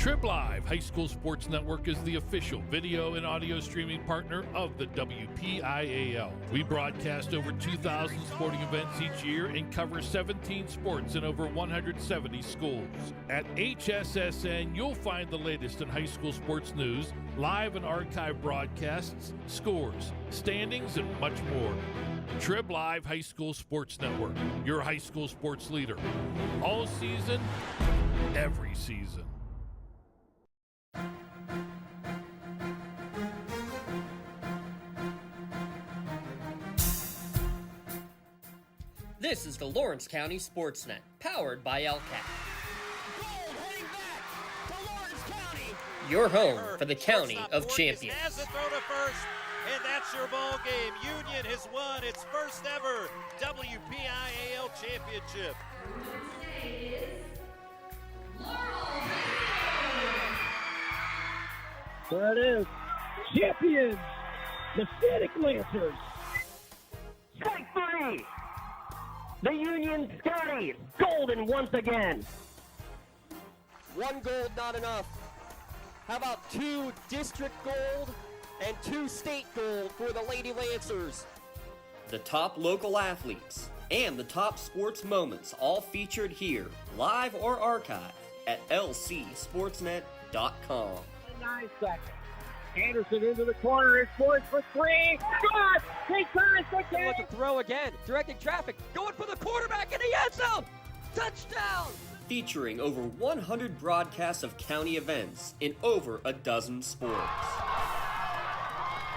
Trib Live High School Sports Network is the official video and audio streaming partner of the WPIAL. We broadcast over 2,000 sporting events each year and cover 17 sports in over 170 schools. At HSSN, you'll find the latest in high school sports news, live and archive broadcasts, scores, standings, and much more. Trib Live High School Sports Network, your high school sports leader. All season, every season. This is the Lawrence County SportsNet, powered by LCAP. Your home for the County of Champions. Has a throw to first, and that's your ball game. Union has won its first ever WPIAL championship. There it is. Champions, the Static Lancers. Strike three. The Union Scotties, golden once again. One gold, not enough. How about 2 district gold and 2 state gold for the Lady Lancers? The top local athletes and the top sports moments all featured here, live or archived at lcsportsnet.com. 9 seconds. Anderson into the corner. It's poised for 3. Good! He turns the game. Look to throw again. Directing traffic. Going for the quarterback in the end zone. Touchdown! Featuring over 100 broadcasts of county events in over a dozen sports.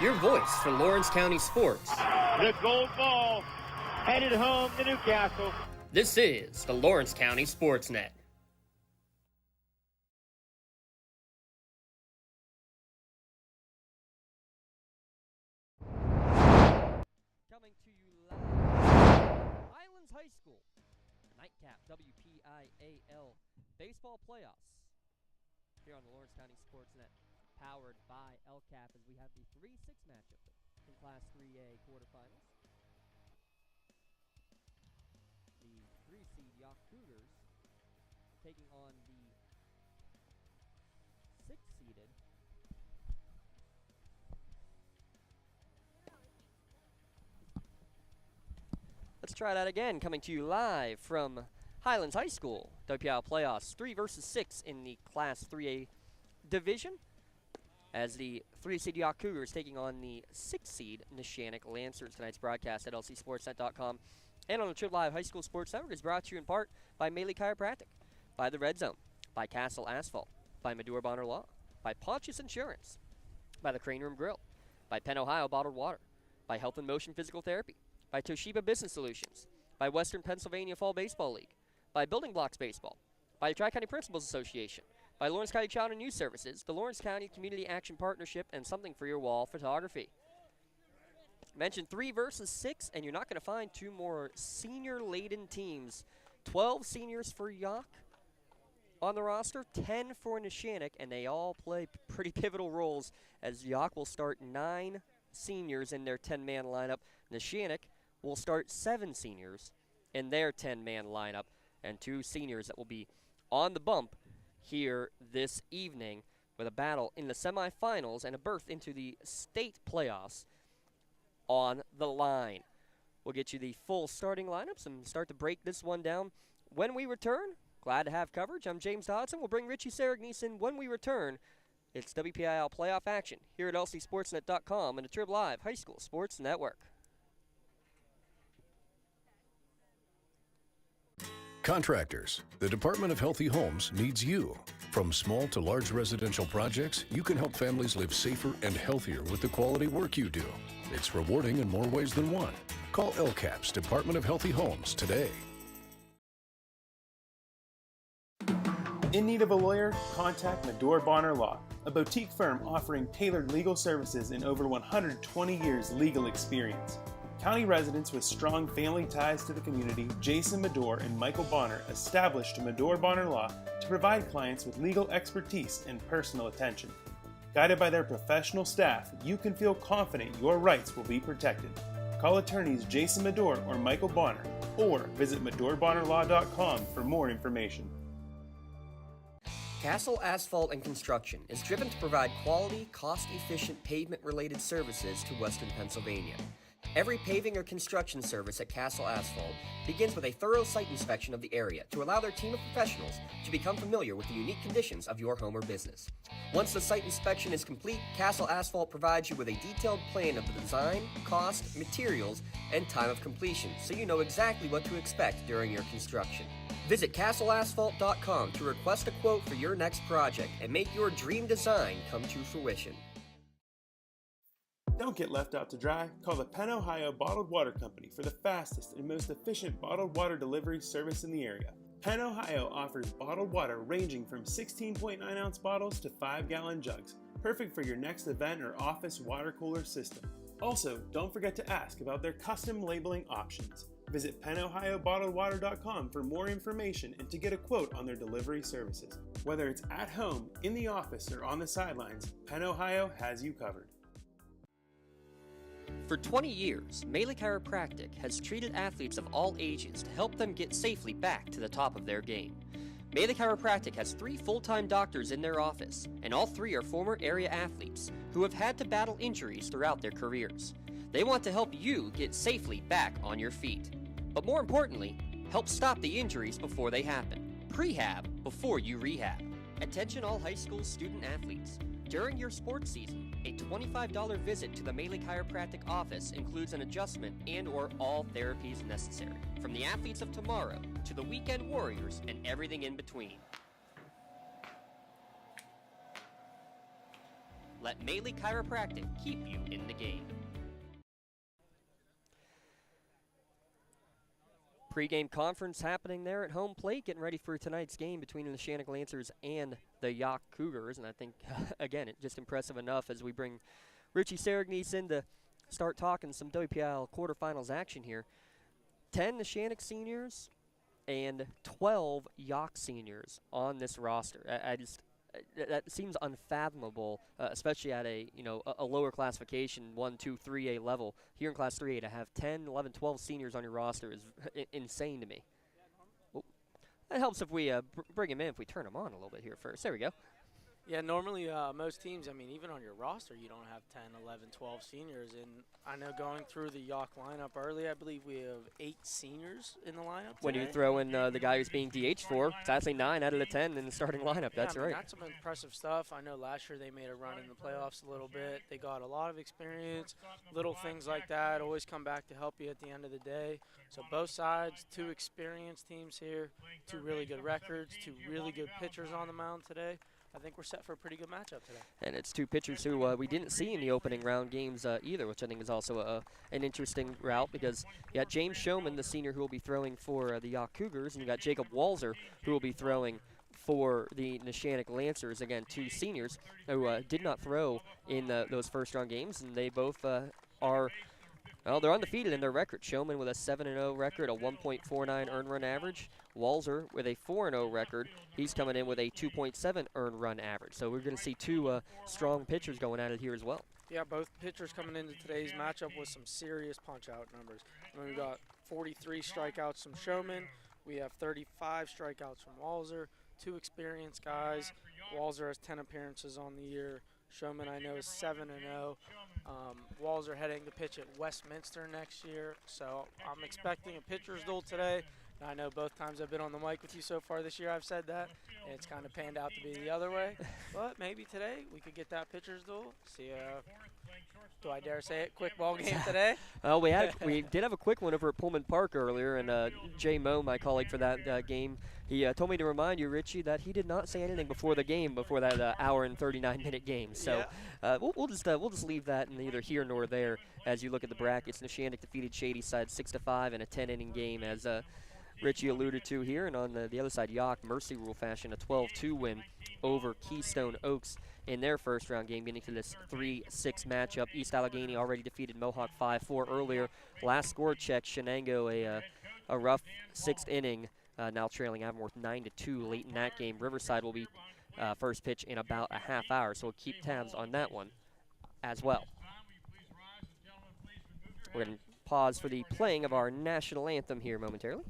Your voice for Lawrence County sports. The gold ball headed home to Newcastle. This is the Lawrence County SportsNet. Coming to you live. Highlands High School. Nightcap WPIAL baseball playoffs. Here on the Lawrence County SportsNet. Powered by LCAP as we have the 3-6 matchup in Class 3A quarterfinals. The 3-seed Yough Cougars taking on the 6-seeded Let's try that again, coming to you live from Highlands High School. WPIAL playoffs, 3 versus 6 in the Class 3A division, as the 3-seed Yough Cougars taking on the 6-seed Neshannock Lancers. Tonight's broadcast at lcsportsnet.com and on the Trib Live High School Sports Network is brought to you in part by Maley Chiropractic, by the Red Zone, by Castle Asphalt, by Medore Bonner Law, by Pontius Insurance, by the Crane Room Grill, by Penn Ohio Bottled Water, by Health and Motion Physical Therapy, by Toshiba Business Solutions, by Western Pennsylvania Fall Baseball League, by Building Blocks Baseball, by the Tri-County Principals Association, by Lawrence County Child and Youth Services, the Lawrence County Community Action Partnership, and Something for Your Wall Photography. Mentioned 3 versus 6, and you're not going to find 2 more senior-laden teams. 12 seniors for Yough on the roster, 10 for Neshannock, and they all play pretty pivotal roles as Yough will start 9 seniors in their 10-man lineup. Neshannock will start 7 seniors in their 10-man lineup, and 2 seniors that will be on the bump here this evening with a battle in the semifinals and a berth into the state playoffs on the line. We'll get you the full starting lineups and start to break this one down when we return. Glad to have coverage. I'm James Dodson. We'll bring Richie Saragneeson when we return. It's WPIAL playoff action here at lcsportsnet.com and the Trib Live High School Sports Network. Contractors, the Department of Healthy Homes needs you. From small to large residential projects, you can help families live safer and healthier with the quality work you do. It's rewarding in more ways than one. Call LCAP's Department of Healthy Homes today. In need of a lawyer? Contact Medore Bonner Law, a boutique firm offering tailored legal services in over 120 years legal experience. County residents with strong family ties to the community, Jason Medore and Michael Bonner, established Medore Bonner Law to provide clients with legal expertise and personal attention. Guided by their professional staff, you can feel confident your rights will be protected. Call attorneys Jason Medore or Michael Bonner, or visit MedoreBonnerLaw.com for more information. Castle Asphalt and Construction is driven to provide quality, cost-efficient pavement-related services to Western Pennsylvania. Every paving or construction service at Castle Asphalt begins with a thorough site inspection of the area to allow their team of professionals to become familiar with the unique conditions of your home or business. Once the site inspection is complete, Castle Asphalt provides you with a detailed plan of the design, cost, materials, and time of completion, so you know exactly what to expect during your construction. Visit castleasphalt.com to request a quote for your next project and make your dream design come to fruition. Don't get left out to dry. Call the Penn Ohio Bottled Water Company for the fastest and most efficient bottled water delivery service in the area. Penn Ohio offers bottled water ranging from 16.9-ounce bottles to 5-gallon jugs, perfect for your next event or office water cooler system. Also, don't forget to ask about their custom labeling options. Visit PennOhioBottledWater.com for more information and to get a quote on their delivery services. Whether it's at home, in the office, or on the sidelines, Penn Ohio has you covered. For 20 years, Melee Chiropractic has treated athletes of all ages to help them get safely back to the top of their game. Melee Chiropractic has 3 full-time doctors in their office, and all 3 are former area athletes who have had to battle injuries throughout their careers. They want to help you get safely back on your feet. But more importantly, help stop the injuries before they happen. Prehab before you rehab. Attention all high school student athletes. During your sports season, a $25 visit to the Melee Chiropractic office includes an adjustment and/or all therapies necessary, from the athletes of tomorrow to the weekend warriors and everything in between. Let Melee Chiropractic keep you in the game. Pre-game conference happening there at home plate, getting ready for tonight's game between the Neshannock Lancers and the Yough Cougars. And I think, again, it's just impressive enough as we bring Richie Saragnies in to start talking some WPIAL quarterfinals action here. 10 Neshannock seniors and 12 Yough seniors on this roster. That seems unfathomable, especially at a lower classification, 1, 2, 3A level. Here in Class 3A, to have 10, 11, 12 seniors on your roster is insane to me. Well, that helps if we bring him in, if we turn him on a little bit here first. There we go. Yeah, normally most teams, even on your roster, you don't have 10, 11, 12 seniors. And I know going through the Yough lineup early, I believe we have 8 seniors in the lineup When today. you throw in the guy who's being DH for, it's actually 9 out of the 10 in the starting lineup. Yeah, That's right. That's some impressive stuff. I know last year they made a run in the playoffs a little bit. They got a lot of experience. Little things like that always come back to help you at the end of the day. So both sides, 2 experienced teams here, 2 really good records, 2 really good pitchers on the mound today. I think we're set for a pretty good matchup today. And it's 2 pitchers who we didn't see in the opening round games either, which I think is also an interesting route because you got James Showman, the senior, who will be throwing for the Yough Cougars, and you got Jacob Walzer, who will be throwing for the Neshannock Lancers. Again, 2 seniors who did not throw in those first-round games, and they both are... Well, they're undefeated in their record. Showman with a 7-0 record, a 1.49 earned run average. Walzer with a 4-0 record. He's coming in with a 2.7 earned run average. So we're going to see 2 strong pitchers going at it here as well. Yeah, both pitchers coming into today's matchup with some serious punch-out numbers. We've got 43 strikeouts from Showman. We have 35 strikeouts from Walzer. 2 experienced guys. Walzer has 10 appearances on the year. Showman, I know, is 7-0. Walzer heading to pitch at Westminster next year, so I'm expecting a pitcher's duel today. And I know both times I've been on the mic with you so far this year I've said that, and it's kind of panned out to be the other way. But maybe today we could get that pitcher's duel. See, do I dare say it? Quick ball game today? Well, we did have a quick one over at Pullman Park earlier, and Jay Moe, my colleague for that game, he told me to remind you, Richie, that he did not say anything before the game, before that hour and 39-minute game. So we'll just leave that in either here nor there as you look at the brackets. Neshannock defeated Shadyside 6-5 in a 10-inning game, as Richie alluded to here, and on the other side, Yough, mercy rule fashion, a 12-2 win over Keystone Oaks in their first-round game, getting to this 3-6 matchup. East Allegheny already defeated Mohawk 5-4 earlier. Last score check, Shenango a rough 6th inning, now trailing Avonworth 9-2 late in that game. Riverside will be first pitch in about a half hour, so we'll keep tabs on that one as well. We're going to pause for the playing of our national anthem here momentarily.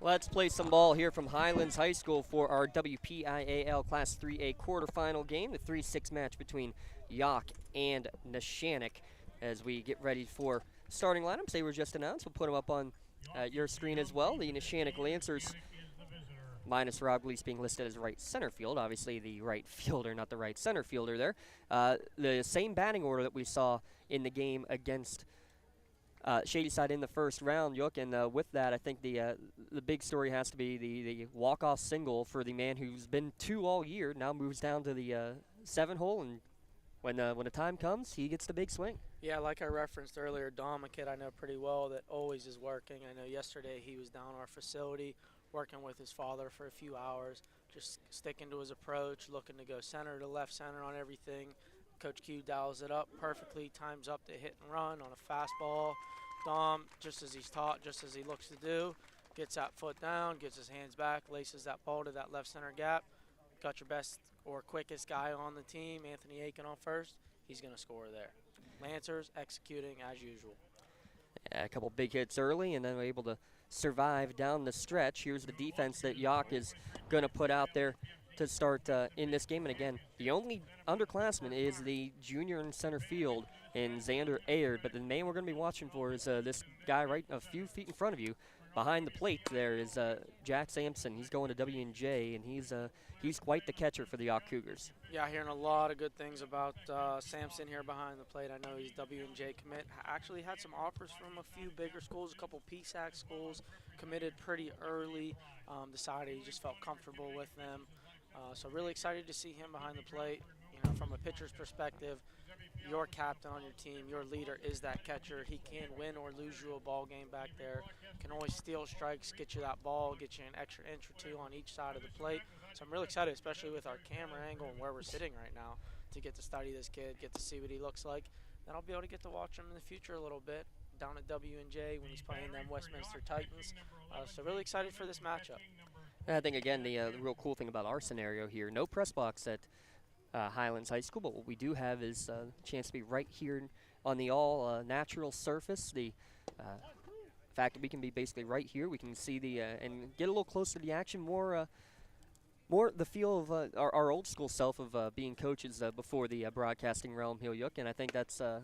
Let's play some ball here from Highlands High School for our WPIAL Class 3A quarterfinal game, the 3-6 match between Yough and Neshannock. As we get ready for starting lineups, they were just announced. We'll put them up on your screen as well. The Neshannock Lancers, minus Rob Gleese being listed as right center field, obviously the right fielder, not the right center fielder there. The same batting order that we saw in the game against Shadyside in the first round, Yough, and with that, I think the big story has to be the walk-off single for the man who's been 2 all year, now moves down to the 7-hole, and when the time comes, he gets the big swing. Yeah, like I referenced earlier, Dom, a kid I know pretty well that always is working. I know yesterday he was down our facility working with his father for a few hours, just sticking to his approach, looking to go center to left center on everything. Coach Q dials it up perfectly, times up to hit and run on a fastball. Dom, just as he's taught, just as he looks to do, gets that foot down, gets his hands back, laces that ball to that left center gap. Got your best or quickest guy on the team, Anthony Aiken on first. He's going to score there. Lancers executing as usual. Yeah, a couple big hits early, and then we're able to survive down the stretch. Here's the defense that Yough is going to put out there to start in this game. And again, the only underclassman is the junior in center field in Xander Ayer, but the name we're going to be watching for is this guy right a few feet in front of you. Behind the plate there is Jack Sampson. He's going to W&J, and he's quite the catcher for the Yough Cougars. Yeah, hearing a lot of good things about Sampson here behind the plate. I know he's W&J commit. Actually had some offers from a few bigger schools, a couple PSAC schools, committed pretty early, decided he just felt comfortable with them. So really excited to see him behind the plate. You know, from a pitcher's perspective, your captain on your team, your leader is that catcher. He can win or lose you a ball game back there. Can always steal strikes, get you that ball, get you an extra inch or two on each side of the plate. So I'm really excited, especially with our camera angle and where we're sitting right now, to get to study this kid, get to see what he looks like. Then I'll be able to get to watch him in the future a little bit down at W&J when he's playing them Westminster Titans. So really excited for this matchup. And I think, again, the real cool thing about our scenario here, no press box at Highlands High School, but what we do have is a chance to be right here on the all-natural surface. The fact that we can be basically right here, we can see the and get a little closer to the action, more the feel of our old school self of being coaches before the broadcasting realm here, Yough, and I think that's gonna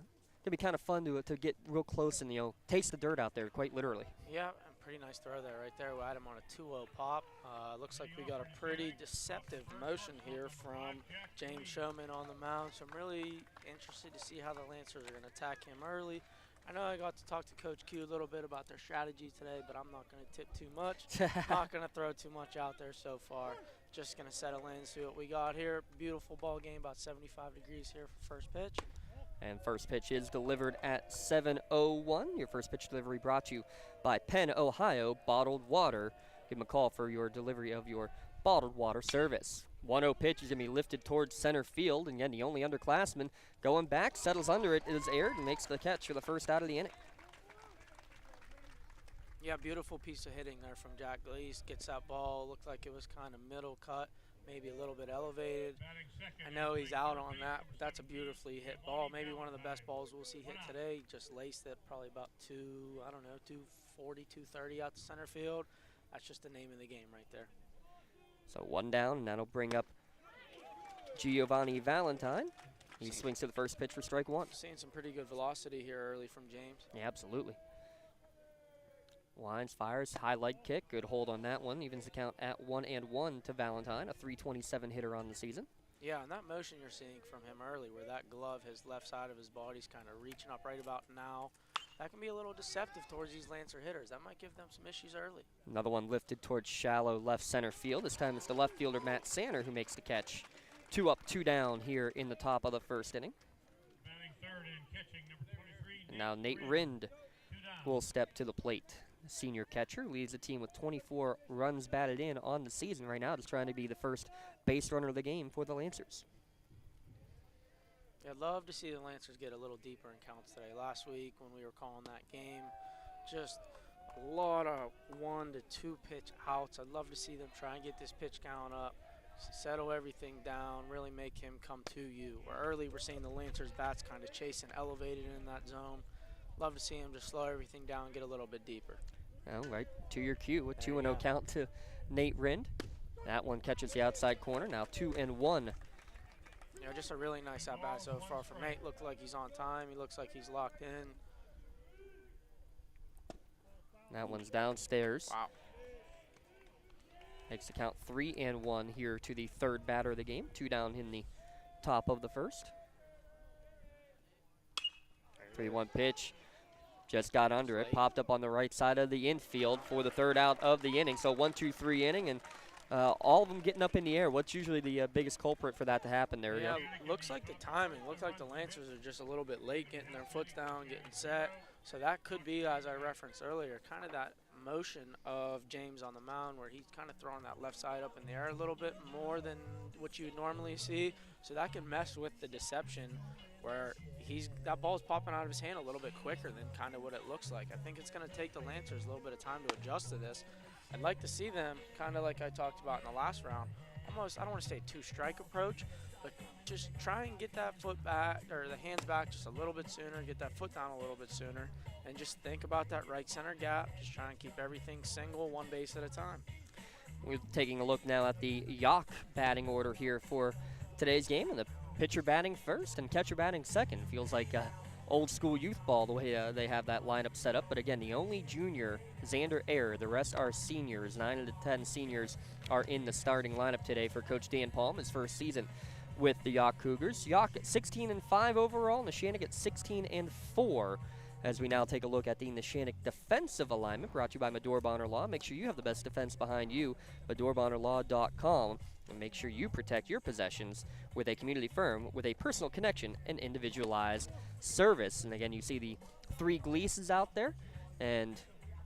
be kind of fun to get real close and taste the dirt out there, quite literally. Yeah. Pretty nice throw there right there. We had him on a 2-0 pop. Looks like we got a pretty deceptive motion here from James Showman on the mound. So I'm really interested to see how the Lancers are going to attack him early. I know I got to talk to Coach Q a little bit about their strategy today, but I'm not going to tip too much. Not going to throw too much out there so far. Just going to settle in, see what we got here. Beautiful ball game, about 75 degrees here for first pitch. And first pitch is delivered at 7:01. Your first pitch delivery brought to you by Penn, Ohio Bottled Water. Give them a call for your delivery of your bottled water service. 1-0 pitch is going to be lifted towards center field. And again, the only underclassman going back, settles under it, is aired, and makes the catch for the first out of the inning. Yeah, beautiful piece of hitting there from Jack Gleese. Gets that ball, looked like it was kind of middle cut, maybe a little bit elevated. I know he's out on that, but that's a beautifully hit ball. Maybe one of the best balls we'll see hit today. Just laced it probably about 240, 230 out to center field. That's just the name of the game right there. So 1 down, and that'll bring up Giovanni Valentine. He swings to the first pitch for strike 1. Seeing some pretty good velocity here early from James. Yeah, absolutely. Lines, fires, high leg kick. Good hold on that one. Evens the count at 1-1 to Valentine, a .327 hitter on the season. Yeah, and that motion you're seeing from him early, where that glove, his left side of his body's kind of reaching up right about now, that can be a little deceptive towards these Lancer hitters. That might give them some issues early. Another one lifted towards shallow left center field. This time it's the left fielder, Matt Sander, who makes the catch. 2 up, 2 down here in the top of the first inning. And now Nate Rind will step to the plate. Senior catcher leads the team with 24 runs batted in on the season right now, just trying to be the first base runner of the game for the Lancers. Yeah, I'd love to see the Lancers get a little deeper in counts today. Last week when we were calling that game, just a lot of 1 to 2 pitch outs. I'd love to see them try and get this pitch count up, settle everything down, really make him come to you. Where early we're seeing the Lancers bats kind of chasing elevated in that zone. Love to see him just slow everything down and get a little bit deeper. Well, right to your cue, a 2-0 count to Nate Rind. That one catches the outside corner, now 2-1. You know, just a really nice at-bat so far from Nate. Looked like he's on time. He looks like he's locked in. That one's downstairs. Wow. Makes the count 3-1 here to the third batter of the game. 2 down in the top of the first. 3-1 pitch. Just got under it. Popped up on the right side of the infield for the third out of the inning. So 1-2-3 inning, and all of them getting up in the air. What's usually the biggest culprit for that to happen there? Yeah, looks like the timing. Looks like the Lancers are just a little bit late getting their foot down, getting set. So that could be, as I referenced earlier, kind of that motion of James on the mound where he's kind of throwing that left side up in the air a little bit more than what you would normally see. So that can mess with the deception where that ball's popping out of his hand a little bit quicker than kind of what it looks like. I think it's going to take the Lancers a little bit of time to adjust to this. I'd like to see them, kind of like I talked about in the last round, almost, I don't want to say two-strike approach, but just try and get that foot back, or the hands back just a little bit sooner, get that foot down a little bit sooner, and just think about that right center gap. Just try and keep everything single, one base at a time. We're taking a look now at the Yough batting order here for today's game, and the pitcher batting first and catcher batting second. Feels like old school youth ball the way they have that lineup set up. But again, the only junior, Xander Ayer. The rest are seniors. 9 of the 10 seniors are in the starting lineup today for Coach Dan Palm, his first season with the Yough Cougars. Yough at 16-5 overall, Neshannock at 16-4. As we now take a look at the Neshannock defensive alignment, brought to you by Medore Bonner Law. Make sure you have the best defense behind you, MedoreBonnerLaw.com. And make sure you protect your possessions with a community firm with a personal connection and individualized service. And again, you see the 3 Gleases out there, and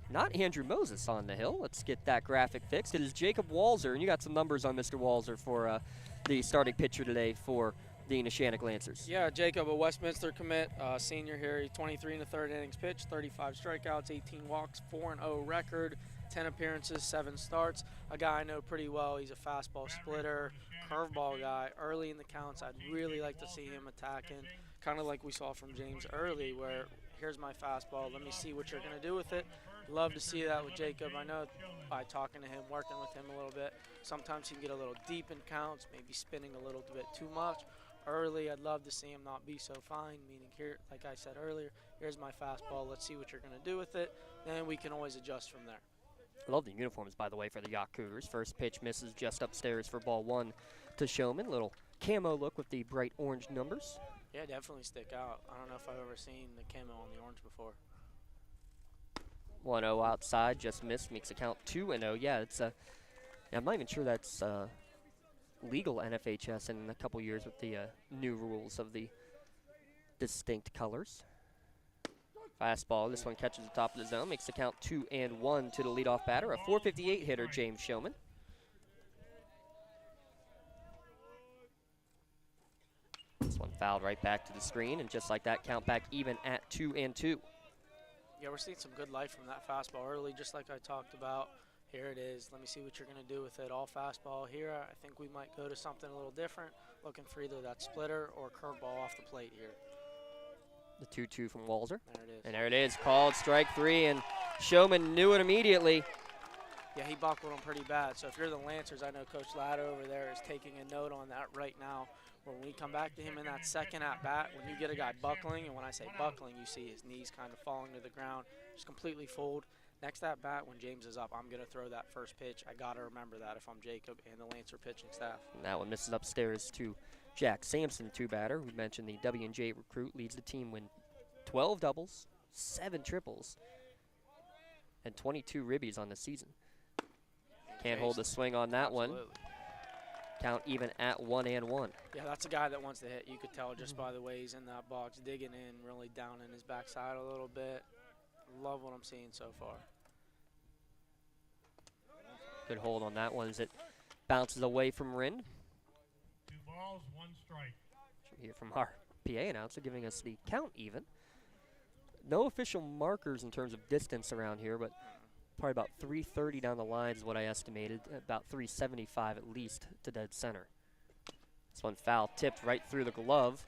not Andrew Moses on the hill. Let's get that graphic fixed. It is Jacob Walzer, and you got some numbers on Mr. Walzer for the starting pitcher today for the Neshannock Lancers. Yeah, Jacob, a Westminster commit, senior here. He's 23 in the third innings pitched, 35 strikeouts, 18 walks, 4-0 record, 10 appearances, 7 starts. A guy I know pretty well. He's a fastball splitter, curveball guy. Early in the counts, I'd really like to see him attacking, kind of like we saw from James early, where here's my fastball, let me see what you're going to do with it. Love to see that with Jacob. I know by talking to him, working with him a little bit, sometimes he can get a little deep in counts, maybe spinning a little bit too much. Early, I'd love to see him not be so fine, meaning here, like I said earlier, here's my fastball, let's see what you're going to do with it, then we can always adjust from there. I love the uniforms, by the way, for the Yough Cougars. First pitch misses just upstairs for ball 1 to Showman. Little camo look with the bright orange numbers. Yeah, definitely stick out. I don't know if I've ever seen the camo on the orange before. 1-0 outside, just missed, makes the count 2-0. Yeah, it's I'm not even sure that's legal NFHS in a couple years with the new rules of the distinct colors. Fastball, this one catches the top of the zone, makes the count 2-1 to the leadoff batter, a .458 hitter, James Showman. This one fouled right back to the screen, and just like that, count back even at 2-2. Yeah, we're seeing some good life from that fastball early, just like I talked about. Here it is. Let me see what you're going to do with it. All fastball here. I think we might go to something a little different, looking for either that splitter or curveball off the plate here. The 2-2 from Walzer. There it is. And there it is, called strike 3, and Showman knew it immediately. Yeah, he buckled him pretty bad. So if you're the Lancers, I know Coach Ladd over there is taking a note on that right now. When we come back to him in that second at-bat, when you get a guy buckling, and when I say buckling, you see his knees kind of falling to the ground, just completely fold. Next at-bat, when James is up, I'm going to throw that first pitch. I got to remember that if I'm Jacob and the Lancer pitching staff. And that one misses upstairs to Jack Sampson, 2-batter. We mentioned the W&J recruit leads the team with 12 doubles, 7 triples, and 22 ribbies on the season. Can't hold the swing on that one. Count even at 1-1. Yeah, that's a guy that wants to hit. You could tell just by the way he's in that box, digging in, really down in his backside a little bit. Love what I'm seeing so far. Good hold on that one as it bounces away from Rind. 2 balls, 1 strike. Should hear from our PA announcer giving us the count even. No official markers in terms of distance around here, but probably about 330 down the line is what I estimated. About 375 at least to dead center. This one foul tipped right through the glove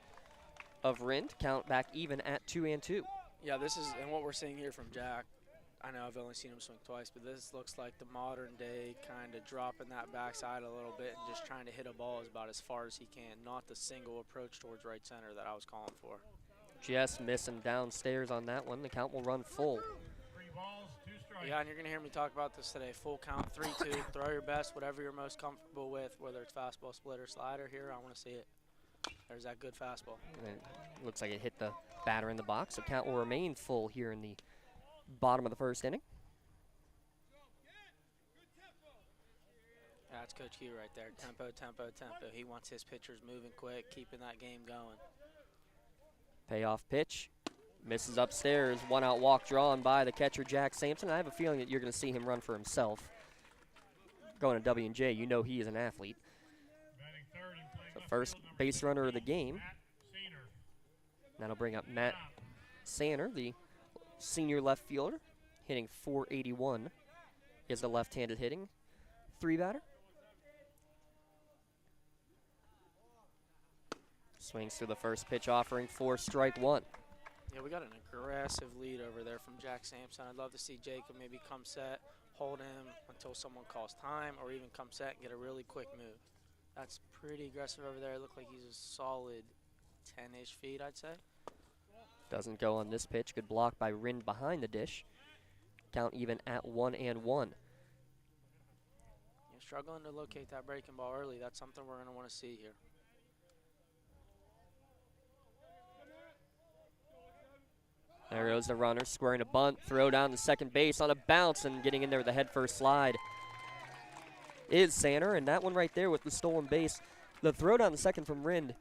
of Rind. Count back even at 2-2. Yeah, this is, and what we're seeing here from Jack, I know I've only seen him swing twice, but this looks like the modern day kind of dropping that backside a little bit and just trying to hit a ball about as far as he can, not the single approach towards right center that I was calling for. Just missing downstairs on that one. The count will run full. 3 balls, 2 strikes. Yeah, and you're going to hear me talk about this today. Full count, 3-2. Throw your best, whatever you're most comfortable with, whether it's fastball, splitter, slider. Here, I want to see it. There's that good fastball. And it looks like it hit the batter in the box, so count will remain full here in the bottom of the first inning. That's Coach Yough right there. Tempo, tempo, tempo. He wants his pitchers moving quick, keeping that game going. Payoff pitch. Misses upstairs. 1-out walk drawn by the catcher, Jack Sampson. I have a feeling that you're going to see him run for himself. Going to W&J, you know he is an athlete. The first base runner of the game. That'll bring up Matt Sanner, the senior left fielder, hitting .481 is the left-handed hitting 3-batter. Swings through the first pitch, offering for strike 1. Yeah, we got an aggressive lead over there from Jack Sampson. I'd love to see Jacob maybe come set, hold him until someone calls time, or even come set and get a really quick move. That's pretty aggressive over there. It looked like he's a solid 10-ish feet, I'd say. Doesn't go on this pitch. Good block by Rind behind the dish. Count even at 1-1. You're struggling to locate that breaking ball early. That's something we're going to want to see here. There goes the runner, squaring a bunt, throw down to second base on a bounce, and getting in there with a head-first slide is Sanner, and that one right there with the stolen base. The throw down to second from Rind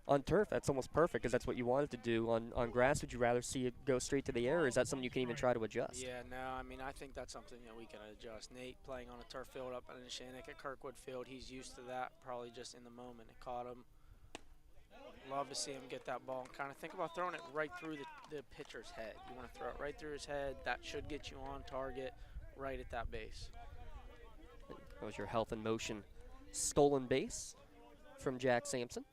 on turf, that's almost perfect because that's what you wanted to do. On grass, would you rather see it go straight to the air, or is that something you can even try to adjust? Yeah, no, I mean, I think that's something that we can adjust. Nate playing on a turf field up in Neshannock at Kirkwood Field, he's used to that, probably just in the moment. It caught him. Love to see him get that ball and kind of think about throwing it right through the pitcher's head. You want to throw it right through his head. That should get you on target right at that base. That was your health and motion stolen base from Jack Sampson.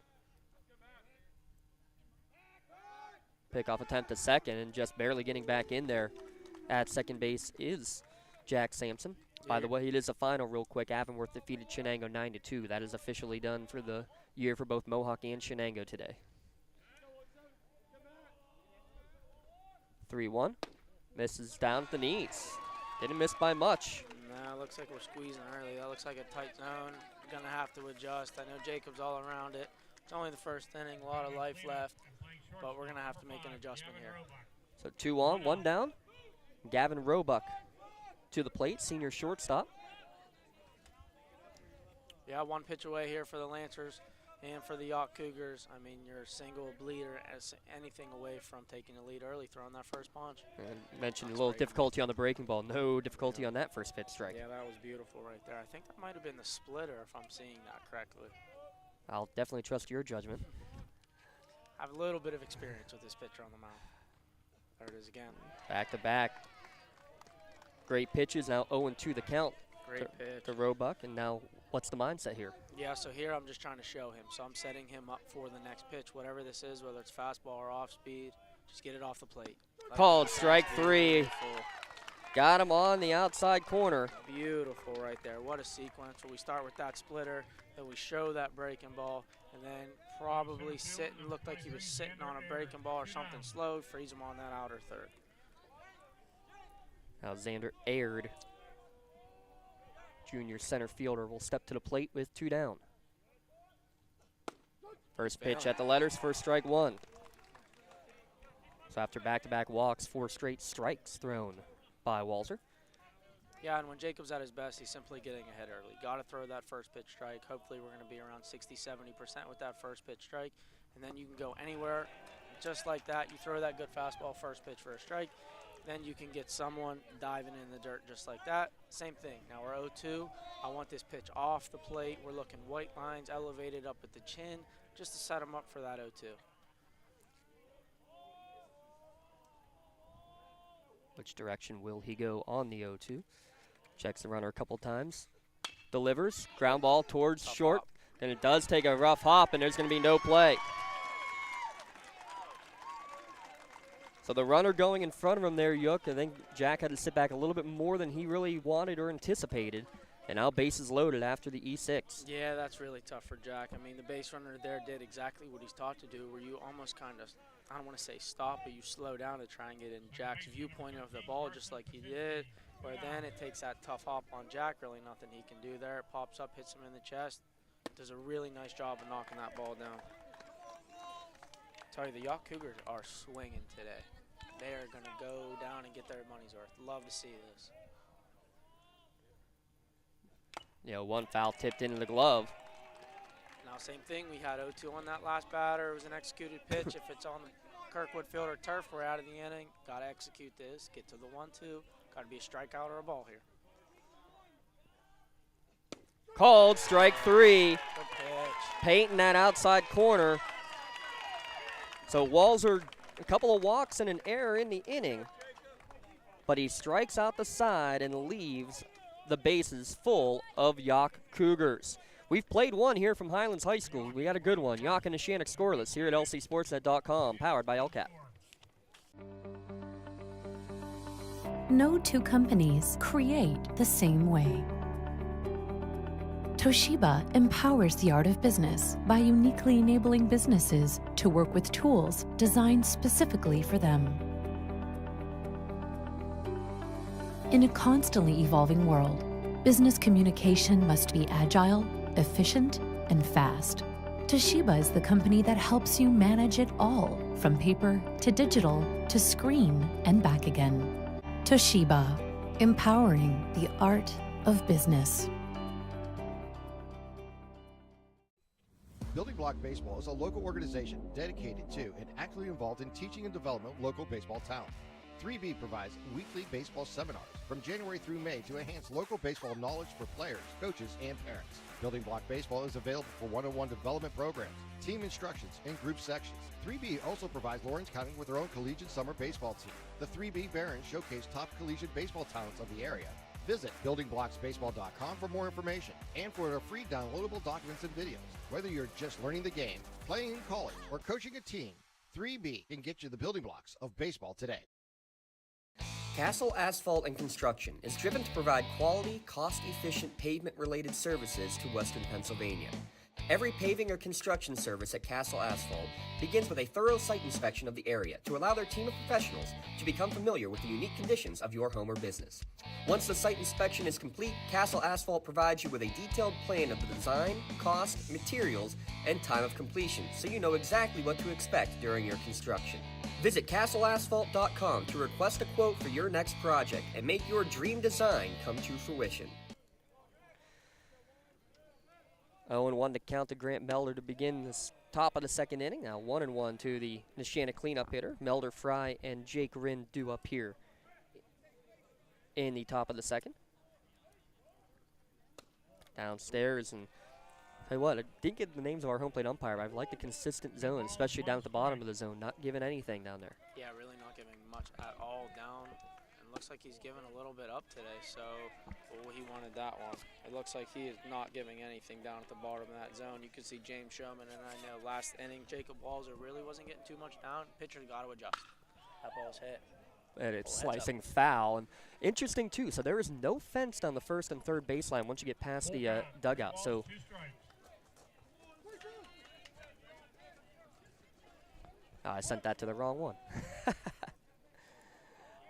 Pickoff attempt to second, and just barely getting back in there at second base is Jack Sampson. By the way, it is a final real quick. Avonworth defeated Shenango 9-2. That is officially done for the year for both Mohawk and Shenango today. 3-1. Misses down at the knees. Didn't miss by much. No, looks like we're squeezing early. That looks like a tight zone. Going to have to adjust. I know Jacob's all around it. It's only the first inning, a lot of life left, but we're going to have to make an adjustment here. So 2 on, 1 down. Gavin Roebuck to the plate, senior shortstop. Yeah, 1 pitch away here for the Lancers and for the Yough Cougars. I mean, you're a single bleeder, as anything away from taking the lead early, throwing that first punch. And mentioned a little difficulty on the breaking ball. No difficulty on that first pitch strike. Yeah, that was beautiful right there. I think that might have been the splitter, if I'm seeing that correctly. I'll definitely trust your judgment. I have a little bit of experience with this pitcher on the mound. There it is again. Back to back. Great pitches, now 0-2 the count. Great pitch. To Roebuck, and now what's the mindset here? Yeah, so here I'm just trying to show him. So I'm setting him up for the next pitch, whatever this is, whether it's fastball or off speed, just get it off the plate. Called strike 3. Beautiful. Got him on the outside corner. Beautiful right there. What a sequence. So we start with that splitter, then we show that breaking ball, and then probably sitting, looked like he was sitting on a breaking ball or something slow, freeze him on that outer third. Now Xander Aird, junior center fielder, will step to the plate with 2 down. First pitch at the letters for strike 1. So after back-to-back walks, 4 straight strikes thrown by Walzer. Yeah, and when Jacob's at his best, he's simply getting ahead early. Got to throw that first pitch strike. Hopefully we're going to be around 60-70% with that first pitch strike, and then you can go anywhere. Just like that, you throw that good fastball first pitch for a strike, then you can get someone diving in the dirt just like that. Same thing. Now we're 0-2. I want this pitch off the plate. We're looking white lines elevated up at the chin just to set him up for that 0-2. Which direction will he go on the 0-2? Checks the runner a couple times. Delivers. Ground ball towards short. And it does take a rough hop, and there's going to be no play. So the runner going in front of him there, Yough. I think Jack had to sit back a little bit more than he really wanted or anticipated. And now bases loaded after the E6. Yeah, that's really tough for Jack. I mean, the base runner there did exactly what he's taught to do, where you almost kind of, I don't want to say stop, but you slow down to try and get in Jack's viewpoint of the ball just like he did, where then it takes that tough hop on Jack. Really nothing he can do there. It pops up, hits him in the chest. Does a really nice job of knocking that ball down. Tell you, the Yough Cougars are swinging today. They are going to go down and get their money's worth. Love to see this. You know, one foul tipped into the glove. Now, same thing. We had 0-2 on that last batter. It was an executed pitch. If it's on the Kirkwood field or turf, we're out of the inning. Got to execute this. Get to the 1-2. Got to be a strikeout or a ball here. Called strike 3. Good pitch. Painting that outside corner. So Walzer, a couple of walks and an error in the inning, but he strikes out the side and leaves the bases full of Yough Cougars. We've played one here from Highlands High School. We got a good one. Yough and Neshannock scoreless here at lcsportsnet.com, powered by LCAP. No two companies create the same way. Toshiba empowers the art of business by uniquely enabling businesses to work with tools designed specifically for them. In a constantly evolving world, business communication must be agile, efficient, and fast. Toshiba is the company that helps you manage it all, from paper to digital to screen and back again. Toshiba, empowering the art of business. Building Block Baseball is a local organization dedicated to and actively involved in teaching and development of local baseball talent. 3B provides weekly baseball seminars from January through May to enhance local baseball knowledge for players, coaches, and parents. Building Block Baseball is available for one-on-one development programs, team instructions, and group sections. 3B also provides Lawrence County with their own collegiate summer baseball team. The 3B Barons showcase top collegiate baseball talents of the area. Visit buildingblocksbaseball.com for more information and for their free downloadable documents and videos. Whether you're just learning the game, playing in college, or coaching a team, 3B can get you the building blocks of baseball today. Castle Asphalt and Construction is driven to provide quality, cost-efficient pavement-related services to Western Pennsylvania. Every paving or construction service at Castle Asphalt begins with a thorough site inspection of the area to allow their team of professionals to become familiar with the unique conditions of your home or business. Once the site inspection is complete, Castle Asphalt provides you with a detailed plan of the design, cost, materials, and time of completion, so you know exactly what to expect during your construction. Visit castleasphalt.com to request a quote for your next project and make your dream design come to fruition. 0-1 to count to Grant Melder to begin this top of the second inning. Now 1-1 to the Neshannock cleanup hitter. Melder, Fry, and Jake Rinn due up here in the top of the second. Downstairs, and tell you what, I didn't get the names of our home plate umpire, but I like the consistent zone, especially down at the bottom of the zone, not giving anything down there. Yeah, really not giving much at all down. And looks like he's giving a little bit up today, so he wanted that one. It looks like he is not giving anything down at the bottom of that zone. You can see James Showman, and I know last inning Jacob Walzer really wasn't getting too much down. Pitcher's got to adjust. That ball's hit. And it's slicing foul. And interesting, too, so there is no fence down the first and third baseline once you get past the dugout. So I sent that to the wrong one.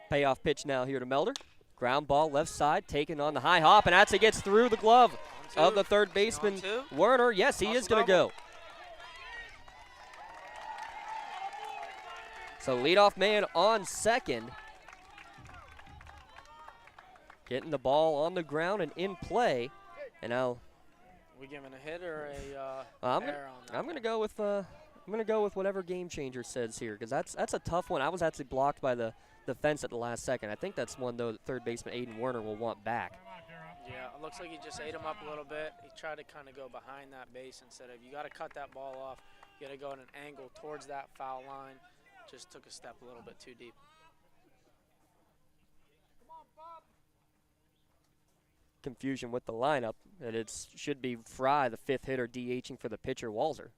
Payoff pitch now here to Melder. Ground ball left side, taken on the high hop, and that's it gets through the glove of the third baseman, Werner. Yes, he is going to go. So leadoff man on second. Getting the ball on the ground and in play. And now We giving a hit or a I'm going to go with whatever Game Changer says here, because that's a tough one. I was actually blocked by the fence at the last second. I think that's one, though, that third baseman Aiden Werner will want back. Yeah, it looks like he just ate him up a little bit. He tried to kind of go behind that base instead of, you got to cut that ball off. You got to go at an angle towards that foul line. Just took a step a little bit too deep. Confusion with the lineup, and it should be Fry, the fifth hitter, DHing for the pitcher, Walzer.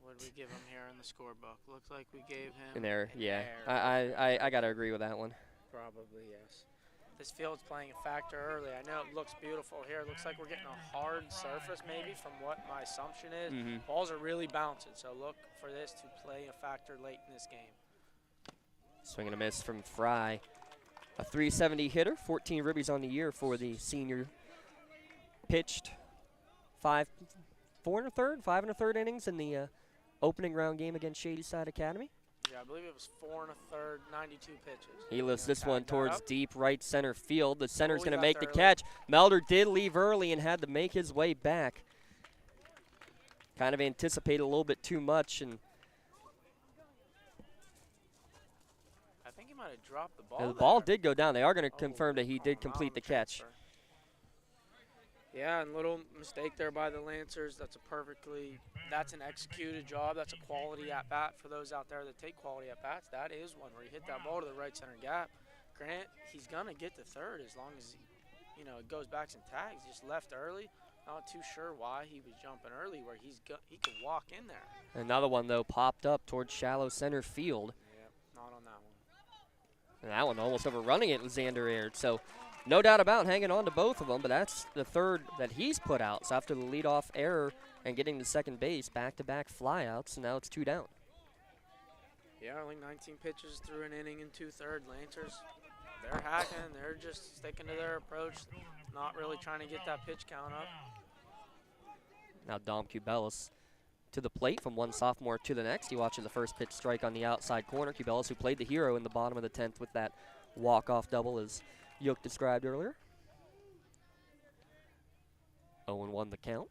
Would we give him here in the scorebook? Looks like we gave him an error. Yeah, error. I got to agree with that one. Probably, yes. This field's playing a factor early. I know it looks beautiful here. It looks like we're getting a hard surface maybe from what my assumption is. Balls are really bouncing, so look for this to play a factor late in this game. Swing and a miss from Fry. A 370 hitter, 14 ribbies on the year for the senior. Pitched 5 1/3 innings in the opening round game against Shadyside Academy. Yeah, I believe it was 4 1/3, 92 pitches. He lifts this one towards deep right center field. The center's going to left make the early. catch. Melder did leave early and had to make his way back. Kind of anticipated a little bit too much, and I think he might have dropped the ball. the ball did go down. They are going to confirm that he did complete the catch. Yeah, and little mistake there by the Lancers. That's an executed job. That's a quality at-bat for those out there that take quality at-bats. That is one where he hit that ball to the right center gap. Grant, he's going to get to third as long as, it goes back some tags. Just left early. Not too sure why he was jumping early where he could walk in there. Another one, though, popped up towards shallow center field. Yep, not on that one. And that one almost overrunning it, Xander aired. So no doubt about hanging on to both of them, but that's the third that he's put out. So after the leadoff error and getting to second base, back-to-back flyouts, and now it's 2 down. Yeah, only 19 pitches through an inning and 2/3. Lancers, they're hacking. They're just sticking to their approach, not really trying to get that pitch count up. Now Dom Cubelis to the plate from one sophomore to the next. He watches the first pitch strike on the outside corner. Cubelis, who played the hero in the bottom of the 10th with that walk-off double, as Yough described earlier. 0-1 the count.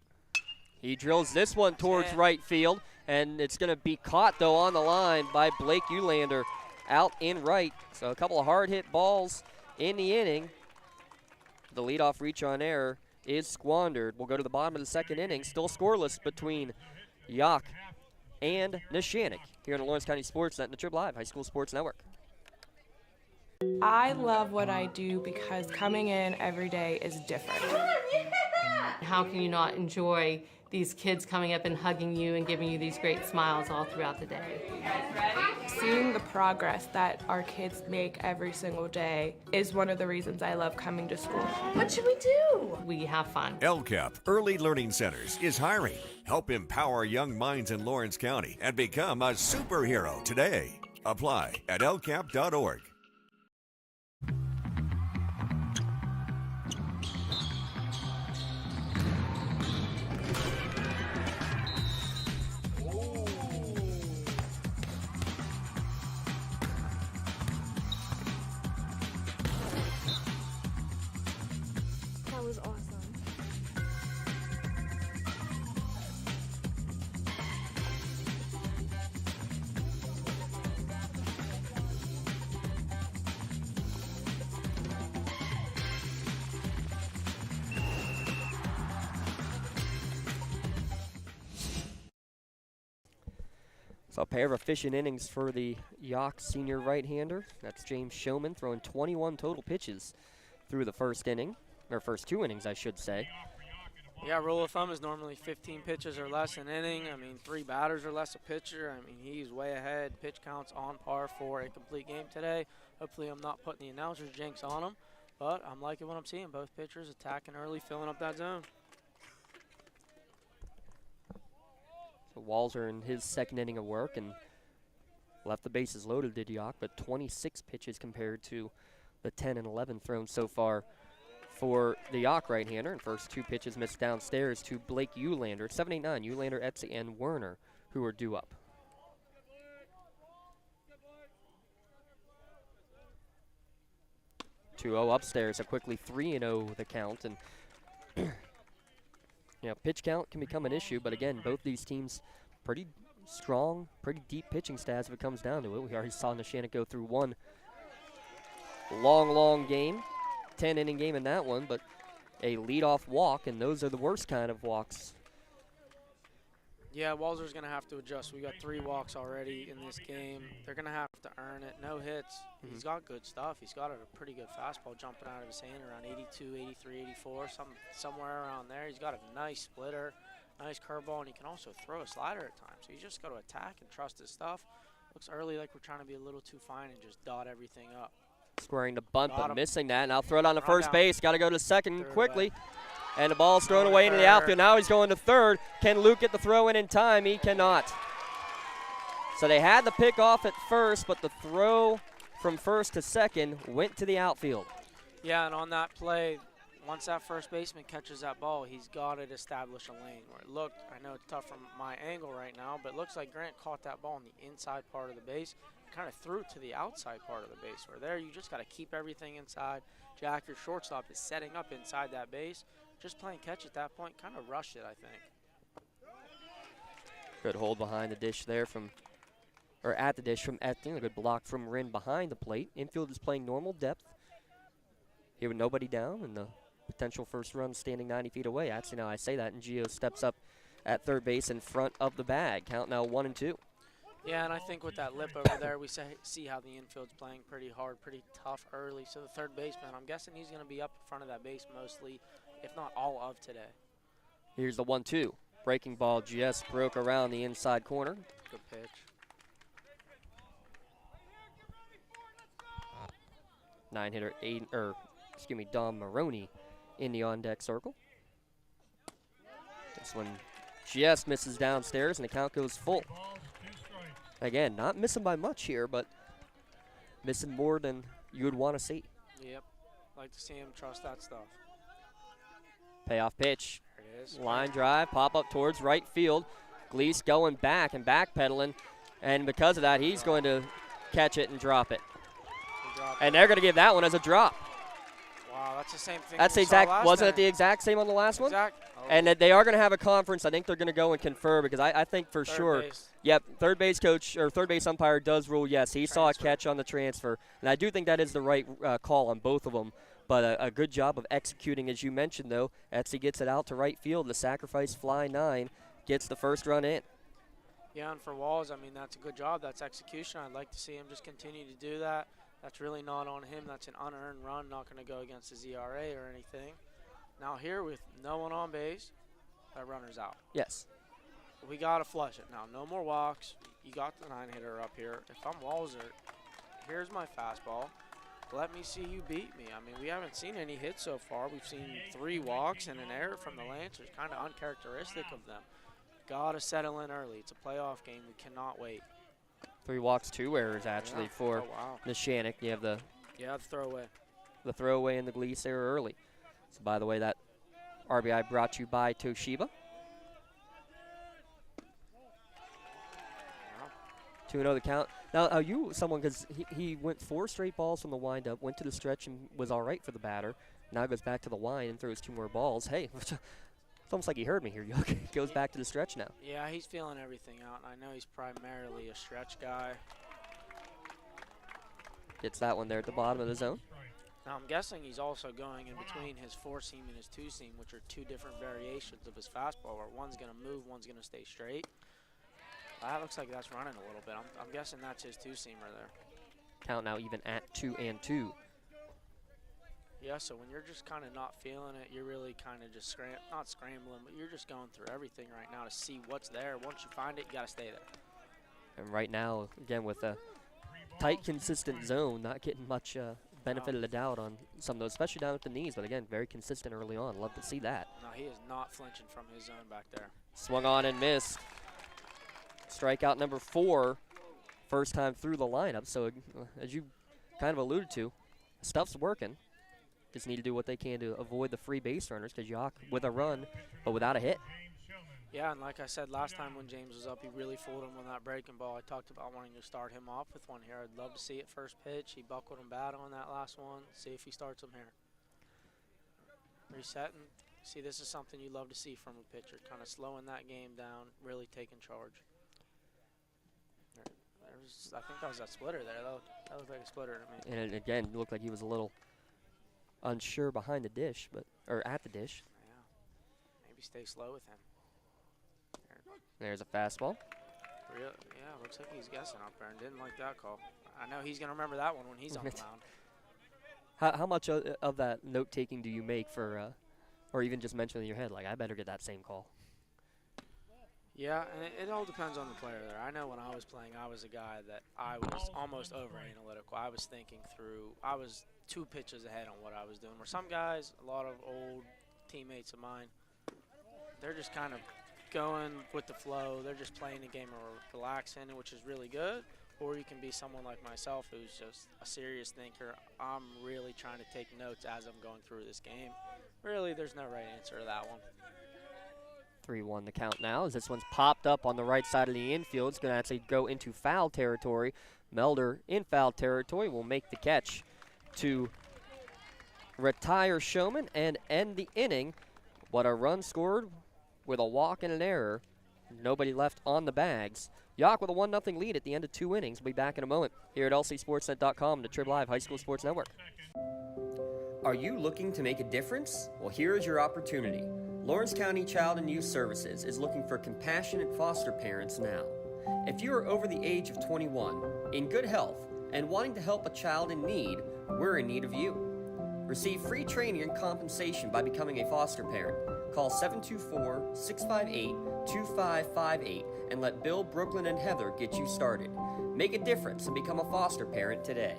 He drills this one towards right field, and it's going to be caught, though, on the line by Blake Eulander out in right. So a couple of hard-hit balls in the inning. The leadoff reach on error is squandered. We'll go to the bottom of the second inning. Still scoreless between Yough and Neshannock here on the Lawrence County SportsNet and the Trib Live High School Sports Network. I love what I do because coming in every day is different. How can you not enjoy these kids coming up and hugging you and giving you these great smiles all throughout the day? Seeing the progress that our kids make every single day is one of the reasons I love coming to school. What should we do? We have fun. LCAP Early Learning Centers is hiring. Help empower young minds in Lawrence County and become a superhero today. Apply at lcap.org. That was awesome. So a pair of efficient innings for the Yough senior right-hander. That's James Showman throwing 21 total pitches through the first inning, or first 2 innings, I should say. Yeah, rule of thumb is normally 15 pitches or less an inning. I mean, 3 batters or less a pitcher. I mean, he's way ahead. Pitch counts on par for a complete game today. Hopefully I'm not putting the announcer's jinx on him, but I'm liking what I'm seeing. Both pitchers attacking early, filling up that zone. So Walzer in his second inning of work and left the bases loaded, did Yough, but 26 pitches compared to the 10 and 11 thrown so far for the Yough right-hander. And first 2 pitches missed downstairs to Blake Eulander. 7-8-9, Eulander, Etsy, and Werner, who are due up. (2-0) upstairs, a quickly 3-0 the count, and pitch count can become an issue, but again, both these teams pretty strong, pretty deep pitching stats if it comes down to it. We already saw Neshannock go through one long game, 10-inning game in that one, but a leadoff walk, and those are the worst kind of walks. Yeah, Walzer's going to have to adjust. We got 3 walks already in this game. They're going to have to earn it. No hits. He's got good stuff. He's got a pretty good fastball jumping out of his hand around 82, 83, 84, somewhere around there. He's got a nice splitter. nice curveball, and he can also throw a slider at times. So you just got to attack and trust his stuff. Looks early like we're trying to be a little too fine and just dot everything up. Squaring the bunt, Got but him. missing that. Now throw it on to Run first down. base. Got to go to second Third quickly. away. And the ball's thrown Going away to into the third. outfield. Now he's going to third. Can Luke get the throw in time? He cannot. So they had the pick off at first, but the throw from first to second went to the outfield. Yeah, and on that play, once that first baseman catches that ball, he's got to establish a lane where it looked, I know it's tough from my angle right now, but it looks like Grant caught that ball on the inside part of the base, kind of threw it to the outside part of the base, where there you just got to keep everything inside. Jack, your shortstop, is setting up inside that base. Just playing catch at that point, kind of rushed it, I think. Good hold behind the dish there from, or at the dish from Etting. A good block from Rin behind the plate. Infield is playing normal depth. Here with nobody down and the potential first run standing 90 feet away. Actually, now I say that, and Gio steps up at third base in front of the bag. Count now 1-2. Yeah, and I think with that lip over there, we see how the infield's playing pretty hard, pretty tough early. So the third baseman, I'm guessing he's going to be up in front of that base mostly, if not all of today. Here's the 1-2. Breaking ball just broke around the inside corner. Good pitch. Nine-hitter, Dom Maroney in the on-deck circle. This one just misses downstairs, and the count goes full. Again, not missing by much here, but missing more than you would want to see. Yep. Like to see him trust that stuff. Payoff pitch. There it is. Line drive, pop up towards right field. Gleese going back and backpedaling, and because of that, he's going to catch it and drop it. And they're going to give that one as a drop. Wow, that's the same thing. That's the exact. Wasn't it the exact same on the last one? Oh. And they are going to have a conference. I think they're going to go and confer because I think for sure. Base. Yep, third base coach or third base umpire does rule yes. He saw a catch on the transfer, and I do think that is the right call on both of them. But a good job of executing, as you mentioned, though. Etsy gets it out to right field. The sacrifice fly 9 gets the first run in. Yeah, and for Walls, I mean, that's a good job. That's execution. I'd like to see him just continue to do that. That's really not on him. That's an unearned run, not going to go against his ERA or anything. Now here with no one on base, that runner's out. Yes. We got to flush it. Now, no more walks. You got the 9-hitter up here. If I'm Walzer, here's my fastball. Let me see you beat me. I mean, we haven't seen any hits so far. We've seen 3 walks and an error from the Lancers, kind of uncharacteristic of them. Got to settle in early. It's a playoff game. We cannot wait. 3 walks, 2 errors actually for Neshannock. You have the throwaway. The throwaway and the Gleese error early. So by the way, that RBI brought to you by Toshiba. 2-0 the count. Now, are you someone, because he went 4 straight balls from the windup, went to the stretch and was all right for the batter. Now goes back to the wind and throws 2 more balls. Hey, it's almost like he heard me here. Goes back to the stretch now. Yeah, he's feeling everything out, and I know he's primarily a stretch guy. Gets that one there at the bottom of the zone. Now, I'm guessing he's also going in between his 4-seam and his 2-seam, which are 2 different variations of his fastball, where one's going to move, one's going to stay straight. That looks like that's running a little bit. I'm guessing that's his 2-seamer there. Count now even at 2-2. Yeah, so when you're just kind of not feeling it, you're really kind of just not scrambling, but you're just going through everything right now to see what's there. Once you find it, you got to stay there. And right now, again, with a tight, consistent zone, not getting much benefit of the doubt on some of those, especially down at the knees. But again, very consistent early on. Love to see that. No, he is not flinching from his zone back there. Swung on and missed. Strikeout number 4, first time through the lineup. So as you kind of alluded to, stuff's working. Just need to do what they can to avoid the free base runners, because Yough with a run, but without a hit. Yeah, and like I said last time when James was up, he really fooled him on that breaking ball. I talked about wanting to start him off with one here. I'd love to see it first pitch. He buckled him bad on that last one. See if he starts him here. Resetting. See, this is something you love to see from a pitcher, kind of slowing that game down, really taking charge. I think that was that splitter there. That looked like a splitter to me. And it, again, looked like he was a little unsure behind the dish, or at the dish. Yeah. Maybe stay slow with him. There's a fastball. Yeah, looks like he's guessing up there and didn't like that call. I know he's going to remember that one when he's on the mound. How much of that note-taking do you make for, or even just mention in your head, like, I better get that same call? Yeah, and it all depends on the player there. I know when I was playing, I was a guy that I was almost over-analytical. I was thinking through, I was 2 pitches ahead on what I was doing. Where some guys, a lot of old teammates of mine, they're just kind of going with the flow. They're just playing the game or relaxing, which is really good. Or you can be someone like myself who's just a serious thinker. I'm really trying to take notes as I'm going through this game. Really, there's no right answer to that one. 3-1 the count now as this one's popped up on the right side of the infield. It's going to actually go into foul territory. Melder in foul territory will make the catch to retire Showman and end the inning. What a run scored with a walk and an error. Nobody left on the bags. Yough with a 1-0 lead at the end of 2 innings. We'll be back in a moment here at lcsportsnet.com, the Trib Live High School Sports Network. Are you looking to make a difference? Well, here is your opportunity. Lawrence County Child and Youth Services is looking for compassionate foster parents now. If you are over the age of 21, in good health, and wanting to help a child in need, we're in need of you. Receive free training and compensation by becoming a foster parent. Call 724-658-2558 and let Bill, Brooklyn, and Heather get you started. Make a difference and become a foster parent today.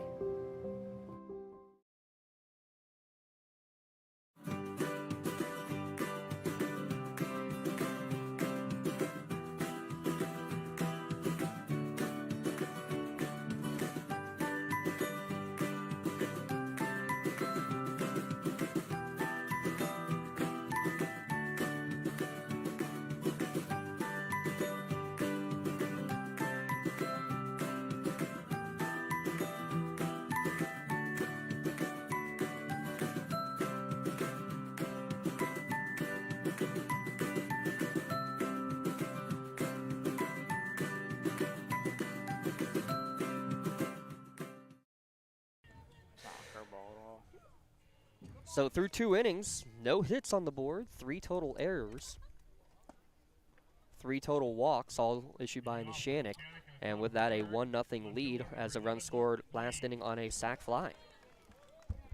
So through 2 innings, no hits on the board, 3 total errors, 3 total walks, all issued by Neshannock. And with that, a 1-0 lead as a run scored last inning on a sac fly.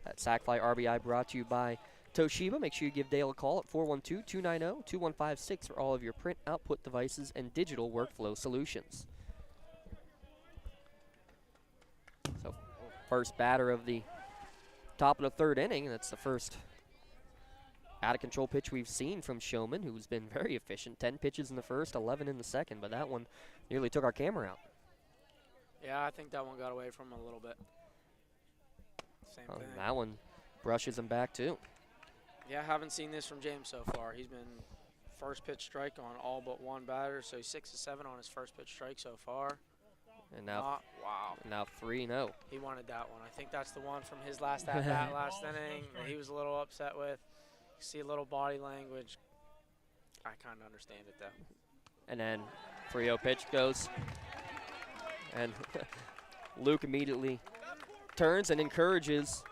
That sac fly RBI brought to you by Toshiba. Make sure you give Dale a call at 412-290-2156 for all of your print output devices and digital workflow solutions. So first batter of the top of the 3rd inning. That's the first out-of-control pitch we've seen from Showman, who's been very efficient. 10 pitches in the first, 11 in the second, but that one nearly took our camera out. Yeah, I think that one got away from him a little bit. Same thing. That one brushes him back, too. Yeah, I haven't seen this from James so far. He's been first pitch strike on all but 1 batter, so he's 6 of 7 on his first pitch strike so far. And now, wow. Now 3-0. He wanted that one. I think that's the one from his last at-bat last inning that he was a little upset with. You see a little body language. I kind of understand it, though. And then 3-0 pitch goes. And Luke immediately turns and encourages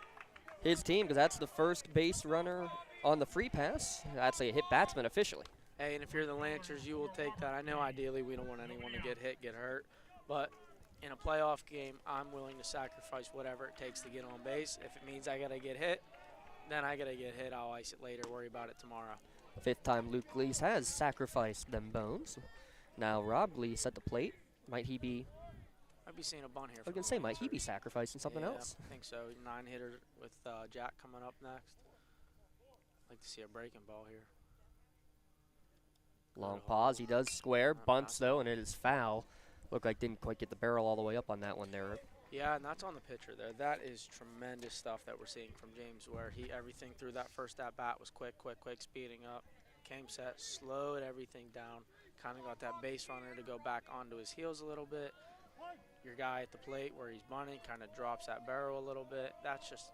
his team because that's the first base runner on the free pass. That's a hit batsman officially. Hey, and if you're the Lancers, you will take that. I know ideally we don't want anyone to get hit, get hurt, but in a playoff game, I'm willing to sacrifice whatever it takes to get on base. If it means I got to get hit, then I got to get hit. I'll ice it later, worry about it tomorrow. 5th time Luke Gleese has sacrificed them bones. Now Rob Gleese at the plate. Might he be? Might be seeing a bunt here. I was going to say, might he be sacrificing something else? I think so. 9-hitter with Jack coming up next. I'd like to see a breaking ball here. Long pause. He does square. Bunts, though, and it is foul. Looked like didn't quite get the barrel all the way up on that one there. Yeah, and that's on the pitcher there. That is tremendous stuff that we're seeing from James, where everything through that first at-bat was quick, speeding up. Came set, slowed everything down, kind of got that base runner to go back onto his heels a little bit. Your guy at the plate where he's bunting kind of drops that barrel a little bit. That's just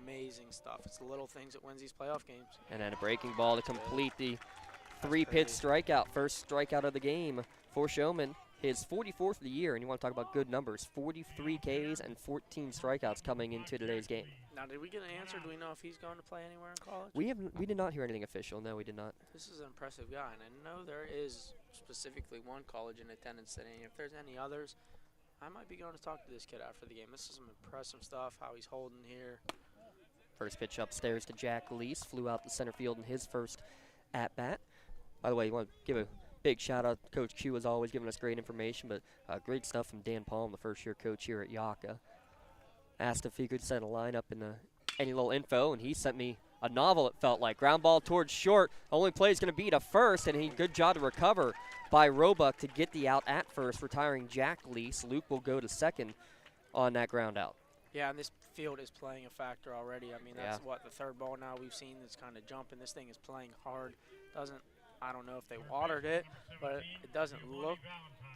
amazing stuff. It's the little things that wins these playoff games. And then a breaking ball to complete the 3-pitch strikeout. First strikeout of the game for Showman. His 44th of the year, and you want to talk about good numbers, 43 Ks and 14 strikeouts coming into today's game. Now, did we get an answer? Do we know if he's going to play anywhere in college? We did not hear anything official. No, we did not. This is an impressive guy, and I know there is specifically one college in attendance today. If there's any others, I might be going to talk to this kid after the game. This is some impressive stuff, how he's holding here. First pitch upstairs to Jack Lease, flew out the center field in his first at-bat. By the way, you want to give a big shout out to Coach Q, as always, giving us great information, but great stuff from Dan Palm, the first-year coach here at Yough. Asked if he could send a lineup and any little info, and he sent me a novel, it felt like. Ground ball towards short. Only play is going to be to first, and good job to recover by Roebuck to get the out at first, retiring Jack Lease. Luke will go to second on that ground out. Yeah, and this field is playing a factor already. I mean, that's the third ball now we've seen that's kind of jumping. This thing is playing hard. I don't know if they watered it, but it doesn't look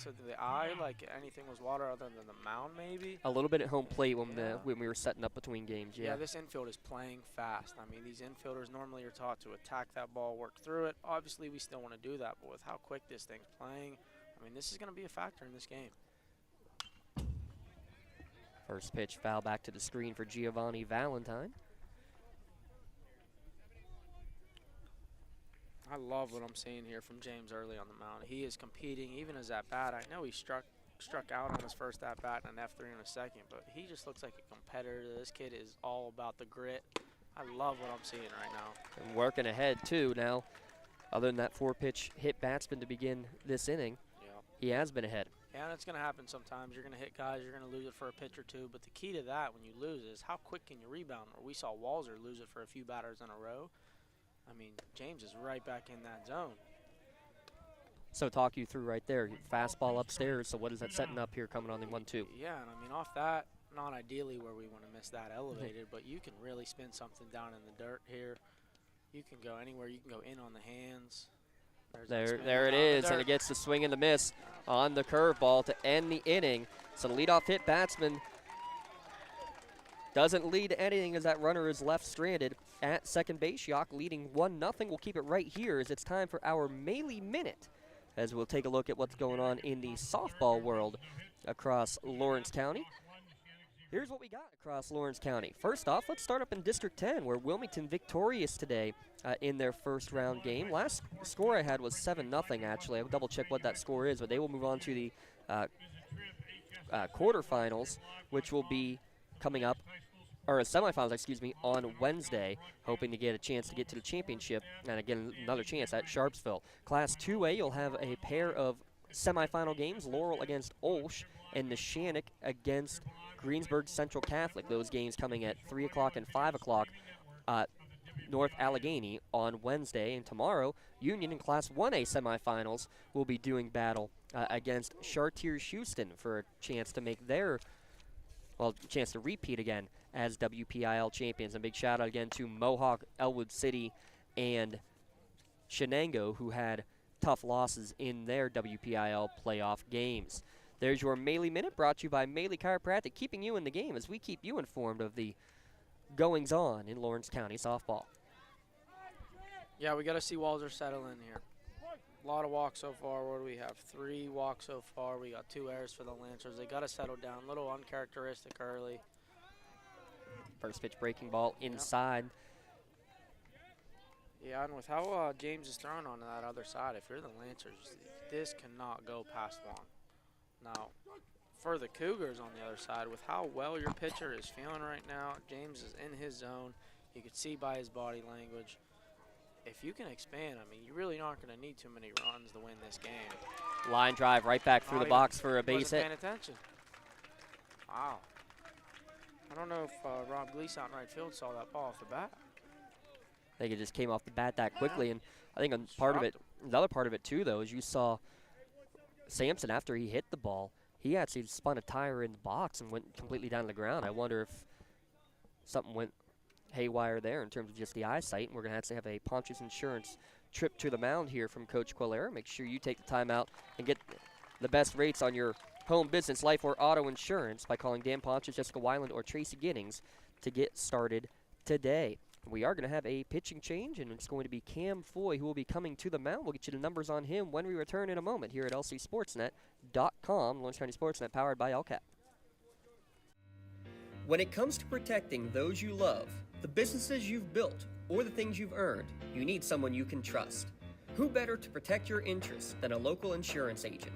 to the eye like anything was water other than the mound maybe. A little bit at home plate when we were setting up between games, Yeah, this infield is playing fast. I mean, these infielders normally are taught to attack that ball, work through it. Obviously, we still want to do that, but with how quick this thing's playing, I mean, this is going to be a factor in this game. First pitch, foul back to the screen for Giovanni Valentine. I love what I'm seeing here from James early on the mound. He is competing, even as at bat. I know he struck out on his first at bat and an F3 in a second, but he just looks like a competitor. This kid is all about the grit. I love what I'm seeing right now. And working ahead too now. Other than that 4-pitch hit batsman to begin this inning, he has been ahead. Yeah, and it's going to happen sometimes. You're going to hit guys, you're going to lose it for a pitch or two, but the key to that when you lose is how quick can you rebound? Or we saw Walzer lose it for a few batters in a row. I mean, James is right back in that zone. So talk you through right there. Fastball upstairs, so what is that setting up here coming on the 1-2? Yeah, and I mean, off that, not ideally where we want to miss that elevated, but you can really spin something down in the dirt here. You can go anywhere. You can go in on the hands. There it is, and it gets the swing and the miss on the curveball to end the inning. So the leadoff hit batsman doesn't lead to anything as that runner is left stranded at second base. Yough leading 1-0. We'll keep it right here as it's time for our Melee Minute, as we'll take a look at what's going on in the softball world across Lawrence County. Here's what we got across Lawrence County. First off, let's start up in District 10, where Wilmington victorious today in their first round game. Last score I had was 7-0, actually. I'll double check what that score is, but they will move on to the quarterfinals, which will be coming up, or semifinals, excuse me, on Wednesday, hoping to get a chance to get to the championship, and again, another chance at Sharpsville. Class 2A, you'll have a pair of semifinal games, Laurel against Olsh, and Neshannock against Greensburg Central Catholic. Those games coming at 3 o'clock and 5 o'clock North Allegheny on Wednesday. And tomorrow, Union in Class 1A semifinals will be doing battle against Chartiers Houston for a chance to make their, chance to repeat again as WPIAL champions. And big shout out again to Mohawk, Elwood City, and Shenango, who had tough losses in their WPIAL playoff games. There's your Melee Minute, brought to you by Melee Chiropractic, keeping you in the game as we keep you informed of the goings-on in Lawrence County softball. Yeah, we got to see Walzer settle in here. A lot of walks so far. What do we have? 3 walks so far. We got 2 errors for the Lancers. They got to settle down. A little uncharacteristic early. First pitch breaking ball inside. Yeah, and with how James is throwing on that other side, if you're the Lancers, this cannot go past 1. Now, for the Cougars on the other side, with how well your pitcher is feeling right now, James is in his zone. You could see by his body language. If you can expand, I mean, you really aren't going to need too many runs to win this game. Line drive right back through the box for a base hit. Paying attention. Wow. I don't know if Rob Gleason out in right field saw that ball off the bat. I think it just came off the bat that quickly, and I think the other part of it too, though, is you saw Sampson, after he hit the ball, he actually spun a tire in the box and went completely down to the ground. I wonder if something went haywire there in terms of just the eyesight. And we're going to have a Pontius Insurance trip to the mound here from Coach Quillera. Make sure you take the time out and get the best rates on your home, business, life, or auto insurance by calling Dan Pontius, Jessica Weiland, or Tracy Giddings to get started today. We are going to have a pitching change, and it's going to be Cam Foy who will be coming to the mound. We'll get you the numbers on him when we return in a moment here at lcsportsnet.com. Lawrence County SportsNet, powered by LCAP. When it comes to protecting those you love, the businesses you've built, or the things you've earned, you need someone you can trust. Who better to protect your interests than a local insurance agent?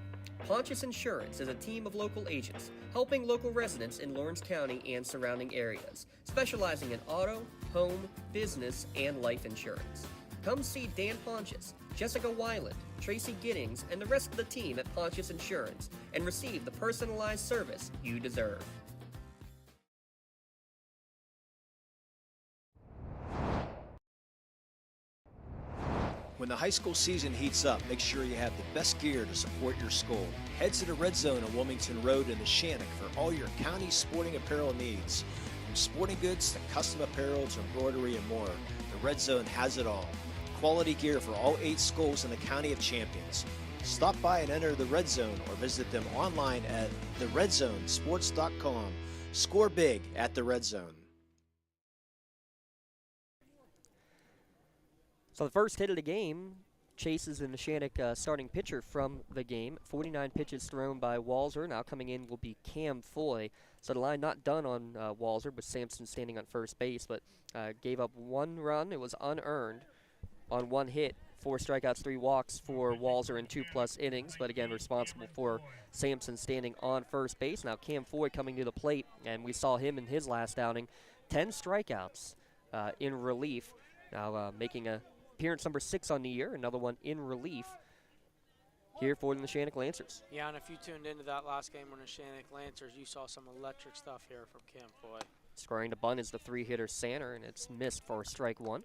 Pontius Insurance is a team of local agents helping local residents in Lawrence County and surrounding areas, specializing in auto, home, business, and life insurance. Come see Dan Pontius, Jessica Weiland, Tracy Giddings, and the rest of the team at Pontius Insurance and receive the personalized service you deserve. When the high school season heats up, make sure you have the best gear to support your school. Head to the Red Zone on Wilmington Road in Neshannock for all your county sporting apparel needs. From sporting goods to custom apparel to embroidery and more, the Red Zone has it all. Quality gear for all 8 schools in the County of Champions. Stop by and enter the Red Zone or visit them online at theredzonesports.com. Score big at the Red Zone. So the first hit of the game chases the Neshannock starting pitcher from the game. 49 pitches thrown by Walser. Now coming in will be Cam Foy. So the line not done on Walser, with Sampson standing on first base, but gave up 1 run. It was unearned on 1 hit. 4 strikeouts, 3 walks for Walser in 2+ innings, but again responsible for Sampson standing on first base. Now Cam Foy coming to the plate, and we saw him in his last outing. 10 strikeouts in relief. Now making a appearance number 6 on the year, another one in relief here for the Neshannock Lancers. Yeah, and if you tuned into that last game with Neshannock Lancers, you saw some electric stuff here from Cam Foy. Scoring to bunt is the 3-hitter Sanner, and it's missed for strike 1.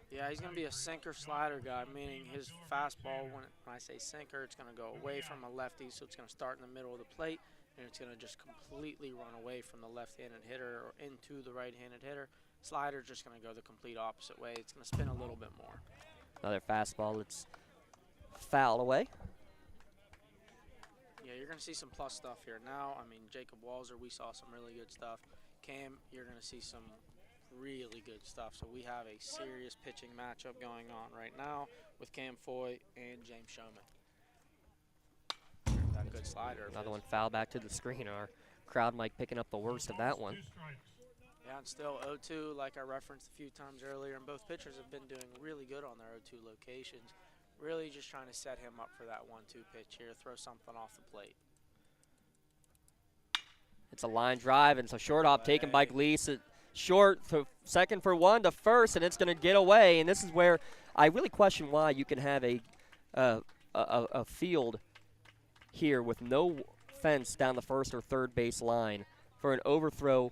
Yeah, he's going to be a sinker slider guy, meaning his fastball, when I say sinker, it's going to go away from a lefty, so it's going to start in the middle of the plate, and it's going to just completely run away from the left-handed hitter or into the right-handed hitter. Slider's just going to go the complete opposite way. It's going to spin a little bit more. Another fastball that's foul away. Yeah, you're going to see some plus stuff here. Now, I mean, Jacob Walser, we saw some really good stuff. Cam, you're going to see some really good stuff. So we have a serious pitching matchup going on right now with Cam Foy and James Showman. That good slider. Another one foul back to the screen. Our crowd mic picking up the worst of that one. Yeah, and still 0-2, like I referenced a few times earlier, and both pitchers have been doing really good on their 0-2 locations. Really just trying to set him up for that 1-2 pitch here, throw something off the plate. It's a line drive, and so short hop taken by Gleason. Short to second for 1 to first, and it's going to get away. And this is where I really question why you can have a field here with no fence down the first or third base line for an overthrow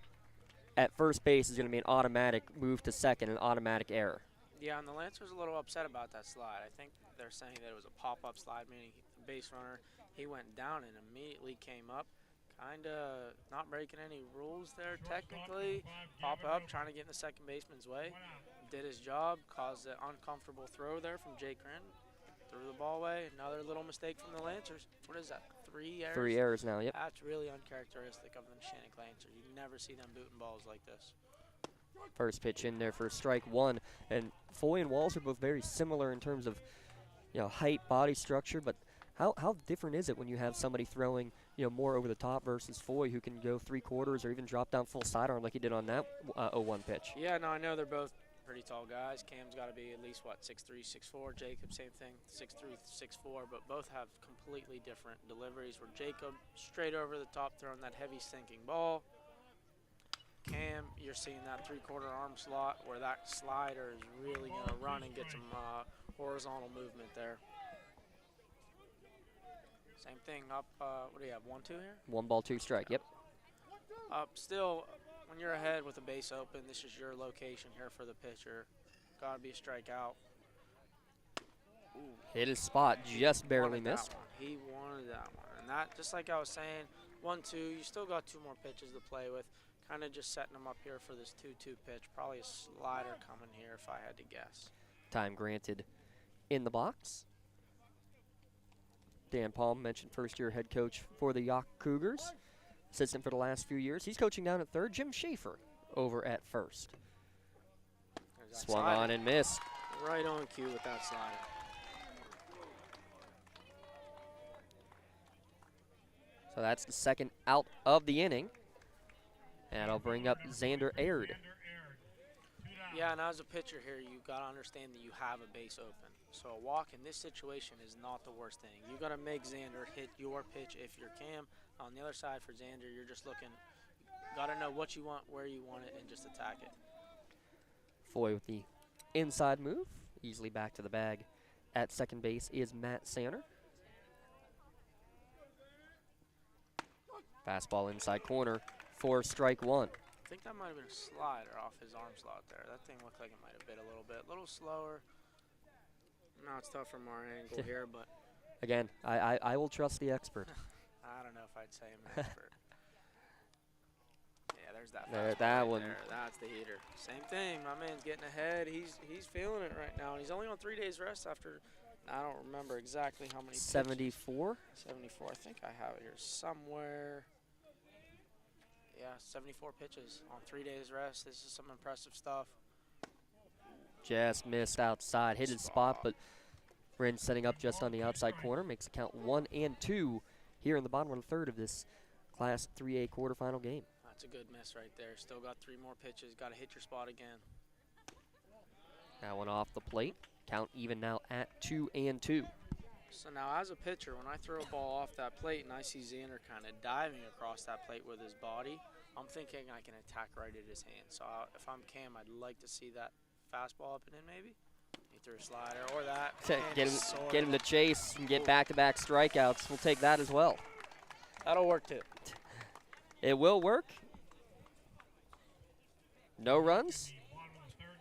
at first base is going to be an automatic move to second, an automatic error. Yeah, and the Lancers are a little upset about that slide. I think they're saying that it was a pop-up slide, meaning the base runner, he went down and immediately came up. Kind of not breaking any rules there technically. Pop up, trying to get in the second baseman's way. Did his job, caused an uncomfortable throw there from Jake Grin. Threw the ball away. Another little mistake from the Lancers. What is that, 3 errors? 3 errors now, yep. That's really uncharacteristic of the Neshannock Lancers. You never see them booting balls like this. First pitch in there for strike 1. And Foy and Walls are both very similar in terms of, height, body structure, but how different is it when you have somebody throwing, more over the top versus Foy, who can go 3/4 or even drop down full sidearm like he did on that 0-1 pitch? Yeah, no, I know they're both pretty tall guys. Cam's got to be at least, 6'3", 6'4". Jacob, same thing, 6'3", 6'4", but both have completely different deliveries, where Jacob, straight over the top, throwing that heavy sinking ball. Cam, you're seeing that 3/4 arm slot where that slider is really going to run and get some horizontal movement there. Same thing up, what do you have, 1-2 here? 1 ball, 2 strike, yep. Still, when you're ahead with the base open, this is your location here for the pitcher. Got to be a strikeout. Ooh. Hit his spot, just barely missed. He wanted that one. And that, just like I was saying, 1-2, you still got 2 more pitches to play with. Kind of just setting them up here for this 2-2 pitch. Probably a slider coming here if I had to guess. Time granted in the box. Dan Palm mentioned first-year head coach for the Yough Cougars. Assistant for the last few years. He's coaching down at third. Jim Schaefer over at first. Swung slider. On and missed. Right on cue with that slider. So that's the second out of the inning. And I'll bring up Xander Aird. Yeah, and as a pitcher here, you've got to understand that you have a base open. So a walk in this situation is not the worst thing. You've got to make Xander hit your pitch if you're Cam. On the other side for Xander, you're just looking, got to know what you want, where you want it, and just attack it. Foy with the inside move, easily back to the bag at second base is Matt Sanner. Fastball inside corner for strike one. I think that might have been a slider off his arm slot there. That thing looked like it might have bit a little slower. Now it's tough from our angle here, but. Again, I will trust the expert. I don't know if I'd say I'm an expert. Yeah, there's that. That one. There. That's the heater. Same thing. My man's getting ahead. He's feeling it right now. He's only on 3 days rest after. I don't remember exactly how many. 74. 74. I think I have it here somewhere. Yeah, 74 pitches on 3 days rest. This is some impressive stuff. Just missed outside. Hit his spot, but Rin setting up just on the outside corner. Makes the count 1-2 here in the bottom of the third of this Class 3A quarterfinal game. That's a good miss right there. Still got 3 more pitches. Got to hit your spot again. That one off the plate. Count even now at 2-2. So now as a pitcher, when I throw a ball off that plate and I see Xander kind of diving across that plate with his body, I'm thinking I can attack right at his hand. So if I'm Cam, I'd like to see that fastball up and in maybe. He threw a slider or that. Get him to chase and get back-to-back strikeouts. We'll take that as well. That'll work too. It will work. No runs.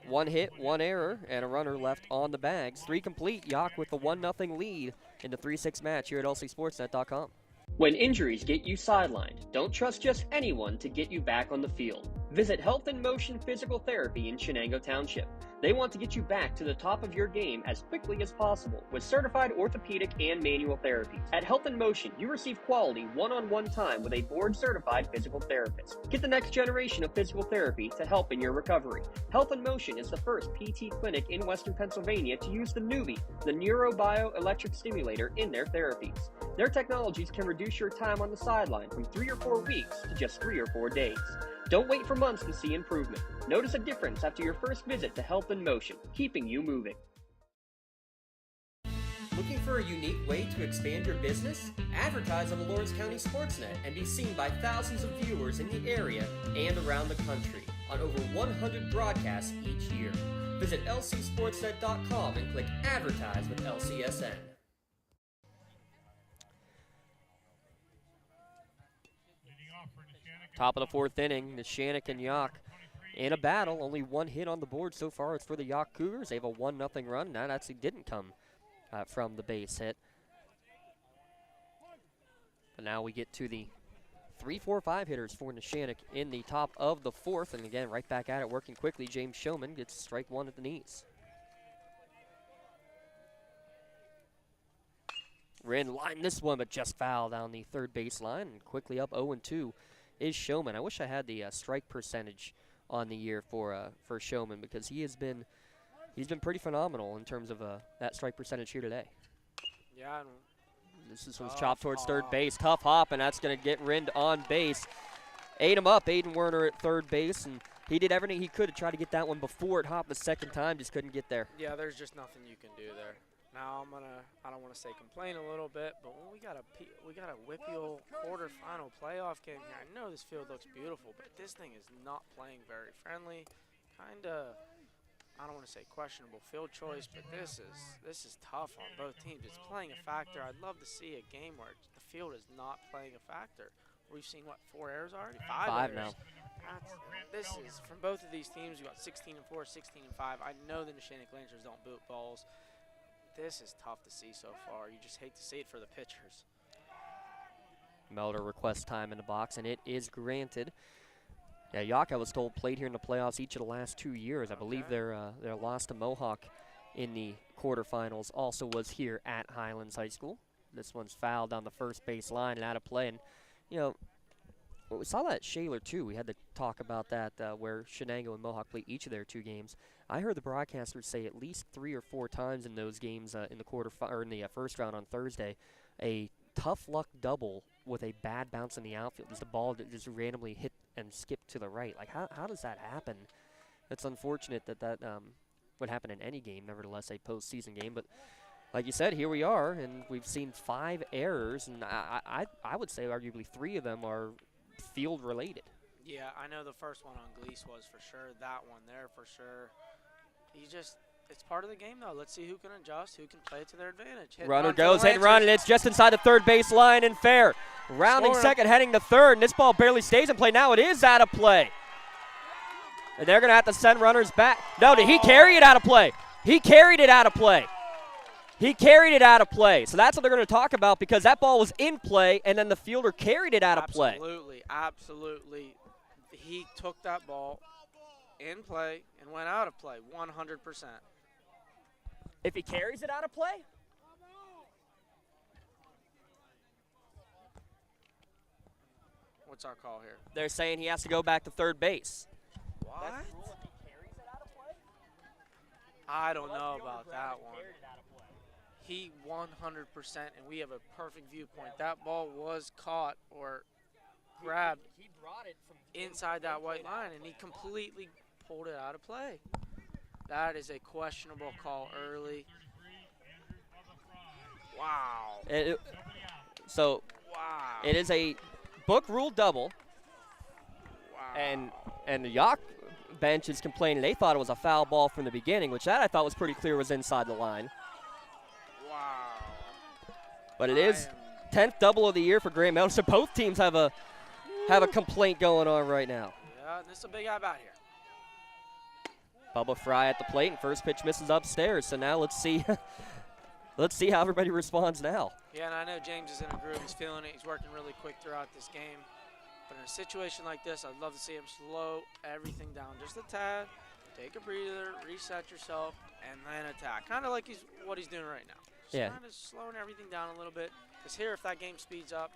1 hit, 1 error, and a runner left on the bags. 3 complete. Yough with the 1-0 lead in the 3-6 match here at lcsportsnet.com. When injuries get you sidelined, don't trust just anyone to get you back on the field. Visit Health in Motion Physical Therapy in Shenango Township. They want to get you back to the top of your game as quickly as possible with certified orthopedic and manual therapies. At Health in Motion, you receive quality one-on-one time with a board-certified physical therapist. Get the next generation of physical therapy to help in your recovery. Health in Motion is the first PT clinic in Western Pennsylvania to use the Nuvie, the neurobioelectric stimulator, in their therapies. Their technologies can reduce your time on the sideline from 3 or 4 weeks to just 3 or 4 days. Don't wait for months to see improvement. Notice a difference after your first visit to Health in Motion, keeping you moving. Looking for a unique way to expand your business? Advertise on the Lawrence County SportsNet and be seen by thousands of viewers in the area and around the country on over 100 broadcasts each year. Visit lcsportsnet.com and click Advertise with LCSN. Top of the 4th inning, Neshannock and Yough in a battle. Only 1 hit on the board so far. It's for the Yough Cougars. They have a 1-0 run. That actually didn't come from the base hit. But now we get to the 3, 4, 5 hitters for Neshannock in the top of the 4th. And again, right back at it, working quickly. James Showman gets strike 1 at the knees. Rin lined this one, but just fouled down the third baseline. And quickly up 0-2 is Showman. I wish I had the strike percentage on the year for Showman, because he's been pretty phenomenal in terms of that strike percentage here today. Yeah. This is was chopped towards third base. Tough hop, and that's going to get Rind on base. Ate him up, Aiden Werner at third base, and he did everything he could to try to get that one before it hopped the second time, just couldn't get there. Yeah, there's just nothing you can do there. Now I don't want to say complain a little bit, but when we got a WPIAL quarterfinal playoff game here, I know this field looks beautiful, but this thing is not playing very friendly. Kinda, I don't want to say questionable field choice, but this is tough on both teams. It's playing a factor. I'd love to see a game where the field is not playing a factor. We've seen, what, 4 errors already? 5 now. errors. This is, from both of these teams, you got 16-4, 16-5. I know the Neshannock Lancers don't boot balls. This is tough to see so far. You just hate to see it for the pitchers. Melder requests time in the box, and it is granted. Yeah, Yough, I was told, played here in the playoffs each of the last 2 years. I believe their loss to Mohawk in the quarterfinals also was here at Highlands High School. This one's fouled down the first base line and out of play. And, you know, well, we saw that at Shaler, too. We had to talk about that where Shenango and Mohawk played each of their 2 games. I heard the broadcasters say at least 3 or 4 times in those games in the first round on Thursday, a tough luck double with a bad bounce in the outfield. Just the ball that just randomly hit and skipped to the right. Like, how does that happen? It's unfortunate that would happen in any game, nevertheless a postseason game. But like you said, here we are, and we've seen 5 errors, and I would say arguably 3 of them are field related. Yeah, I know the first one on Gleese was for sure. That one there for sure. it's part of the game, though. Let's see who can adjust, who can play to their advantage. Runner goes, hit and run, and it's just inside the third base line and fair. Rounding second, heading to third, and this ball barely stays in play. Now it is out of play. And they're going to have to send runners back. No, did he carry it out of play? He carried it out of play. He carried it out of play. So that's what they're going to talk about because that ball was in play, and then the fielder carried it out of play. Absolutely, absolutely. He took that ball in play and went out of play 100%. If he carries it out of play? What's our call here? They're saying he has to go back to third base. What? I don't know about that one. He 100%, and we have a perfect viewpoint. That ball was caught or grabbed inside that white line, and he completely pulled it out of play. That is a questionable call early. Wow. It is a book rule double. Wow. And the Yough bench is complaining they thought it was a foul ball from the beginning, which that I thought was pretty clear was inside the line. Wow. But it is 10th double of the year for Grand Mountain, so both teams have a complaint going on right now. Yeah, this is a big at-bat here. Bubba Fry at the plate, and first pitch misses upstairs. So now let's see how everybody responds now. Yeah, and I know James is in a groove. He's feeling it. He's working really quick throughout this game. But in a situation like this, I'd love to see him slow everything down just a tad, take a breather, reset yourself, and then attack. Kind of like what he's doing right now. Just kind of slowing everything down a little bit. Because here, if that game speeds up,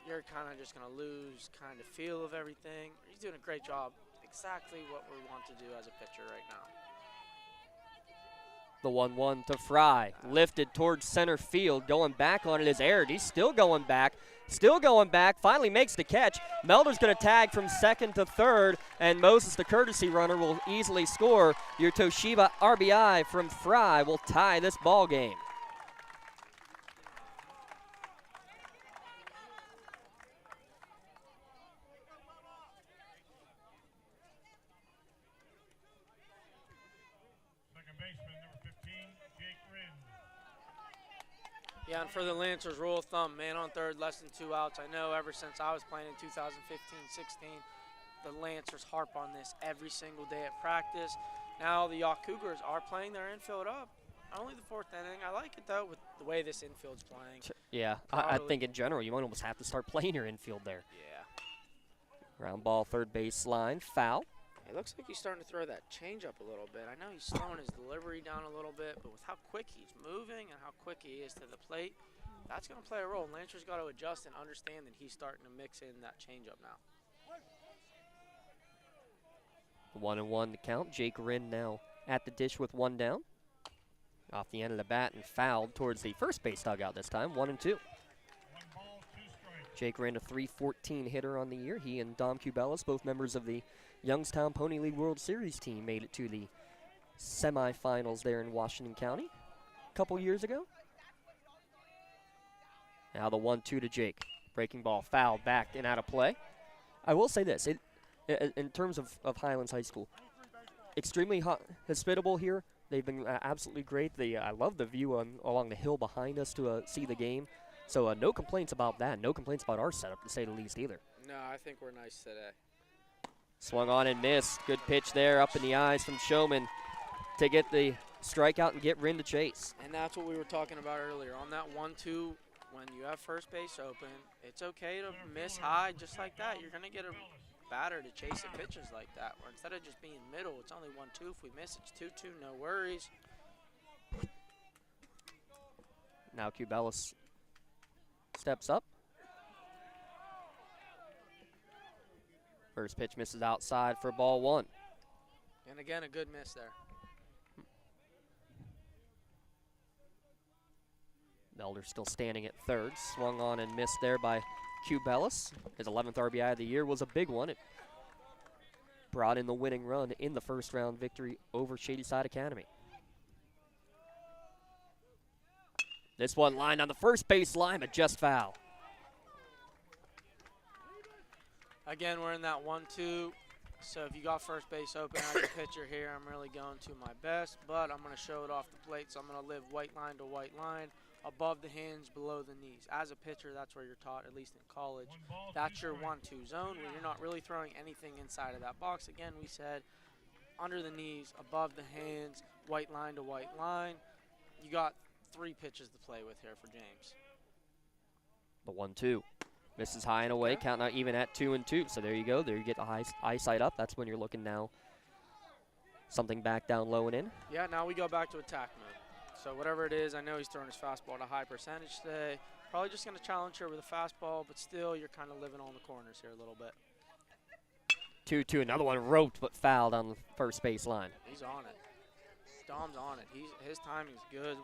you're kind of just going to lose kind of feel of everything. He's doing a great job. Exactly what we want to do as a pitcher right now. The 1-1 to Fry, lifted towards center field, going back on it is Aird. He's still going back, finally makes the catch. Melder's going to tag from second to third, and Moses, the courtesy runner, will easily score. Your Toshiba RBI from Fry will tie this ball game. Yeah, and for the Lancers, rule of thumb, man on third, less than 2 outs. I know ever since I was playing in 2015-16, the Lancers harp on this every single day at practice. Now the Yough Cougars are playing their infield up. Only the 4th inning. I like it, though, with the way this infield's playing. Yeah, I think in general you might almost have to start playing your infield there. Yeah. Ground ball, third base line, foul. It looks like he's starting to throw that changeup a little bit. I know he's slowing his delivery down a little bit, but with how quick he's moving and how quick he is to the plate, that's going to play a role. Lancers got to adjust and understand that he's starting to mix in that changeup now. 1-1 to count. Jake Rinn now at the dish with one down. Off the end of the bat and fouled towards the first base dugout this time, 1-2. Jake Rinn, a .314 hitter on the year. He and Dom Cubelis, both members of the Youngstown Pony League World Series team, made it to the semifinals there in Washington County a couple years ago. Now the 1-2 to Jake. Breaking ball fouled back and out of play. I will say this, in terms of Highlands High School, extremely hospitable here. They've been absolutely great. I love the view along the hill behind us to see the game. So no complaints about that. No complaints about our setup, to say the least, either. No, I think we're nice today. Swung on and missed. Good pitch there up in the eyes from Showman to get the strikeout and get Rinn to chase. And that's what we were talking about earlier. On that 1-2, when you have first base open, it's okay to miss high just like that. You're going to get a batter to chase the pitches like that. Or instead of just being middle, it's only 1-2. If we miss, it's 2-2, no worries. Now Cubelis steps up. First pitch misses outside for ball one. And again, a good miss there. Melder still standing at third. Swung on and missed there by Cubelis. His 11th RBI of the year was a big one. It brought in the winning run in the first round victory over Shadyside Academy. This one lined on the first base line, but just foul. Again, we're in that 1-2 So if you got first base open as a pitcher here, I'm really going to my best, but I'm going to show it off the plate, so I'm going to live white line to white line, above the hinge, below the knees. As a pitcher, that's where you're taught, at least in college. That's your 1-2 zone, where you're not really throwing anything inside of that box. Again, we said under the knees, above the hands, white line to white line. You got 3 pitches to play with here for James. The 1-2. Misses high and away, counting out even at 2-2. So there you go. There you get the high eyesight up. That's when you're looking now. Something back down low and in. Yeah, now we go back to attack mode. So whatever it is, I know he's throwing his fastball at a high percentage today. Probably just going to challenge here with a fastball, but still you're kind of living on the corners here a little bit. 2-2. Another one roped but fouled on the first base line. He's on it. Dom's on it. His timing's good.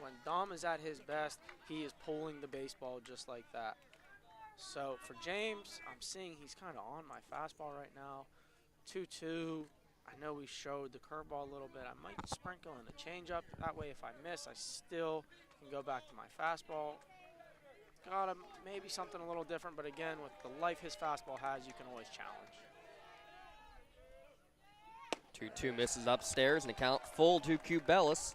When Dom is at his best, he is pulling the baseball just like that. So for James, I'm seeing he's kind of on my fastball right now. 2-2. I know we showed the curveball a little bit. I might sprinkle in a changeup. That way if I miss, I still can go back to my fastball. Got maybe something a little different, but again, with the life his fastball has, you can always challenge. 2-2 misses upstairs, and a count full to Cubelis.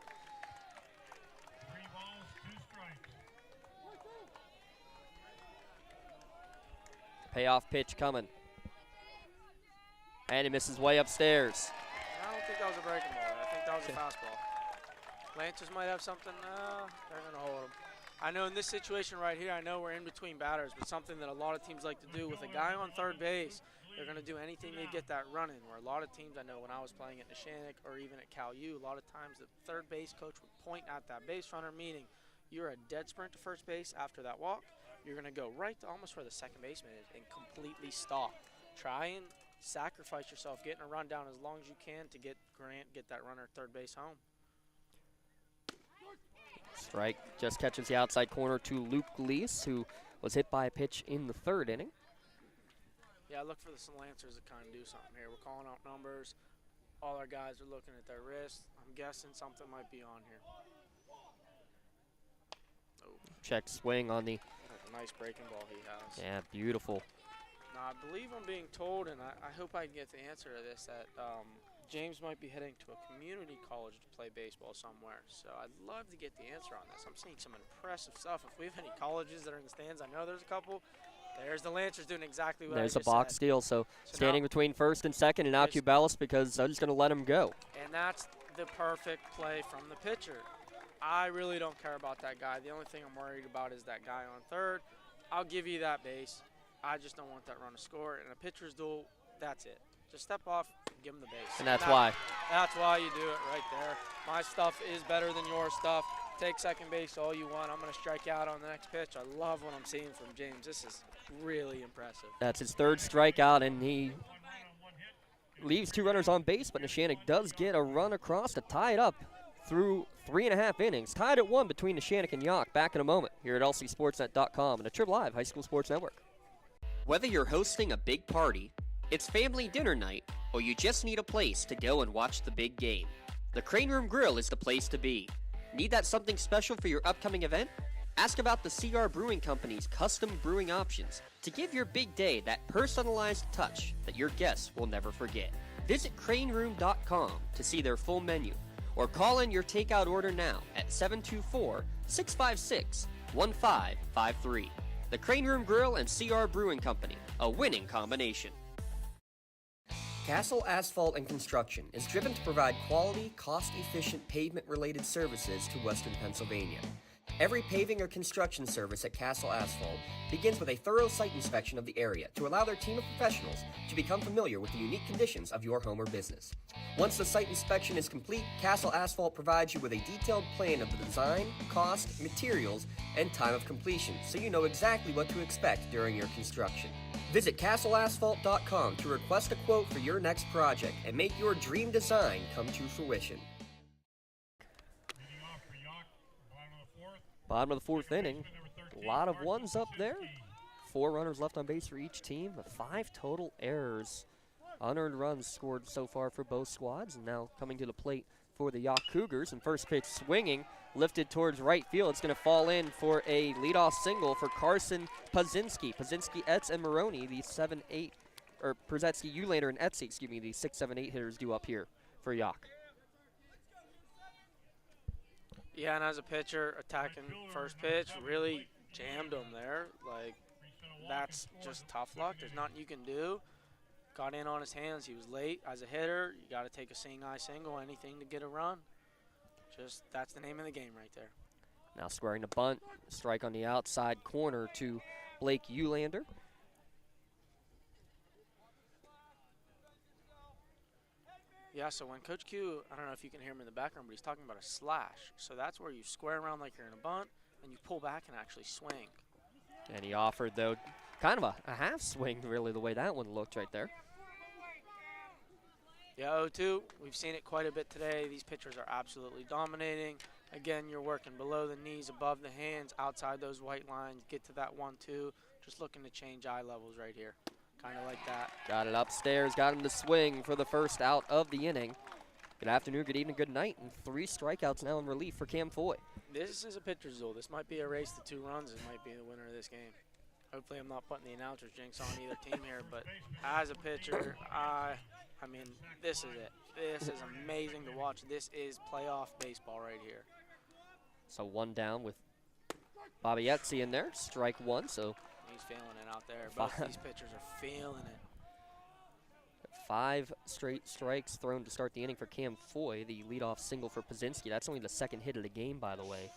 Payoff pitch coming. And he misses way upstairs. I don't think that was a breaking ball. I think that was a fastball. Lancers might have something. They're going to hold him. I know in this situation right here, I know we're in between batters, but something that a lot of teams like to do with a guy on third base, they're going to do anything to get that run in. Where a lot of teams, I know when I was playing at Neshannock or even at Cal U, a lot of times the third base coach would point at that base runner, meaning you're a dead sprint to first base after that walk. You're going to go right to almost where the second baseman is and completely stop. Try and sacrifice yourself, getting a run down as long as you can to get that runner third base home. Strike just catches the outside corner to Luke Leese, who was hit by a pitch in the third inning. Yeah, look for the Lancers to kind of do something here. We're calling out numbers. All our guys are looking at their wrists. I'm guessing something might be on here. Oh. Check swing on the... Nice breaking ball he has. Yeah, beautiful. Now, I believe I'm being told, and I hope I can get the answer to this, that James might be heading to a community college to play baseball somewhere. So I'd love to get the answer on this. I'm seeing some impressive stuff. If we have any colleges that are in the stands, I know there's a couple. There's the Lancers doing exactly what There's I a just box said. steal, so standing between first and second, and now Cubelis because I'm just going to let him go. And that's the perfect play from the pitcher. I really don't care about that guy. The only thing I'm worried about is that guy on third. I'll give you that base. I just don't want that run to score. In a pitcher's duel, that's it. Just step off and give him the base. And that's why. That's why you do it right there. My stuff is better than your stuff. Take second base all you want. I'm going to strike out on the next pitch. I love what I'm seeing from James. This is really impressive. That's his third strikeout, and he leaves 2 runners on base, but Neshannock does get a run across to tie it up through 3.5 innings. Tied at 1 between Neshannock and Yough. Back in a moment here at lcsportsnet.com and a Trib Live High School Sports Network. Whether you're hosting a big party, it's family dinner night, or you just need a place to go and watch the big game, the Crane Room Grill is the place to be. Need that something special for your upcoming event? Ask about the CR Brewing Company's custom brewing options to give your big day that personalized touch that your guests will never forget. Visit craneroom.com to see their full menu, or call in your takeout order now at 724-656-1553. The Crane Room Grill and CR Brewing Company, a winning combination. Castle Asphalt and Construction is driven to provide quality, cost-efficient pavement-related services to Western Pennsylvania. Every paving or construction service at Castle Asphalt begins with a thorough site inspection of the area to allow their team of professionals to become familiar with the unique conditions of your home or business. Once the site inspection is complete, Castle Asphalt provides you with a detailed plan of the design, cost, materials, and time of completion, so you know exactly what to expect during your construction. Visit castleasphalt.com to request a quote for your next project and make your dream design come to fruition. Bottom of the 4th inning. A lot of ones up there. 4 runners left on base for each team. 5 total errors. Unearned runs scored so far for both squads. And now coming to the plate for the Yough Cougars. And first pitch swinging, lifted towards right field. It's going to fall in for a leadoff single for Carson Pazinski. Pazinski, Etz, and Maroney, the 7-8 or Przetsky, Eulander, and Etsy, the 6, 7, 8 hitters due up here for Yough. Yeah, and as a pitcher, attacking first pitch, really jammed him there. Like, that's just tough luck. There's nothing you can do. Got in on his hands. He was late. As a hitter, you got to take a seeing-eye single, anything to get a run. Just, that's the name of the game right there. Now squaring the bunt, strike on the outside corner to Blake Eulander. Yeah, so when Coach Q, I don't know if you can hear him in the background, but he's talking about a slash. So that's where you square around like you're in a bunt, and you pull back and actually swing. And he offered, though, kind of a half swing, really, the way that one looked right there. Yeah, 0-2, we've seen it quite a bit today. These pitchers are absolutely dominating. Again, you're working below the knees, above the hands, outside those white lines, get to that 1-2. Just looking to change eye levels right here, kind of like that. Got it upstairs, got him to swing for the first out of the inning. Good afternoon, good evening, good night, and 3 strikeouts now in relief for Cam Foy. This is a pitcher's duel. This might be a race to 2 runs. It might be the winner of this game. Hopefully I'm not putting the announcer's jinx on either team here, but as a pitcher, I mean, this is it. This is amazing to watch. This is playoff baseball right here. So 1 down with Bobby Etsy in there, strike 1, so. He's feeling it out there. Both these pitchers are feeling it. 5 straight strikes thrown to start the inning for Cam Foy, the leadoff single for Przetsky. That's only the 2nd hit of the game, by the way,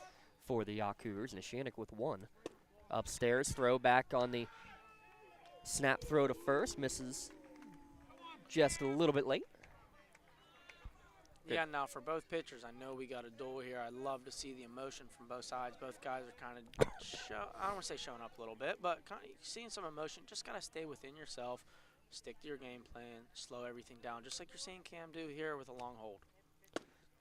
for the Yough Cougars. Neshannock with 1. Upstairs, throw back on the snap throw to first. Misses just a little bit late. Yeah, now for both pitchers, I know we got a duel here. I love to see the emotion from both sides. Both guys are kind of, I don't want to say showing up a little bit, but kind of seeing some emotion. Just got to stay within yourself. Stick to your game plan. Slow everything down, just like you're seeing Cam do here with a long hold.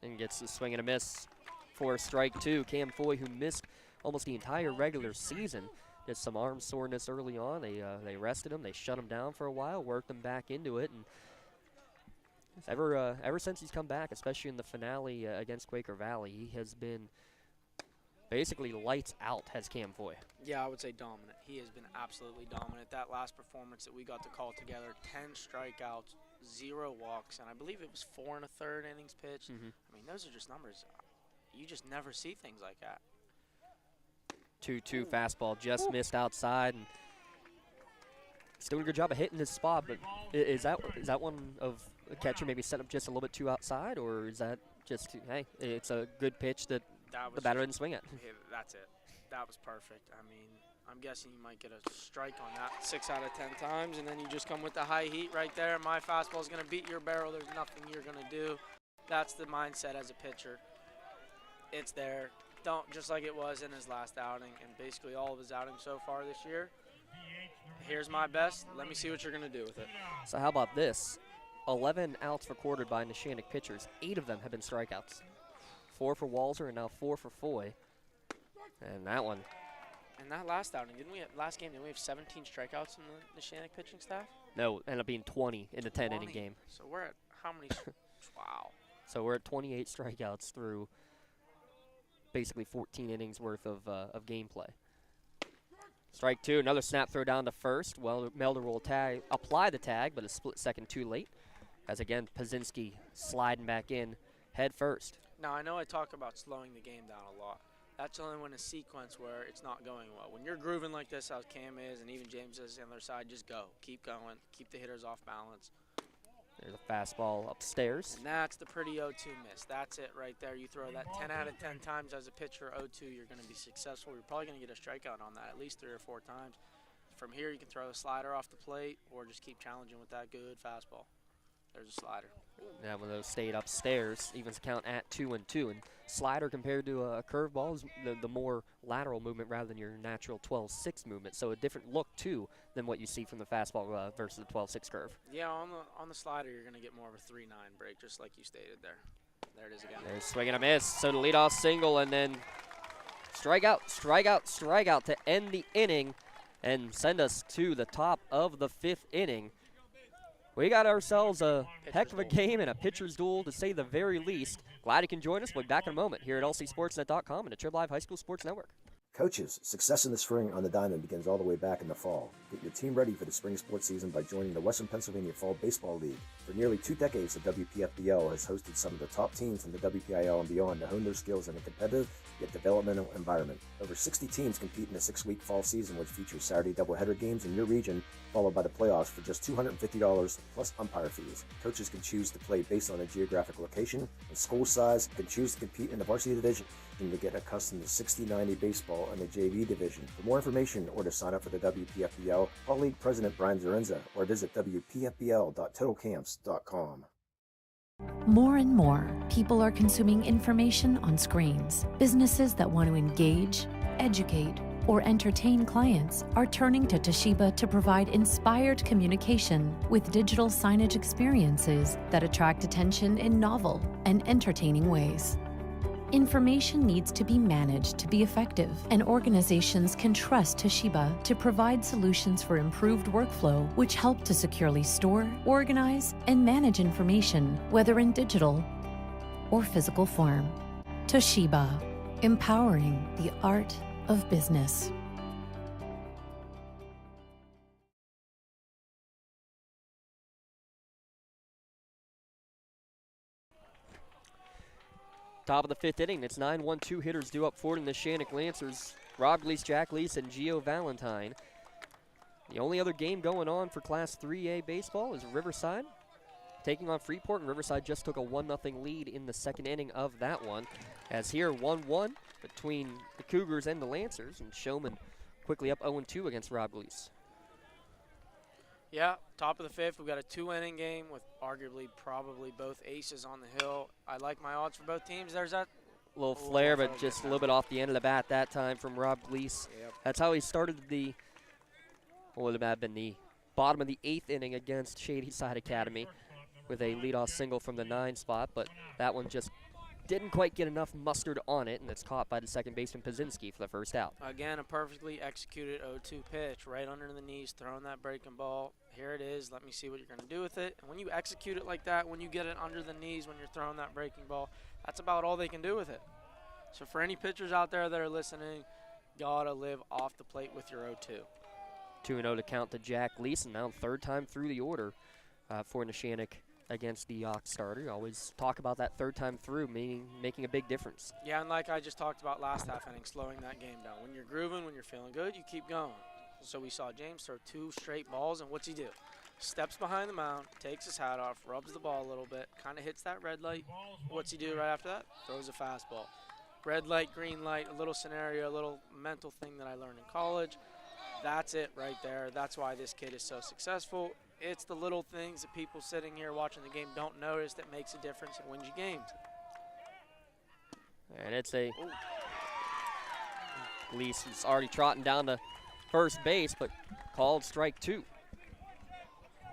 And gets the swing and a miss for strike 2. Cam Foy, who missed almost the entire regular season. Just some arm soreness early on. They rested him. They shut him down for a while, worked him back into it. And ever since he's come back, especially in the finale against Quaker Valley, he has been basically lights out, has Cam Foy. Yeah, I would say dominant. He has been absolutely dominant. That last performance that we got to call together, 10 strikeouts, 0 walks, and I believe it was 4 1/3 innings pitched. I mean, those are just numbers. You just never see things like that. 2-2 fastball just missed outside, and he's doing a good job of hitting his spot. But is that one of a catcher maybe set up just a little bit too outside, or is that just hey, it's a good pitch that the batter didn't swing at? Hey, that's it. That was perfect. I mean, I'm guessing you might get a strike on that 6 out of 10 times, and then you just come with the high heat right there. My fastball is going to beat your barrel. There's nothing you're going to do. That's the mindset as a pitcher. It's there. Don't, just like it was in his last outing and basically all of his outings so far this year. Here's my best. Let me see what you're going to do with it. So how about this? 11 outs recorded by Neshannock pitchers. 8 of them have been strikeouts. 4 for Walzer and now 4 for Foy. And that one. And that last outing, last game, didn't we have 17 strikeouts in the Neshannock pitching staff? No, ended up being 20 in the 10-inning game. So we're at how many? Wow. So we're at 28 strikeouts through basically 14 innings worth of gameplay. Strike 2, another snap throw down to first. Well, Melder will apply the tag, but a split second too late. As again, Przetsky sliding back in head first. Now, I know I talk about slowing the game down a lot. That's only when a sequence where it's not going well. When you're grooving like this, how Cam is, and even James is on the other side, just go. Keep going. Keep the hitters off balance. There's a fastball upstairs. And that's the pretty 0-2 miss. That's it right there. You throw that 10 out of 10 times as a pitcher, 0-2, you're going to be successful. You're probably going to get a strikeout on that at least 3 or 4 times. From here, you can throw a slider off the plate or just keep challenging with that good fastball. There's a slider. Yeah, when those stayed upstairs, evens count at 2-2. And slider compared to a curveball is the more lateral movement rather than your natural 12-6 movement. So a different look, too, than what you see from the fastball versus the 12-6 curve. Yeah, on the slider, you're going to get more of a 3-9 break, just like you stated there. There it is again. There's swing and a miss. So the leadoff single, and then strikeout, strikeout, strikeout to end the inning and send us to the top of the 5th inning. We got ourselves a heck of a game and a pitcher's duel, to say the very least. Glad you can join us. We'll be back in a moment here at lcsportsnet.com and the Trib Live High School Sports Network. Coaches, success in the spring on the diamond begins all the way back in the fall. Get your team ready for the spring sports season by joining the Western Pennsylvania Fall Baseball League. For nearly 2 decades, the WPFBL has hosted some of the top teams in the WPIAL and beyond to hone their skills in a competitive yet developmental environment. Over 60 teams compete in a 6-week fall season, which features Saturday doubleheader games in your region, followed by the playoffs for just $250 plus umpire fees. Coaches can choose to play based on a geographic location and school size, and can choose to compete in the varsity division and to get accustomed to 60-90 baseball in the JV division. For more information or to sign up for the WPFBL, call League President Brian Zarenza or visit WPFBL.totalcamps.com. More and more, people are consuming information on screens. Businesses that want to engage, educate, or entertain clients are turning to Toshiba to provide inspired communication with digital signage experiences that attract attention in novel and entertaining ways. Information needs to be managed to be effective, and organizations can trust Toshiba to provide solutions for improved workflow, which help to securely store, organize, and manage information, whether in digital or physical form. Toshiba, empowering the art of business. Top of the 5th inning, it's 9-1, 2 hitters due up for it in the Neshannock Lancers. Rob Gleese, Jack Leese, and Gio Valentine. The only other game going on for Class 3A baseball is Riverside taking on Freeport, and Riverside just took a 1-0 lead in the 2nd inning of that one. As here, 1-1 between the Cougars and the Lancers, and Showman quickly up 0-2 against Rob Gleese. Yeah, top of the 5th, we've got a 2-inning game with arguably probably both aces on the hill. I like my odds for both teams. There's that little flare, but just a little bit off the end of the bat that time from Rob Gleese. Yep. That's how he started the, what would have been the bottom of the 8th inning against Shadyside Academy with a leadoff single from the 9 spot, but that one just didn't quite get enough mustard on it, and it's caught by the second baseman Pazinski for the first out. Again, a perfectly executed 0-2 pitch, right under the knees, throwing that breaking ball. Here it is. Let me see what you're going to do with it. And when you execute it like that, when you get it under the knees, when you're throwing that breaking ball, that's about all they can do with it. So for any pitchers out there that are listening, gotta live off the plate with your 0-2. 2-0 to count to Jack Leeson, now 3rd time through the order for Neshannock against the Yough starter. You always talk about that 3rd time through, meaning making a big difference. Yeah, and like I just talked about last half inning, slowing that game down. When you're grooving, when you're feeling good, you keep going. So we saw James throw 2 straight balls, and what's he do? Steps behind the mound, takes his hat off, rubs the ball a little bit, kind of hits that red light. What's he do right after that? Throws a fastball. Red light, green light, a little scenario, a little mental thing that I learned in college. That's it right there. That's why this kid is so successful. It's the little things that people sitting here watching the game don't notice that makes a difference and wins you games. And it's a Gleese is already trotting down to first base, but called strike 2.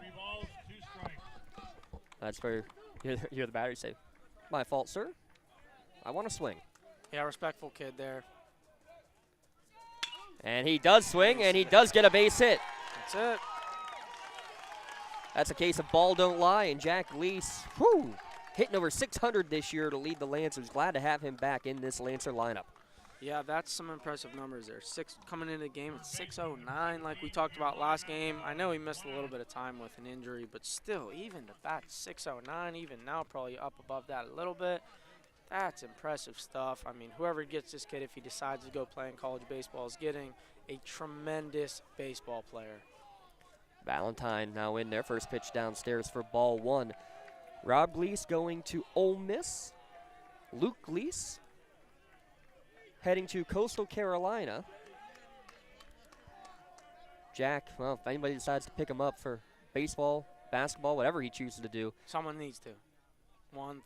3 balls, 2 strikes. That's where you're the batter. You say, my fault, sir. I want to swing. Yeah, respectful kid there. And he does swing, and he does get a base hit. That's it. That's a case of ball don't lie, and Jack Gleese, whoo, hitting over 600 this year to lead the Lancers. Glad to have him back in this Lancer lineup. Yeah, that's some impressive numbers there. Coming into the game at 609 like we talked about last game. I know he missed a little bit of time with an injury, but still, even the fact 609, even now probably up above that a little bit. That's impressive stuff. I mean, whoever gets this kid, if he decides to go play in college baseball, is getting a tremendous baseball player. Valentine now in there. First pitch downstairs for ball 1. Rob Gleese going to Ole Miss. Luke Gleese heading to Coastal Carolina. Jack, well, if anybody decides to pick him up for baseball, basketball, whatever he chooses to do. Someone needs to. 1,000%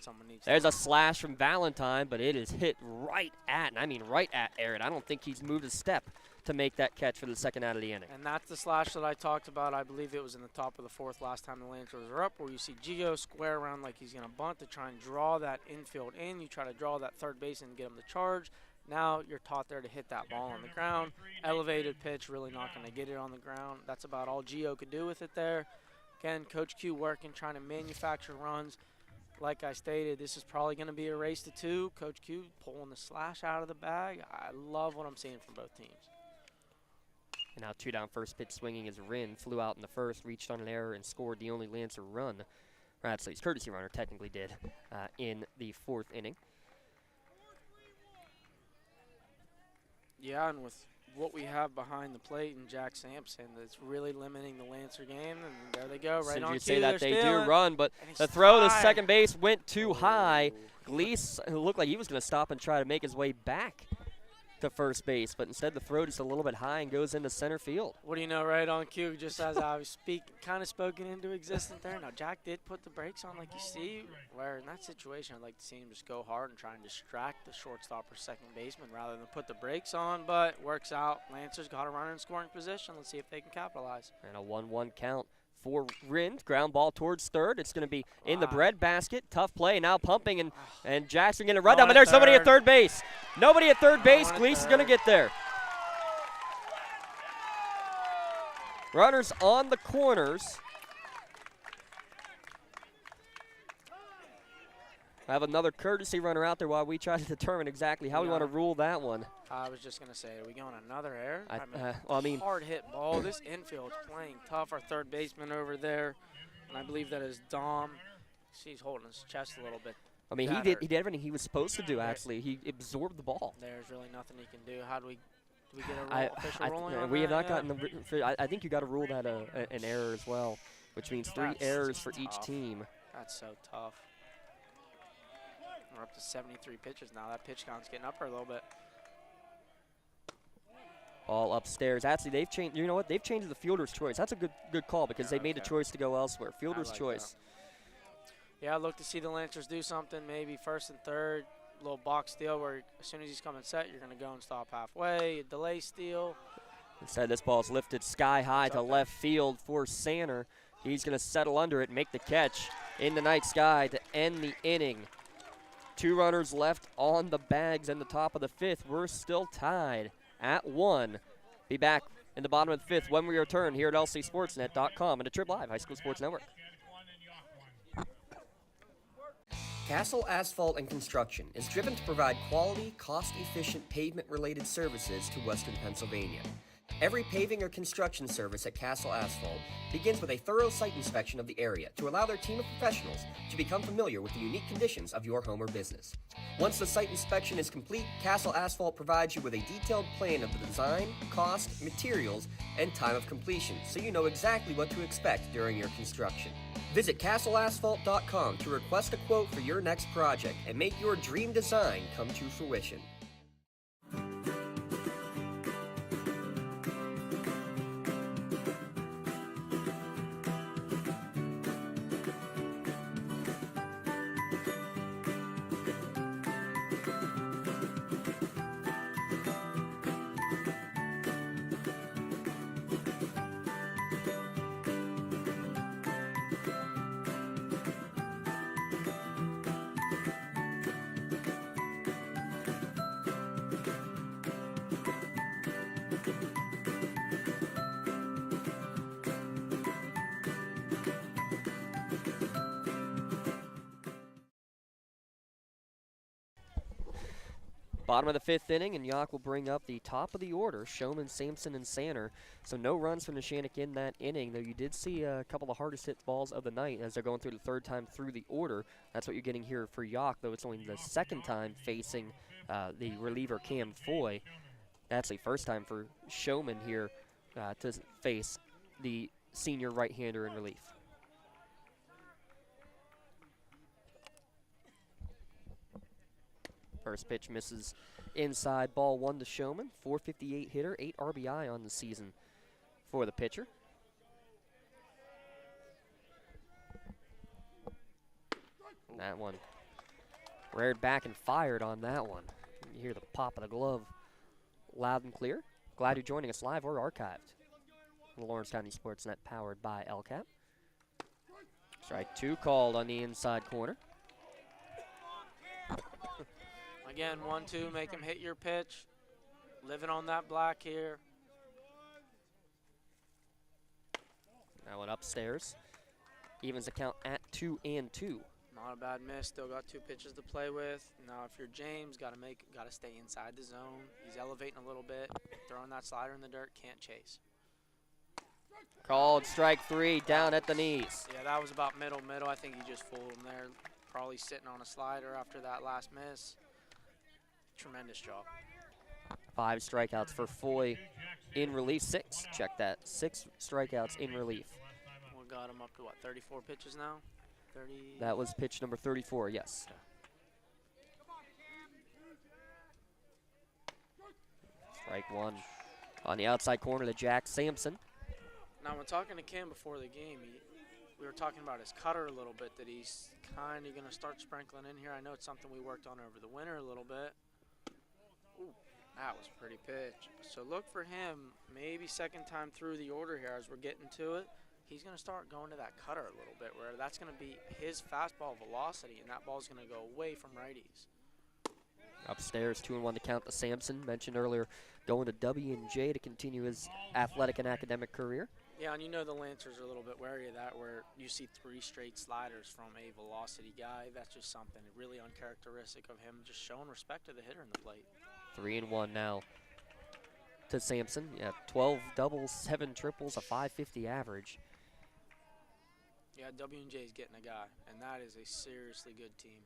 someone needs to. There's a slash from Valentine, but it is hit right at, and I mean right at Aaron. I don't think he's moved a step to make that catch for the second out of the inning. And that's the slash that I talked about. I believe it was in the top of the 4th last time the Lancers were up, where you see Gio square around like he's going to bunt to try and draw that infield in. You try to draw that third base and get him to charge. Now you're taught there to hit that ball on the ground. Elevated pitch, really not going to get it on the ground. That's about all Gio could do with it there. Again, Coach Q working, trying to manufacture runs. like I stated, this is probably going to be a race to 2. Coach Q pulling the slash out of the bag. I love what I'm seeing from both teams. And now 2 down, first pitch swinging as Wren flew out in the first, reached on an error, and scored the only Lancer run. Or actually, his courtesy runner technically did in the 4th inning. Yeah, and with what we have behind the plate and Jack Sampson, that's really limiting the Lancer game. And there they go, right on cue. Say that they do stealing. run, but the throw to second base went too high. Gleese, who looked like he was going to stop and try to make his way back to first base, but instead the throw just a little bit high and goes into center field. What do you know, right on cue, just as I was kind of spoken into existence there. Now, Jack did put the brakes on, like you see, where in that situation I'd like to see him just go hard and try and distract the shortstop or second baseman rather than put the brakes on, but works out. Lancer's got a runner in scoring position. Let's see if they can capitalize. And a 1-1 count for Wren. Ground ball towards third. It's going to be in the bread basket. Tough play. Now pumping, and Jackson going to run down, but there's nobody at third base. Nobody at third base. Gleese is going to get there. Runners on the corners. I have another courtesy runner out there while we try to determine exactly how we want to rule that one. I was just going to say, are we going another error? I mean, hard hit ball. This infield's playing tough. Our third baseman over there, and I believe that is Dom. He's holding his chest a little bit. I mean, he did everything he was supposed to do, actually. He absorbed the ball. There's really nothing he can do. How do we get a official ruling on we that? have not gotten the – I think you got to rule that an error as well, which means 3 errors for each team. That's so tough. We're up to 73 pitches now. That pitch count's getting up there a little bit. All upstairs. Actually, they've changed. You know what? They've changed the fielder's choice. That's a good call because they made a choice to go elsewhere. Fielder's choice. That. Yeah, I'd look to see the Lancers do something. Maybe first and third, little box steal where as soon as he's coming set, you're going to go and stop halfway. A delay steal. Instead, this ball's lifted sky high to left field for Sanner. He's going to settle under it and make the catch in the night sky to end the inning. 2 runners left on the bags in the top of the 5th. We're still tied at 1. Be back in the bottom of the 5th when we return here at lcsportsnet.com and the Trib Live High School Sports Network. Castle Asphalt and Construction is driven to provide quality, cost-efficient pavement-related services to Western Pennsylvania. Every paving or construction service at Castle Asphalt begins with a thorough site inspection of the area to allow their team of professionals to become familiar with the unique conditions of your home or business. Once the site inspection is complete, Castle Asphalt provides you with a detailed plan of the design, cost, materials, and time of completion so you know exactly what to expect during your construction. Visit castleasphalt.com to request a quote for your next project and make your dream design come to fruition. Bottom of the 5th inning, and Yough will bring up the top of the order, Showman, Sampson, and Sanner. So no runs for Neshannock in that inning, though you did see a couple of hardest hit balls of the night as they're going through the 3rd time through the order. That's what you're getting here for Yough, though it's only the 2nd time facing the reliever Cam Foy. Actually, 1st time for Showman here to face the senior right-hander in relief. First pitch misses inside, ball 1 to Showman. 458 hitter, 8 RBI on the season for the pitcher. That one reared back and fired on that one. You hear the pop of the glove loud and clear. Glad you're joining us live or archived. The Lawrence County SportsNet powered by LCAP. Strike 2 called on the inside corner. Again, 1-2, make him hit your pitch. Living on that black here. That one upstairs. Evens the count at 2-2. Not a bad miss. Still got 2 pitches to play with. Now, if you're James, got to stay inside the zone. He's elevating a little bit, throwing that slider in the dirt. Can't chase. Called strike 3 down at the knees. Yeah, that was about middle. I think he just fooled him there. Probably sitting on a slider after that last miss. Tremendous job. 5 strikeouts for Foy in relief. 6. Check that. 6 strikeouts in relief. We got him up to what, 34 pitches now? 30. That was pitch number 34, yes. Strike 1 on the outside corner to Jack Sampson. Now, when talking to Kim before the game, we were talking about his cutter a little bit, that he's kind of going to start sprinkling in here. I know it's something we worked on over the winter a little bit. Ooh, that was a pretty pitch. So look for him, maybe second time through the order here as we're getting to it. He's going to start going to that cutter a little bit, where that's going to be his fastball velocity, and that ball's going to go away from righties. Upstairs, 2-1 to count to Sampson. Mentioned earlier, going to W&J to continue his athletic and academic career. Yeah, and you know the Lancers are a little bit wary of that, where you see 3 straight sliders from a velocity guy. That's just something really uncharacteristic of him, just showing respect to the hitter in the plate. 3-1 now to Sampson. Yeah, 12 doubles, 7 triples, a .550 average. Yeah, W&J's getting a guy, and that is a seriously good team.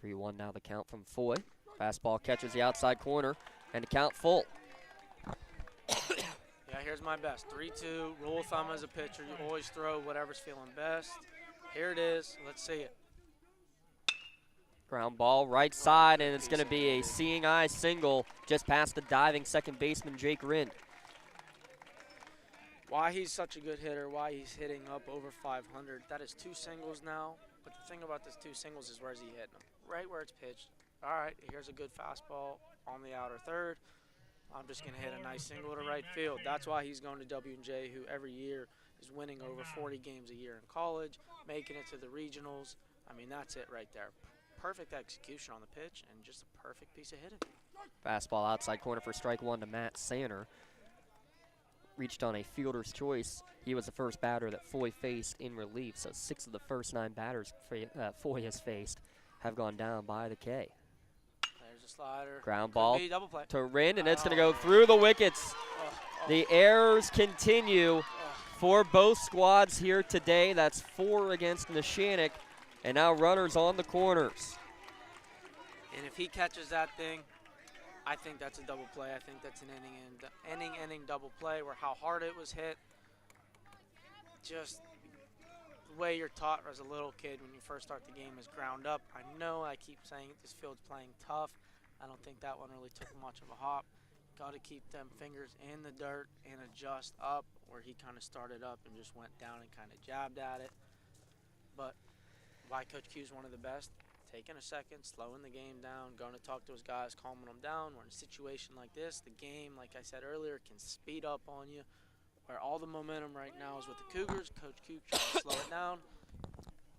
3-1 now the count from Foy. Fastball catches the outside corner, and the count full. Yeah, here's my best. 3-2, rule of thumb as a pitcher, you always throw whatever's feeling best. Here it is. Let's see it. Ground ball right side, and it's going to be a seeing eye single just past the diving second baseman, Jake Rinn. Why he's such a good hitter, why he's hitting up over 500. That is 2 singles now, but the thing about this 2 singles is where's he hitting them? Right where it's pitched. All right, here's a good fastball on the outer third. I'm just going to hit a nice single to right field. That's why he's going to W&J, who every year is winning over 40 games a year in college, making it to the regionals. I mean, that's it right there. Perfect execution on the pitch and just a perfect piece of hitting. Fastball outside corner for strike 1 to Matt Sanner. Reached on a fielder's choice. He was the first batter that Foy faced in relief, so 6 of the first 9 batters Foy has faced have gone down by the K. There's a slider. Ground ball double play. to Rinn, and it's going to go through the wickets. The errors continue for both squads here today. That's 4 against Neshannock, and now runners on the corners. And if he catches that thing, I think that's a double play. I think that's an inning double play, where how hard it was hit, just the way you're taught as a little kid when you first start the game is ground up. I know I keep saying this field's playing tough. I don't think that one really took much of a hop. Got to keep them fingers in the dirt and adjust up, where he kind of started up and just went down and kind of jabbed at it. But why Coach Q's one of the best? Taking a second, slowing the game down, going to talk to his guys, calming them down. We're in a situation like this. The game, like I said earlier, can speed up on you, where all the momentum right now is with the Cougars. Coach Q trying to slow it down,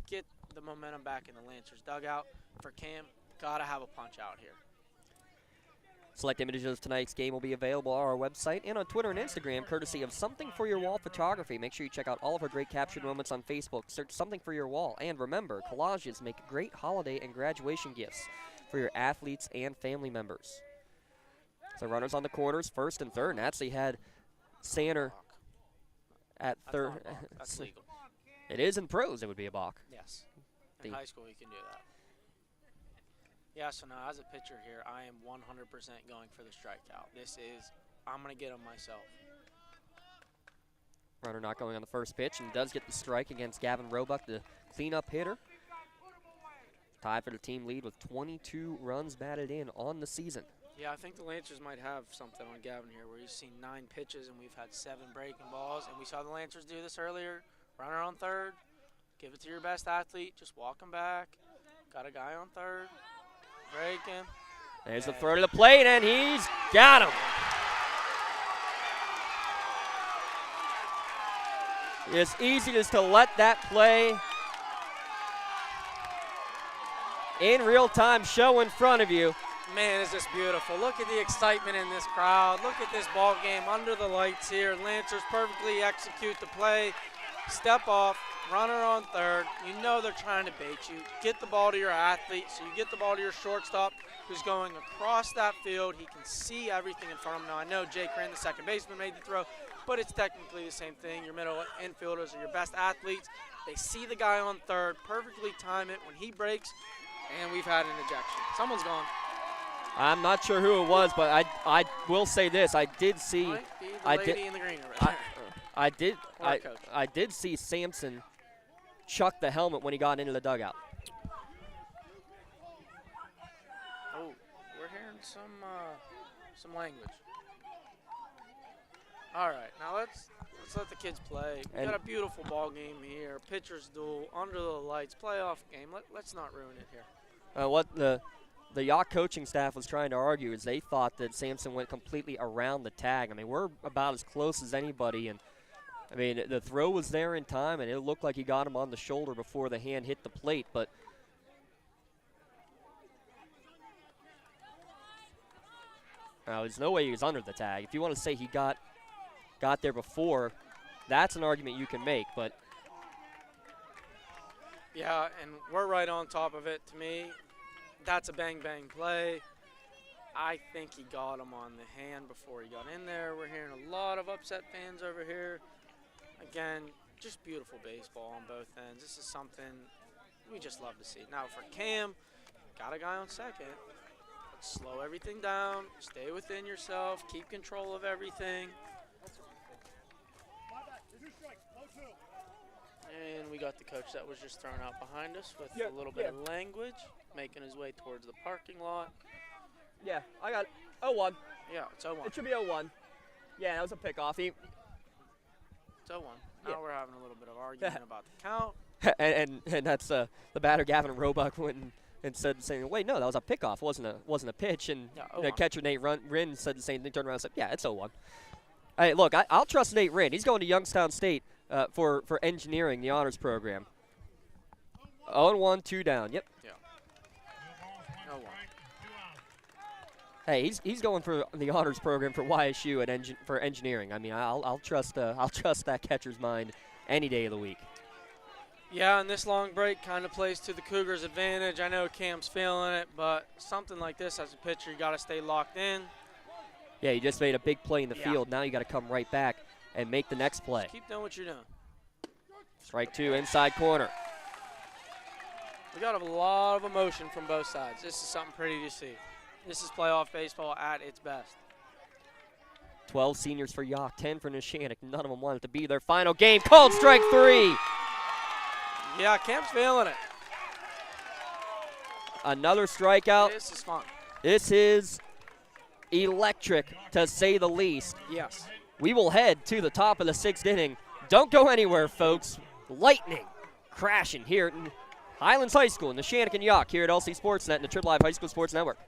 get the momentum back in the Lancers dugout. For Cam, got to have a punch out here. Select images of tonight's game will be available on our website and on Twitter and Instagram, courtesy of Something for Your Wall Photography. Make sure you check out all of our great captured moments on Facebook. Search Something for Your Wall. And remember, collages make great holiday and graduation gifts for your athletes and family members. So runners on the corners, first and third. And actually had Sanner at third. That's legal. It is in pros, it would be a balk. Yes. In high school, you can do that. Yeah, so now as a pitcher here, I am 100% going for the strikeout. I'm going to get him myself. Runner not going on the first pitch, and does get the strike against Gavin Roebuck, the cleanup hitter. Tied for the team lead with 22 runs batted in on the season. Yeah, I think the Lancers might have something on Gavin here, where he's seen 9 pitches and we've had 7 breaking balls. And we saw the Lancers do this earlier. Runner on third. Give it to your best athlete. Just walk him back. Got a guy on third. Breaking. There's the throw to the plate, and he's got him. It's easy just to let that play in real time show in front of you. Man, is this beautiful. Look at the excitement in this crowd. Look at this ball game under the lights here. Lancers perfectly execute the play. step off, runner on third. You know they're trying to bait you. Get the ball to your athlete, so you get the ball to your shortstop who's going across that field. He can see everything in front of him. Now, I know Jake Rand, the second baseman, made the throw, but it's technically the same thing. Your middle infielders are your best athletes. They see the guy on third, perfectly time it when he breaks, and we've had an ejection. Someone's gone. I'm not sure who it was, but I will say this. I did see. Might be the lady in the green right there. I did see Sampson chuck the helmet when he got into the dugout. Oh, we're hearing some language. All right, now let's let the kids play. We got a beautiful ball game here. Pitcher's duel, under the lights, playoff game. Let's not ruin it here. What the Yough coaching staff was trying to argue is they thought that Sampson went completely around the tag. I mean, we're about as close as anybody, and I mean, the throw was there in time, and it looked like he got him on the shoulder before the hand hit the plate, but there's no way he was under the tag. If you want to say he got there before, that's an argument you can make, but yeah, and we're right on top of it. To me, that's a bang-bang play. I think he got him on the hand before he got in there. We're hearing a lot of upset fans over here. Again, just beautiful baseball on both ends. This is something we just love to see. Now for Cam, got a guy on second. Let's slow everything down, stay within yourself, keep control of everything. And we got the coach that was just thrown out behind us with a little bit of language, making his way towards the parking lot. yeah, I got 0-1. Yeah, it's 0-1. It should be 0-1. Yeah, that was a pickoff. It's 0-1. Now we're having a little bit of argument about the count. and that's the batter Gavin Roebuck went and said saying, wait, no, that was a pickoff, wasn't a pitch. And the catcher Nate Wren said the same thing, turned around and said, yeah, it's 0-1. Hey, look, I'll trust Nate Wren. He's going to Youngstown State for engineering, the honors program. 0-1, 2 down. Yep. Yeah. 0-1. Hey, he's going for the honors program for YSU for engineering. I mean, I'll trust that catcher's mind any day of the week. Yeah, and this long break kind of plays to the Cougars' advantage. I know Cam's feeling it, but something like this as a pitcher, you got to stay locked in. Yeah, you just made a big play in the field. Now you got to come right back and make the next play. Just keep doing what you're doing. Strike 2, inside corner. We got a lot of emotion from both sides. This is something pretty to see. This is playoff baseball at its best. 12 seniors for Yough, 10 for Neshannock. None of them wanted to be their final game. Called strike 3. Yeah, Cam's feeling it. Another strikeout. This is fun. This is electric, to say the least. Yes. We will head to the top of the 6th inning. Don't go anywhere, folks. Lightning crashing here at Highlands High School in Neshannock and Yough here at LC SportsNet and the Triple Live High School Sports Network.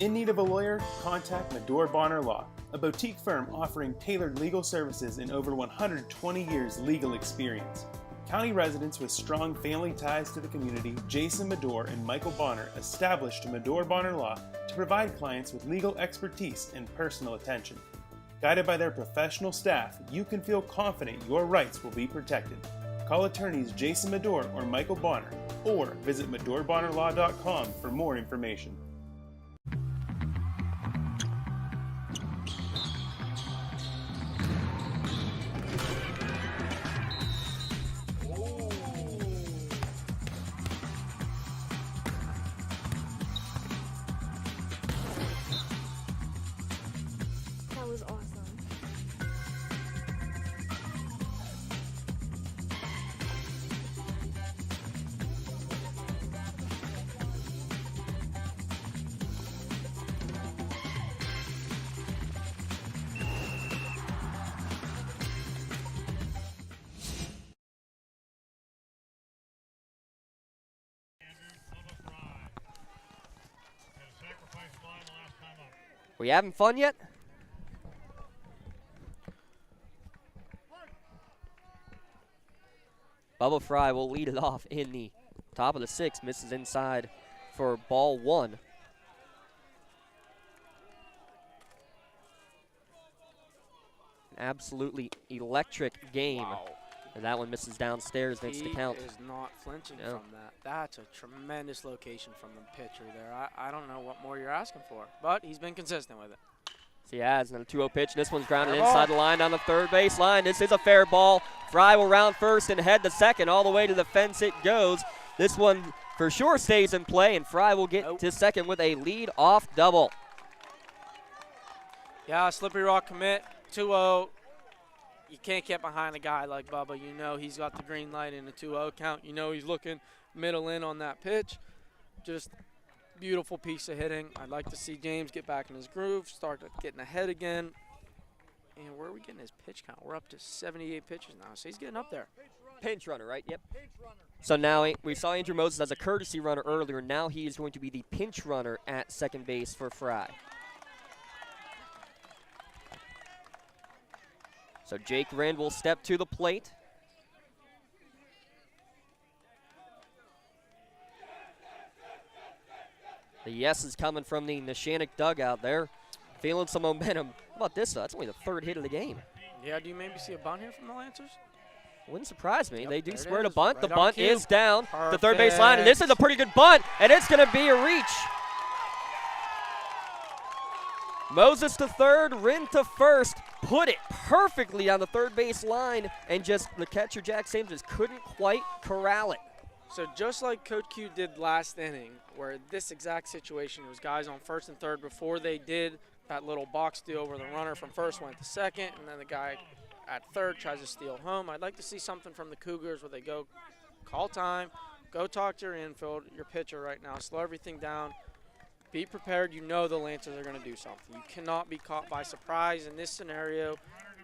In need of a lawyer? Contact Medore Bonner Law, a boutique firm offering tailored legal services and over 120 years legal experience. County residents with strong family ties to the community, Jason Medore and Michael Bonner, established Medore Bonner Law to provide clients with legal expertise and personal attention. Guided by their professional staff, you can feel confident your rights will be protected. Call attorneys Jason Medore or Michael Bonner, or visit MedoreBonnerLaw.com for more information. That was awesome. We having fun yet? Bubba Fry will lead it off in the top of the 6th. Misses inside for ball 1. An absolutely electric game. Wow. And that one misses downstairs, makes the count. He is not flinching from that. That's a tremendous location from the pitcher there. I don't know what more you're asking for, but he's been consistent with it. So he has another 2-0 pitch. This one's grounded inside the line down the third base line. This is a fair ball. Fry will round first and head to second. All the way to the fence it goes. This one for sure stays in play, and Fry will get to second with a lead-off double. Yeah, Slippery Rock commit, 2-0. You can't get behind a guy like Bubba. You know he's got the green light in the 2-0 count. You know he's looking middle in on that pitch. Just beautiful piece of hitting. I'd like to see James get back in his groove, start getting ahead again. And where are we getting his pitch count? We're up to 78 pitches now, so he's getting up there. Pinch runner, right? Yep. So now we saw Andrew Moses as a courtesy runner earlier. Now he is going to be the pinch runner at second base for Fry. So Jake Rind will step to the plate. The yes is coming from the Neshannock dugout there. Feeling some momentum. How about this? That's only the third hit of the game. Yeah, do you maybe see a bunt here from the Lancers? Wouldn't surprise me. Yep, they do there it square the is. bunt. Right the on bunt cue. is down the third Perfect. base line, and this is a pretty good bunt, and it's going to be a reach. Moses to third, Rind to first. Put it perfectly on the third base line, and just the catcher, Jack Sims, just couldn't quite corral it. So just like Coach Q did last inning, where this exact situation was guys on first and third before they did that little box deal where the runner from first went to second, and then the guy at third tries to steal home. I'd like to see something from the Cougars where they go call time, go talk to your infield, your pitcher right now, slow everything down, be prepared. You know the Lancers are going to do something. You cannot be caught by surprise in this scenario.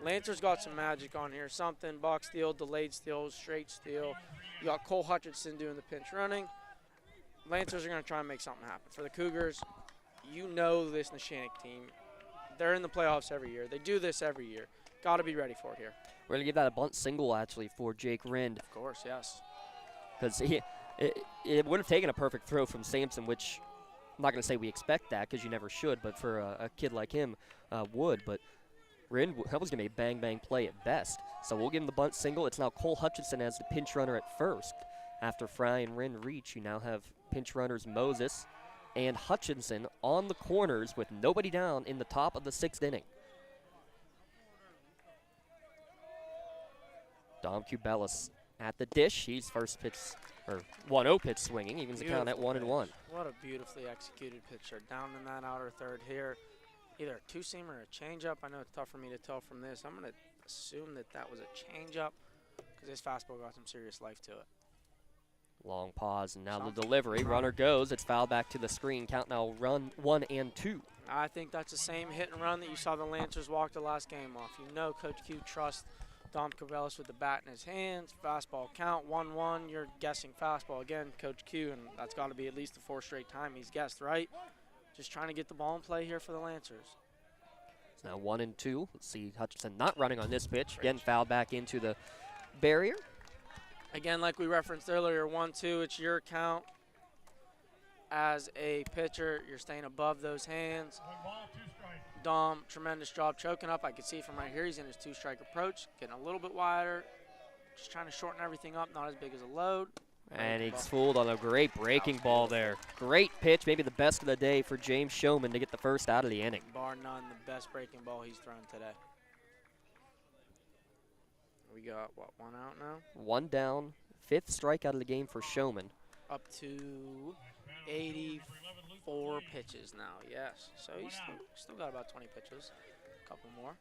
Lancers got some magic on here, something, box steal, delayed steal, straight steal. You got Cole Hutchinson doing the pinch running. Lancers are going to try and make something happen. For the Cougars, you know this Neshannock team. They're in the playoffs every year. They do this every year. Got to be ready for it here. We're going to give that a bunt single, actually, for Jake Rind. Of course, yes. Because it would have taken a perfect throw from Sampson, which I'm not going to say we expect that because you never should, but for a kid like him, would. But Rind, that was going to be a bang-bang play at best. So we'll give him the bunt single. It's now Cole Hutchinson as the pinch runner at first. After Fry and Rind reach, you now have pinch runners Moses and Hutchinson on the corners with nobody down in the top of the sixth inning. Dom Cubelis at the dish. He's first pitch, or 1-0 pitch swinging. Evens the count at 1-1. What a beautifully executed pitcher. Down in that outer third here. Either a two-seamer or a changeup. I know it's tough for me to tell from this. I'm going to assume that was a changeup because this fastball got some serious life to it. Long pause, and now the delivery. Runner goes. It's fouled back to the screen. Count now run 1 and 2. I think that's the same hit and run that you saw the Lancers walk the last game off. You know Coach Q trusts Dom Cabellis with the bat in his hands. Fastball count 1-1. You're guessing fastball again, Coach Q, and that's got to be at least the fourth straight time he's guessed, right? Just trying to get the ball in play here for the Lancers. It's now 1 and 2. Let's see Hutchinson not running on this pitch. Again, fouled back into the barrier. Again, like we referenced earlier, 1-2, it's your count. As a pitcher, you're staying above those hands. Dom, tremendous job choking up. I can see from right here, he's in his two-strike approach, getting a little bit wider, just trying to shorten everything up, not as big as a load. And he's fooled on a great breaking ball there. Great pitch, maybe the best of the day for James Showman to get the first out of the inning. Bar none, the best breaking ball he's thrown today. We got, what, 1 out now? 1 down, 5th strikeout of the game for Showman. Up to 84 pitches now, yes. So he's still got about 20 pitches, a couple more.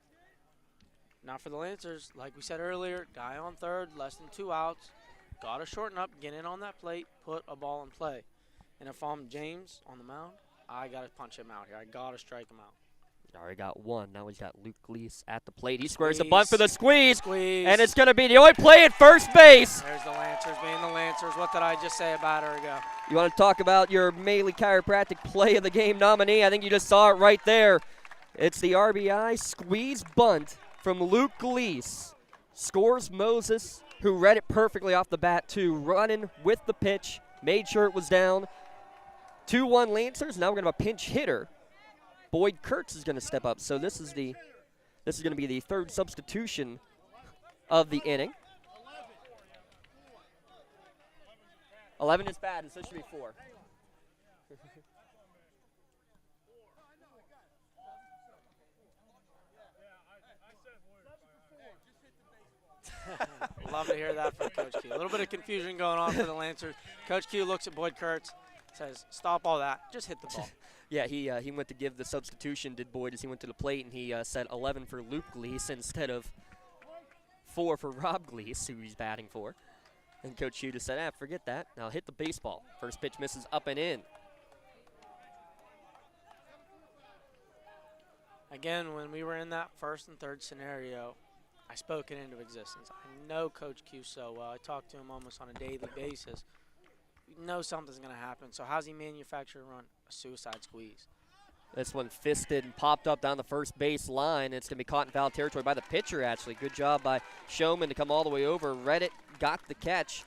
Now for the Lancers, like we said earlier, guy on third, less than 2 outs. Got to shorten up, get in on that plate, put a ball in play. And if I'm James on the mound, I got to punch him out here. I got to strike him out. Already got 1. Now he's got Luke Gleese at the plate. He squares the bunt for the squeeze. And it's going to be the only play at first base. There's the Lancers being the Lancers. What did I just say about her ago? You want to talk about your Maley Chiropractic Play of the Game nominee? I think you just saw it right there. It's the RBI squeeze bunt from Luke Gleese. Scores Moses, who read it perfectly off the bat, too. Running with the pitch, made sure it was down. 2-1 Lancers. Now we're going to have a pinch hitter. Boyd Kurtz is going to step up. So this is going to be the third substitution of the inning. 11 is bad, and so should be 4. Love to hear that from Coach Q. A little bit of confusion going on for the Lancers. Coach Q looks at Boyd Kurtz, says, stop all that, just hit the ball. Yeah, he went to give the substitution, did Boyd, as he went to the plate, and he said 11 for Luke Gleese instead of 4 for Rob Gleese, who he's batting for. And Coach Q just said, forget that. Now hit the baseball. First pitch misses up and in. Again, when we were in that first and third scenario, I spoke it into existence. I know Coach Q so well. I talk to him almost on a daily basis. We know something's going to happen. So how's he manufacture a run? A suicide squeeze. This one fisted and popped up down the first base line. It's going to be caught in foul territory by the pitcher, actually. Good job by Showman to come all the way over. Reddit got the catch.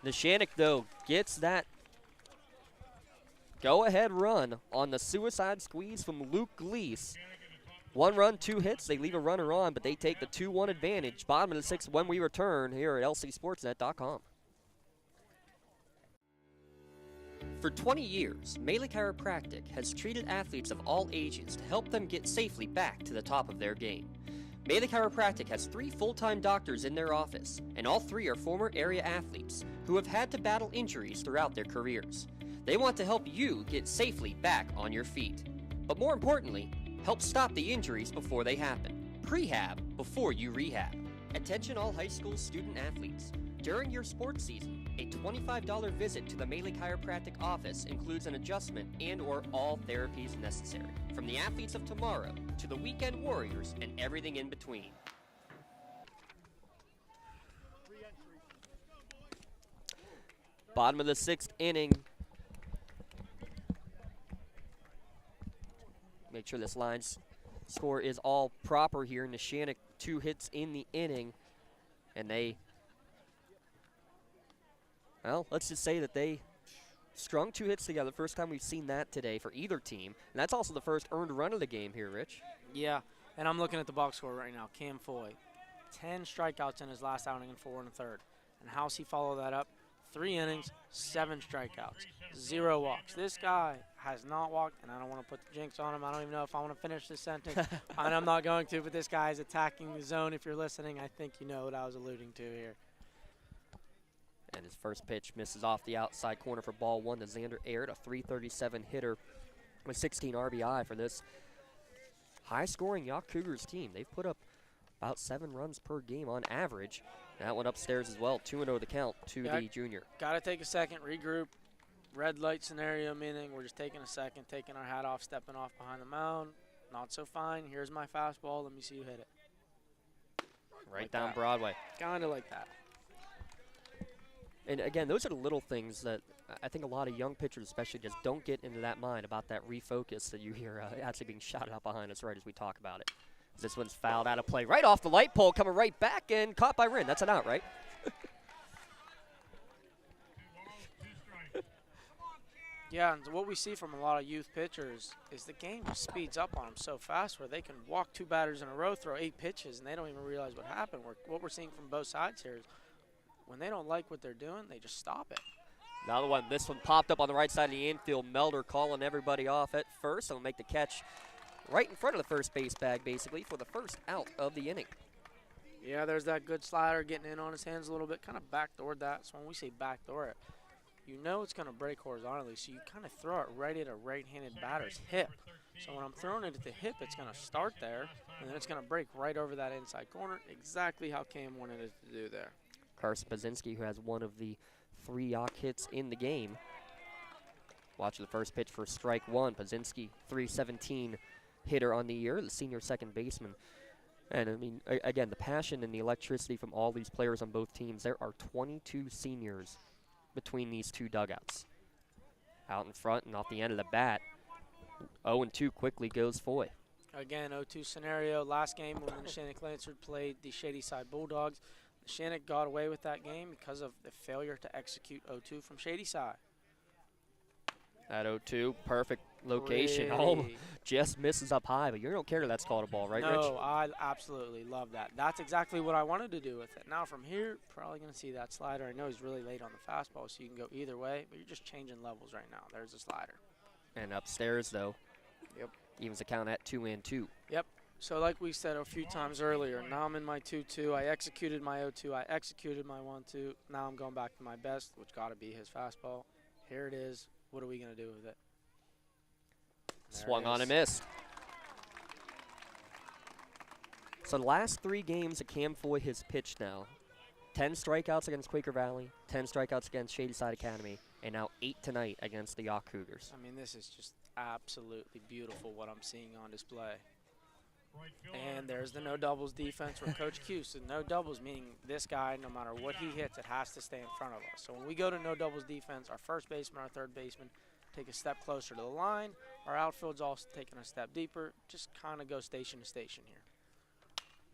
Neshannock, though, gets that go-ahead run on the suicide squeeze from Luke Gleese. 1 run, 2 hits. They leave a runner on, but they take the 2-1 advantage. Bottom of the 6th when we return here at lcsportsnet.com. For 20 years, Melee Chiropractic has treated athletes of all ages to help them get safely back to the top of their game. Melee Chiropractic has 3 full-time doctors in their office, and all 3 are former area athletes who have had to battle injuries throughout their careers. They want to help you get safely back on your feet. But more importantly, help stop the injuries before they happen. Prehab before you rehab. Attention all high school student athletes. During your sports season, a $25 visit to the Melee Chiropractic office includes an adjustment and or all therapies necessary. From the athletes of tomorrow to the weekend warriors and everything in between. Bottom of the 6th inning. Make sure this line's score is all proper here. Neshannock 2 hits in the inning, and they, well, let's just say that they strung 2 hits together. First time we've seen that today for either team, and that's also the first earned run of the game here, Rich. Yeah, and I'm looking at the box score right now. Cam Foy, 10 strikeouts in his last outing and 4 1/3. And how's he follow that up? 3 innings, 7 strikeouts, 0 walks. This guy has not walked, and I don't want to put the jinx on him. I don't even know if I want to finish this sentence, and I'm not going to, but this guy is attacking the zone. If you're listening, I think you know what I was alluding to here. And his first pitch misses off the outside corner for ball 1 to Xander Aird, a .337 hitter with 16 RBI for this high-scoring Yough Cougars team. They've put up about 7 runs per game on average. That one upstairs as well, 2-0 the count to the junior. Got to take a second, regroup. Red light scenario, meaning we're just taking a second, taking our hat off, stepping off behind the mound. Not so fine. Here's my fastball. Let me see you hit it. Right like down that. Broadway. Kind of like that. And again, those are the little things that I think a lot of young pitchers especially just don't get into that mind about that refocus that you hear actually being shouted out behind us right as we talk about it. This one's fouled out of play. Right off the light pole, coming right back and caught by Rin. That's an out, right? Yeah, and what we see from a lot of youth pitchers is the game just speeds up on them so fast where they can walk 2 batters in a row, throw 8 pitches, and they don't even realize what happened. What we're seeing from both sides here is when they don't like what they're doing, they just stop it. Another one. This one popped up on the right side of the infield. Melder calling everybody off at first. He'll make the catch right in front of the first base bag, basically, for the first out of the inning. Yeah, there's that good slider getting in on his hands a little bit, kind of backdoored that. So when we say backdoor it, you know it's going to break horizontally, so you kind of throw it right at a right-handed batter's hip. So when I'm throwing it at the hip, it's going to start there, and then it's going to break right over that inside corner, exactly how Cam wanted it to do there. Carson Pazinski, who has one of the 3 Yough hits in the game. Watching the first pitch for strike 1. Pazinski, .317 hitter on the year, the senior second baseman. And, I mean, again, the passion and the electricity from all these players on both teams. There are 22 seniors between these 2 dugouts. Out in front and off the end of the bat, 0-2 quickly goes Foy. Again, 0-2 scenario. Last game when the Neshannock Lancers played the Shadyside Bulldogs, Neshannock got away with that game because of the failure to execute 0-2 from Shadyside. At 0-2, perfect location. Oh, just misses up high, but you don't care if that's called a ball, right, Rich? No, I absolutely love that. That's exactly what I wanted to do with it. Now from here, probably going to see that slider. I know he's really late on the fastball, so you can go either way, but you're just changing levels right now. There's a slider. And upstairs, though. Yep. Evens the count at 2-2. Yep. So like we said a few times earlier, now I'm in my 2-2. I executed my 0-2. I executed my 1-2. Now I'm going back to my best, which got to be his fastball. Here it is. What are we going to do with it? Swung on and missed. So the last 3 games that Cam Foy has pitched now, 10 strikeouts against Quaker Valley, 10 strikeouts against Shadyside Academy, and now 8 tonight against the Yough Cougars. I mean, this is just absolutely beautiful what I'm seeing on display. And there's the no doubles defense from Coach Q. So no doubles meaning this guy, no matter what he hits, it has to stay in front of us. So when we go to no doubles defense, our first baseman, our third baseman take a step closer to the line. Our outfield's also taking a step deeper. Just kind of go station to station here.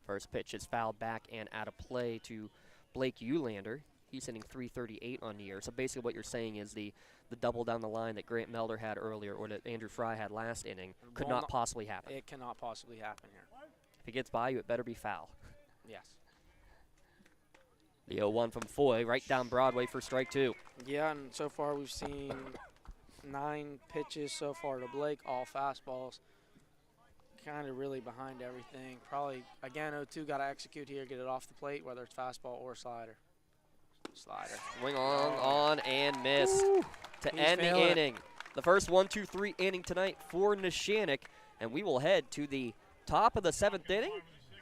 First pitch is fouled back and out of play to Blake Eulander. He's hitting .338 on the year. So basically what you're saying is the double down the line that Grant Melder had earlier or that Andrew Fry had last inning could not possibly happen. It cannot possibly happen here. If it gets by you, it better be foul. Yes. The 0-1 from Foy right down Broadway for strike 2. Yeah, and so far we've seen 9 pitches so far to Blake, all fastballs. Kind of really behind everything. Probably, again, 0-2, got to execute here, get it off the plate, whether it's fastball or slider. Slider. Swing on and miss to end the inning. The first 1-2-3 inning tonight for Neshannock, and we will head to the top of the 7th inning.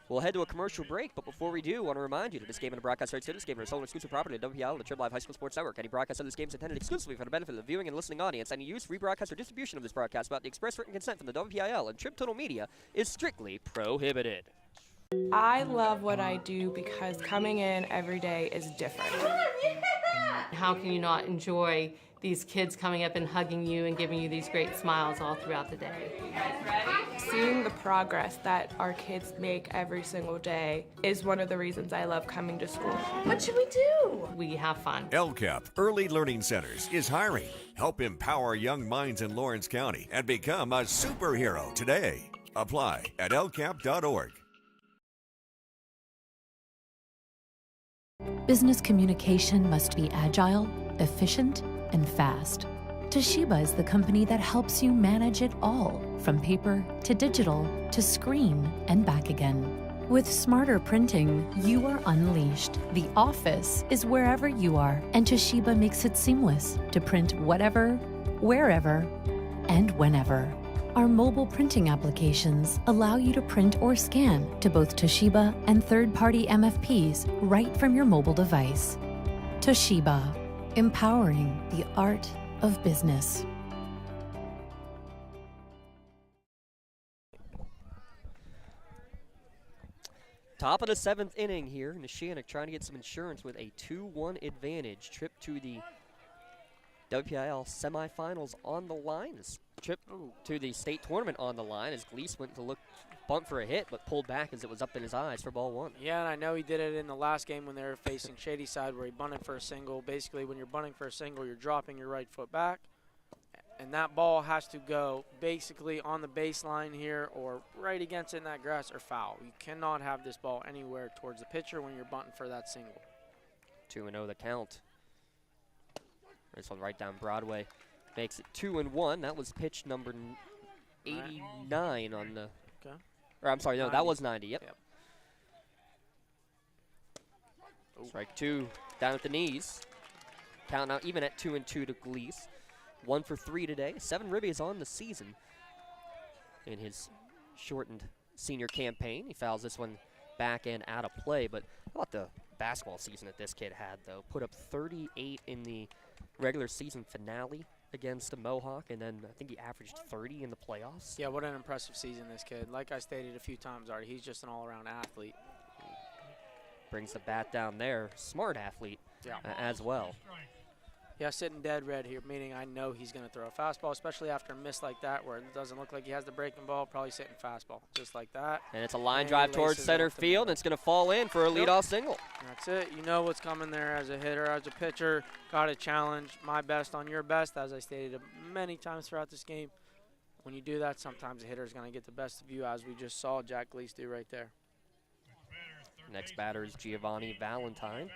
We'll head to a commercial break, but before we do, I want to remind you that this game and the broadcast rights to this game are sole exclusive property of WPIAL and the Triple Live High School Sports Network. Any broadcast of this game is intended exclusively for the benefit of the viewing and listening audience. Any use, rebroadcast, or distribution of this broadcast without the express written consent from the WPIAL and Trib Total Media is strictly prohibited. I love what I do because coming in every day is different. How can you not enjoy these kids coming up and hugging you and giving you these great smiles all throughout the day? You guys ready? Seeing the progress that our kids make every single day is one of the reasons I love coming to school. What should we do? We have fun. LCAP Early Learning Centers is hiring. Help empower young minds in Lawrence County and become a superhero today. Apply at lcap.org. Business communication must be agile, efficient, and fast. Toshiba is the company that helps you manage it all, from paper to digital to screen and back again. With smarter printing, you are unleashed. The office is wherever you are, and Toshiba makes it seamless to print whatever, wherever, and whenever. Our mobile printing applications allow you to print or scan to both Toshiba and third-party MFPs right from your mobile device. Toshiba, empowering the art of business. Top of the 7th inning here. Neshannock trying to get some insurance with a 2-1 advantage. Trip to the WPIAL semifinals on the line. Trip to the state tournament on the line as Gleese went to bunt for a hit, but pulled back as it was up in his eyes for ball 1. Yeah, and I know he did it in the last game when they were facing Shadyside where he bunted for a single. Basically, when you're bunting for a single, you're dropping your right foot back. And that ball has to go basically on the baseline here or right against it in that grass or foul. You cannot have this ball anywhere towards the pitcher when you're bunting for that single. 2-0 the count. This one right down Broadway makes it 2-1. That was pitch number 89 on the. Okay. Or I'm sorry, no, 90. that was 90. Yep. Strike 2 down at the knees. Count now even at 2-2 to Gleese. 1 for 3 today. 7 ribbies on the season in his shortened senior campaign. He fouls this one back and out of play. But how about the basketball season that this kid had, though? Put up 38 in the regular season finale against the Mohawk, and then I think he averaged 30 in the playoffs. Yeah, what an impressive season this kid. Like I stated a few times already, he's just an all-around athlete. Brings the bat down there. Smart athlete as well. Yeah, sitting dead red here, meaning I know he's going to throw a fastball, especially after a miss like that where it doesn't look like he has the breaking ball, probably sitting fastball, just like that. And it's a line drive towards center field, and it's going to fall in for a leadoff single. That's it. You know what's coming there as a hitter, as a pitcher. Got to challenge my best on your best, as I stated many times throughout this game. When you do that, sometimes the hitter is going to get the best of you, as we just saw Jack Gleese do right there. Next batter is Giovanni Valentine.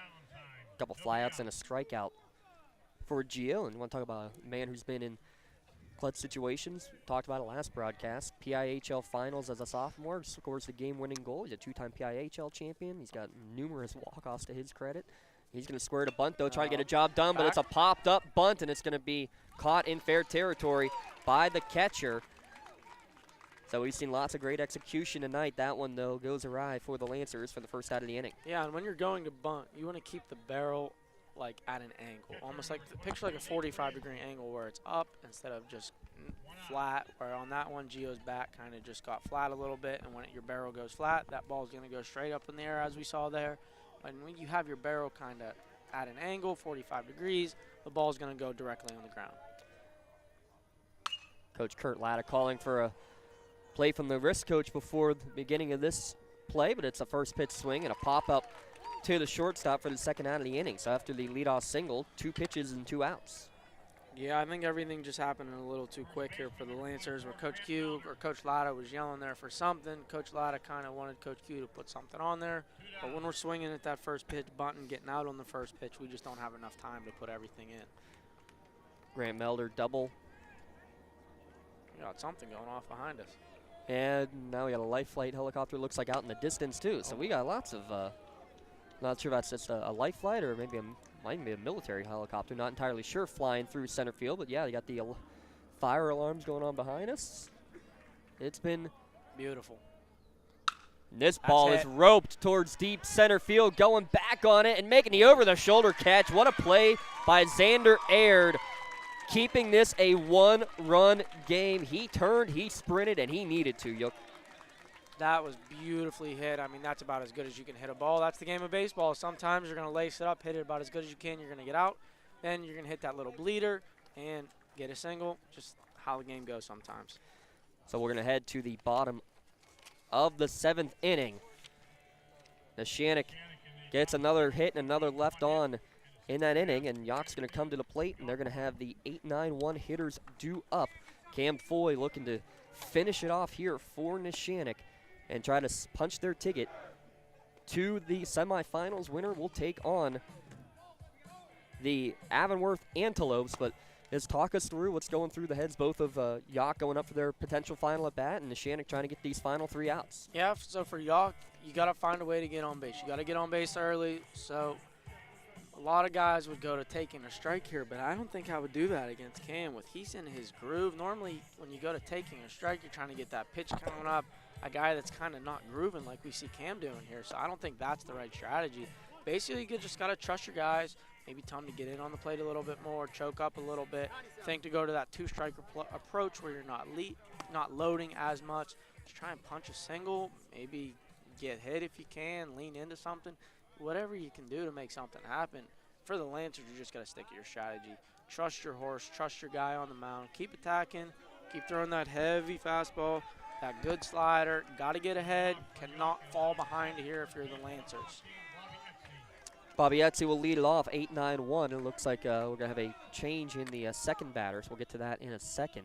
Couple flyouts and a strikeout for Gio. And you want to talk about a man who's been in clutch situations. Talked about it last broadcast. PIAL Finals as a sophomore. Scores the game-winning goal. He's a two-time PIAL champion. He's got numerous walk-offs to his credit. He's going to square to bunt, though, try to get a job done, but it's a popped-up bunt, and it's going to be caught in fair territory by the catcher. So we've seen lots of great execution tonight. That one, though, goes awry for the Lancers for the first out of the inning. Yeah, and when you're going to bunt, you want to keep the barrel like at an angle, almost like picture like a 45-degree angle where it's up instead of just flat. Where on that one, Gio's back kind of just got flat a little bit, and when your barrel goes flat, that ball's going to go straight up in the air, as we saw there. And when you have your barrel kind of at an angle, 45 degrees, the ball's going to go directly on the ground. Coach Kurt Latta calling for a play from the wrist coach before the beginning of this play, but it's a first pitch swing and a pop-up to the shortstop for the second out of the inning. So after the leadoff single, 2 pitches and 2 outs. Yeah, I think everything just happened a little too quick here for the Lancers, where Coach Q or Coach Latta was yelling there for something. Coach Latta kind of wanted Coach Q to put something on there. But when we're swinging at that first pitch, bunting, getting out on the first pitch, we just don't have enough time to put everything in. Grant Melder double. We got something going off behind us. And now we got a life flight helicopter, looks like out in the distance too. So we got lots of, not sure if that's just a life flight or maybe might be a military helicopter, not entirely sure, flying through center field. But yeah, you got the fire alarms going on behind us. It's been beautiful. This ball is roped towards deep center field, going back on it and making the over-the-shoulder catch. What a play by Xander Aird, keeping this a 1-run game. He turned, he sprinted, and he needed to, Yough. That was beautifully hit. I mean, that's about as good as you can hit a ball. That's the game of baseball. Sometimes you're going to lace it up, hit it about as good as you can. You're going to get out. Then you're going to hit that little bleeder and get a single. Just how the game goes sometimes. So we're going to head to the bottom of the 7th inning. Neshannock gets another hit and another left on in that inning, and Yough's going to come to the plate, and they're going to have the 8-9-1 hitters due up. Cam Foy looking to finish it off here for Neshannock and try to punch their ticket to the semifinals. Winner will take on the Avonworth Antelopes. But let's talk us through what's going through the heads both of Yough going up for their potential final at bat and Neshannock trying to get these final 3 outs. Yeah, so for Yough, you got to find a way to get on base. You got to get on base early. So a lot of guys would go to taking a strike here, but I don't think I would do that against Cam. He's in his groove. Normally, when you go to taking a strike, you're trying to get that pitch coming up, a guy that's kind of not grooving like we see Cam doing here. So I don't think that's the right strategy. Basically, you just got to trust your guys, maybe tell them to get in on the plate a little bit more, choke up a little bit, think to go to that 2-strike approach where you're not loading as much. Just try and punch a single, maybe get hit if you can, lean into something. Whatever you can do to make something happen. For the Lancers, you just got to stick to your strategy. Trust your horse, trust your guy on the mound. Keep attacking, keep throwing that heavy fastball, that good slider. Got to get ahead, cannot fall behind here if you're the Lancers. Bobby Etsy will lead it off, 8-9-1. It looks like we're going to have a change in the second batter, so we'll get to that in a second.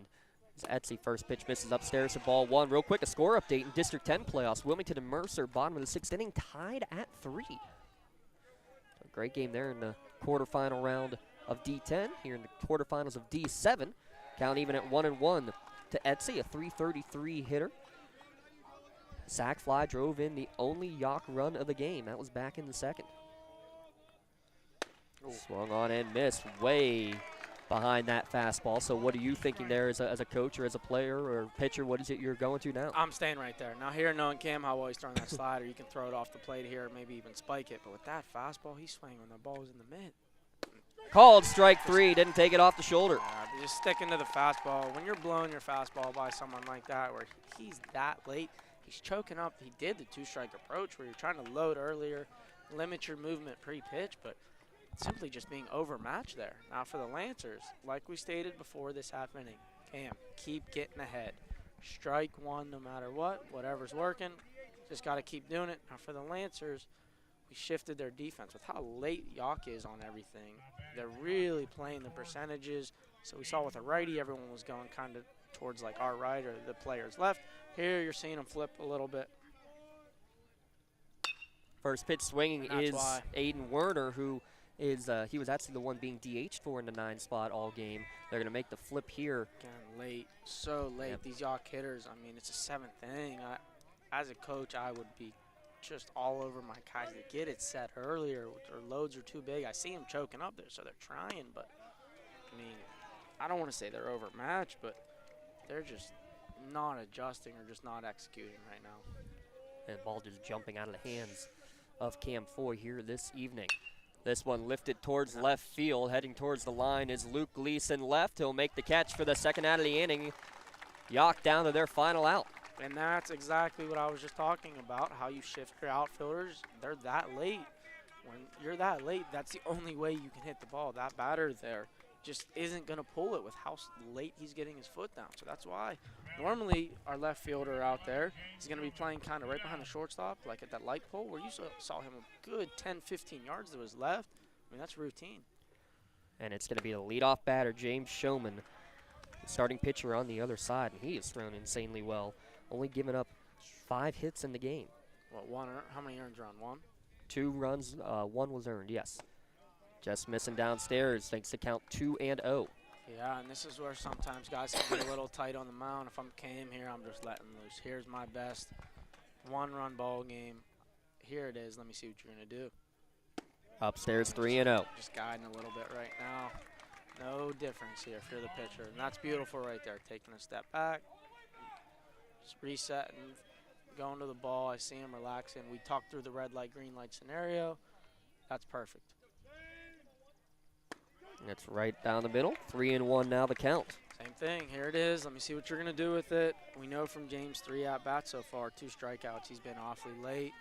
Etsy first pitch misses upstairs to ball 1. Real quick, a score update in District 10 playoffs. Wilmington and Mercer, bottom of the 6th inning, tied at 3. So great game there in the quarterfinal round of D10. Here in the quarterfinals of D7, count even at 1-1 to Etsy, a .333 hitter. Sack fly drove in the only Yough run of the game. That was back in the second. Swung on and missed way behind that fastball. So what are you thinking there as a coach or as a player or pitcher? What is it you're going to now? I'm staying right there. Now here, knowing Cam how well he's throwing that slider, you can throw it off the plate here, maybe even spike it. But with that fastball, he's swinging when the ball was in the mid. Called strike 3, didn't take it off the shoulder. Just sticking to the fastball. When you're blowing your fastball by someone like that where he's that late, he's choking up. He did the 2-strike approach where you're trying to load earlier, limit your movement pre-pitch, but simply just being overmatched there. Now for the Lancers, like we stated before this half inning, Cam, keep getting ahead. Strike one no matter what, whatever's working, just got to keep doing it. Now for the Lancers, we shifted their defense with how late Yough is on everything. They're really playing the percentages. So we saw with a righty, everyone was going kind of towards like our right or the player's left. Here you're seeing them flip a little bit. First pitch swinging is Aiden Werner, who is he was actually the one being DH'd for in the 9 spot all game. They're going to make the flip here. Again, late, so late. Yep. These Yough hitters, I mean, it's a 7th inning. As a coach, I would be just all over my guys to get it set earlier. Their loads are too big. I see them choking up there, so they're trying. But, I mean, I don't want to say they're overmatched, but they're just not adjusting or just not executing right now. And ball just jumping out of the hands of Cam Foy here this evening. This one lifted towards left field. Heading towards the line is Luke Gleason left. He'll make the catch for the second out of the inning. Yough down to their final out. And that's exactly what I was just talking about, how you shift your outfielders. They're that late. When you're that late, that's the only way you can hit the ball. That batter there just isn't going to pull it with how late he's getting his foot down. So that's why normally our left fielder out there is going to be playing kind of right behind the shortstop, like at that light pole where you saw him a good 10, 15 yards to his left. I mean, that's routine. And it's going to be the leadoff batter, James Showman, starting pitcher on the other side, and he has thrown insanely well. Only given up 5 hits in the game. What, how many earned run? 1? 2 runs, 1 was earned, yes. Just missing downstairs, thanks to count 2-0. Yeah, and this is where sometimes guys can get a little tight on the mound. If I'm Cam here, I'm just letting loose. Here's my best 1-run ball game. Here it is. Let me see what you're going to do. Upstairs 3-0. Just guiding a little bit right now. No difference here if you're the pitcher. And that's beautiful right there. Taking a step back. Just resetting, going to the ball. I see him relaxing. We talked through the red light, green light scenario. That's perfect. That's right down the middle. 3-1 now the count. Same thing. Here it is. Let me see what you're going to do with it. We know from James 3 at-bats so far, 2 strikeouts. He's been awfully late.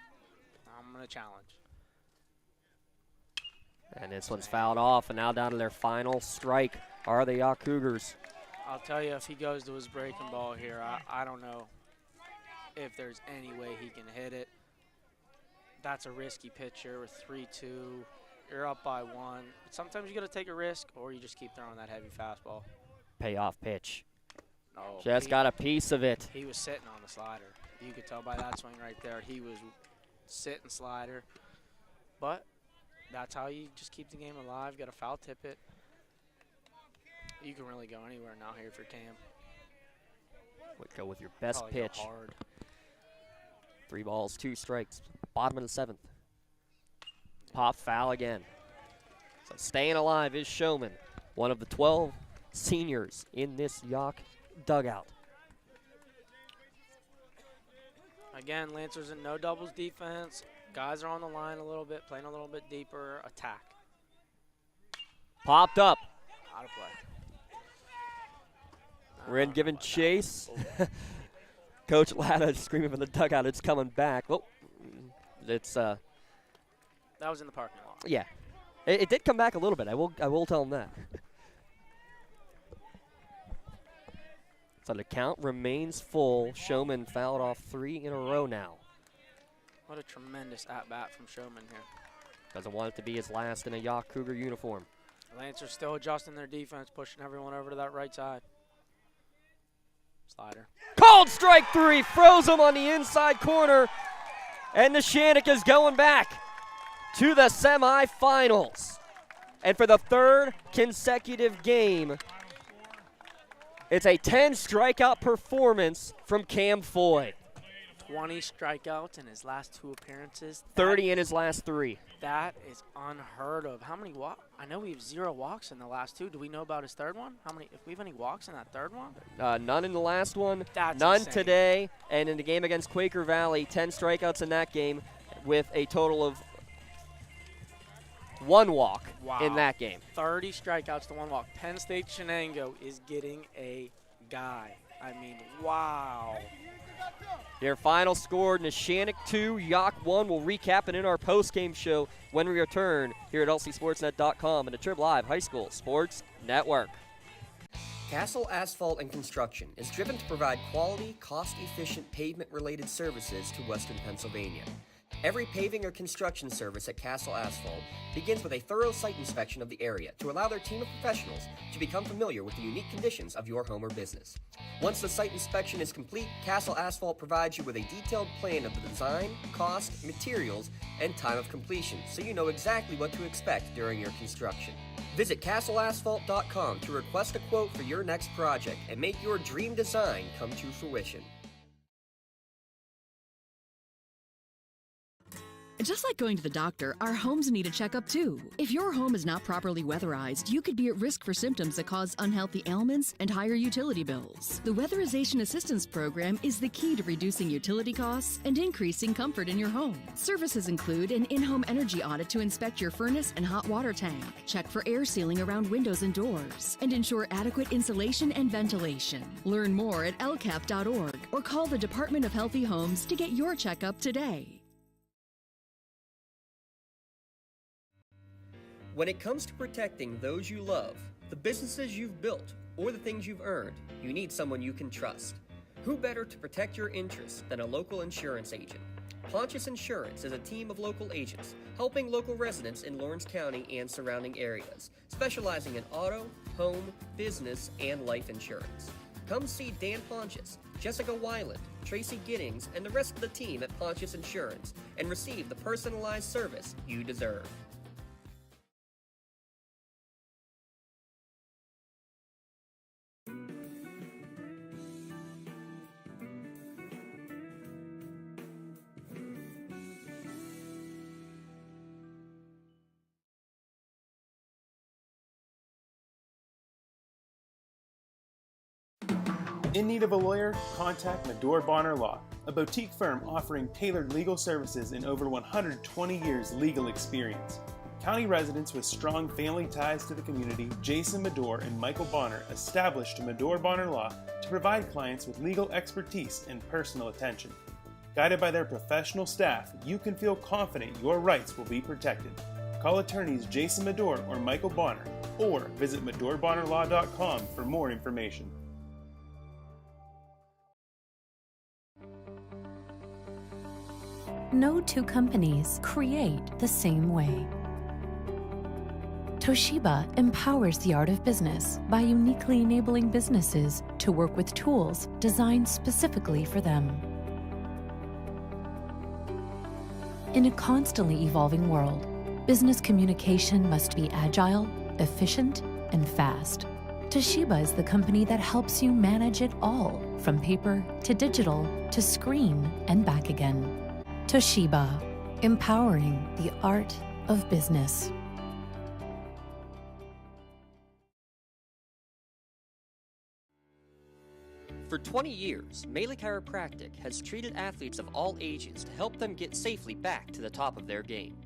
I'm going to challenge. And this one's fouled off, and now down to their final strike are the Yough Cougars. I'll tell you, if he goes to his breaking ball here, I don't know if there's any way he can hit it. That's a risky pitch here with 3-2. You're up by 1. But sometimes you got to take a risk, or you just keep throwing that heavy fastball. Payoff pitch. No, just got a piece of it. He was sitting on the slider. You could tell by that swing right there. He was sitting slider. But that's how you just keep the game alive. Got to foul tip it. You can really go anywhere now here for Cam. Would go with your best Probably pitch. go hard. 3 balls, 2 strikes. Bottom of the 7th. Pop foul again. So staying alive is Showman, one of the 12 seniors in this Yough dugout. Again, Lancers in no doubles defense. Guys are on the line a little bit, playing a little bit deeper. Attack. Popped up. Out of play. We're in giving chase. Coach Latta screaming from the dugout, it's coming back. Oh, it's that was in the parking lot. Yeah, it did come back a little bit. I will tell him that. So the count remains full. Showman fouled off 3 in a row now. What a tremendous at-bat from Showman here. Doesn't want it to be his last in a Yough Cougar uniform. Lancers still adjusting their defense, pushing everyone over to that right side. Slider. Called strike 3, froze him on the inside corner, and Neshannock is going back to the semifinals. And for the 3rd consecutive game, it's a 10 strikeout performance from Cam Foy. 20 strikeouts in his last 2 appearances. 30 in his last 3. That is unheard of. How many walks? I know we have 0 walks in the last 2. Do we know about his 3rd one? How many? If we have any walks in that 3rd one? None in the last one. That's none insane. today. And in the game against Quaker Valley, 10 strikeouts in that game with a total of 1 walk in that game. 30 strikeouts to 1 walk. Penn State Shenango is getting a guy. I mean, wow. Their final score, Neshannock 2, Yough 1. We'll recap it in our post-game show when we return here at lcsportsnet.com and the Trib Live High School Sports Network. Castle Asphalt and Construction is driven to provide quality, cost-efficient pavement-related services to Western Pennsylvania. Every paving or construction service at Castle Asphalt begins with a thorough site inspection of the area to allow their team of professionals to become familiar with the unique conditions of your home or business. Once the site inspection is complete, Castle Asphalt provides you with a detailed plan of the design, cost, materials, and time of completion so you know exactly what to expect during your construction. Visit castleasphalt.com to request a quote for your next project and make your dream design come to fruition. Just like going to the doctor, our homes need a checkup too. If your home is not properly weatherized, you could be at risk for symptoms that cause unhealthy ailments and higher utility bills. The Weatherization Assistance Program is the key to reducing utility costs and increasing comfort in your home. Services include an in-home energy audit to inspect your furnace and hot water tank, check for air sealing around windows and doors, and ensure adequate insulation and ventilation. Learn more at lcap.org or call the Department of Healthy Homes to get your checkup today. When it comes to protecting those you love, the businesses you've built, or the things you've earned, you need someone you can trust. Who better to protect your interests than a local insurance agent? Pontius Insurance is a team of local agents helping local residents in Lawrence County and surrounding areas, specializing in auto, home, business, and life insurance. Come see Dan Pontius, Jessica Weiland, Tracy Giddings, and the rest of the team at Pontius Insurance and receive the personalized service you deserve. In need of a lawyer? Contact Medore Bonner Law, a boutique firm offering tailored legal services and over 120 years legal experience. County residents with strong family ties to the community, Jason Medore and Michael Bonner, established Medore Bonner Law to provide clients with legal expertise and personal attention. Guided by their professional staff, you can feel confident your rights will be protected. Call attorneys Jason Medore or Michael Bonner, or visit MedoreBonnerLaw.com for more information. No two companies create the same way. Toshiba empowers the art of business by uniquely enabling businesses to work with tools designed specifically for them. In a constantly evolving world, business communication must be agile, efficient, and fast. Toshiba is the company that helps you manage it all, from paper to digital to screen and back again. Toshiba, empowering the art of business. For 20 years, Melee Chiropractic has treated athletes of all ages to help them get safely back to the top of their game.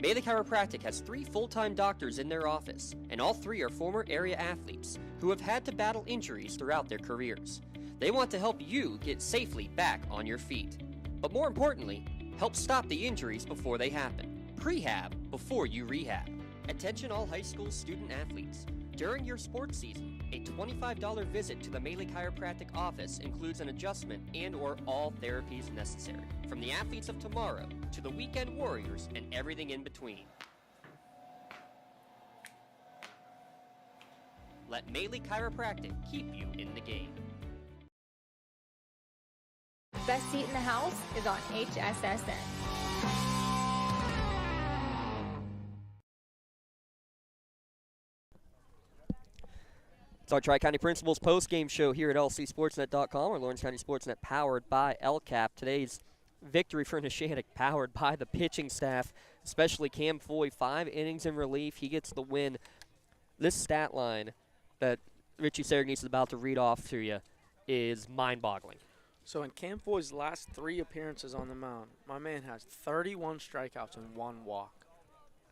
Melee Chiropractic has 3 full-time doctors in their office, and all 3 are former area athletes who have had to battle injuries throughout their careers. They want to help you get safely back on your feet. But more importantly, help stop the injuries before they happen. Prehab before you rehab. Attention all high school student athletes. During your sports season, a $25 visit to the Melee Chiropractic office includes an adjustment and/or all therapies necessary, from the athletes of tomorrow to the weekend warriors and everything in between. Let Melee Chiropractic keep you in the game. Best seat in the house is on HSSN. It's our Tri-County Principals post-game show here at lcsportsnet.com, or Lawrence County SportsNet, powered by LCAP. Today's victory for Neshannock, powered by the pitching staff, especially Cam Foy, 5 innings in relief. He gets the win. This stat line that Richie Saragnies is about to read off to you is mind-boggling. So in Cam Foy's last 3 appearances on the mound, my man has 31 strikeouts and 1 walk.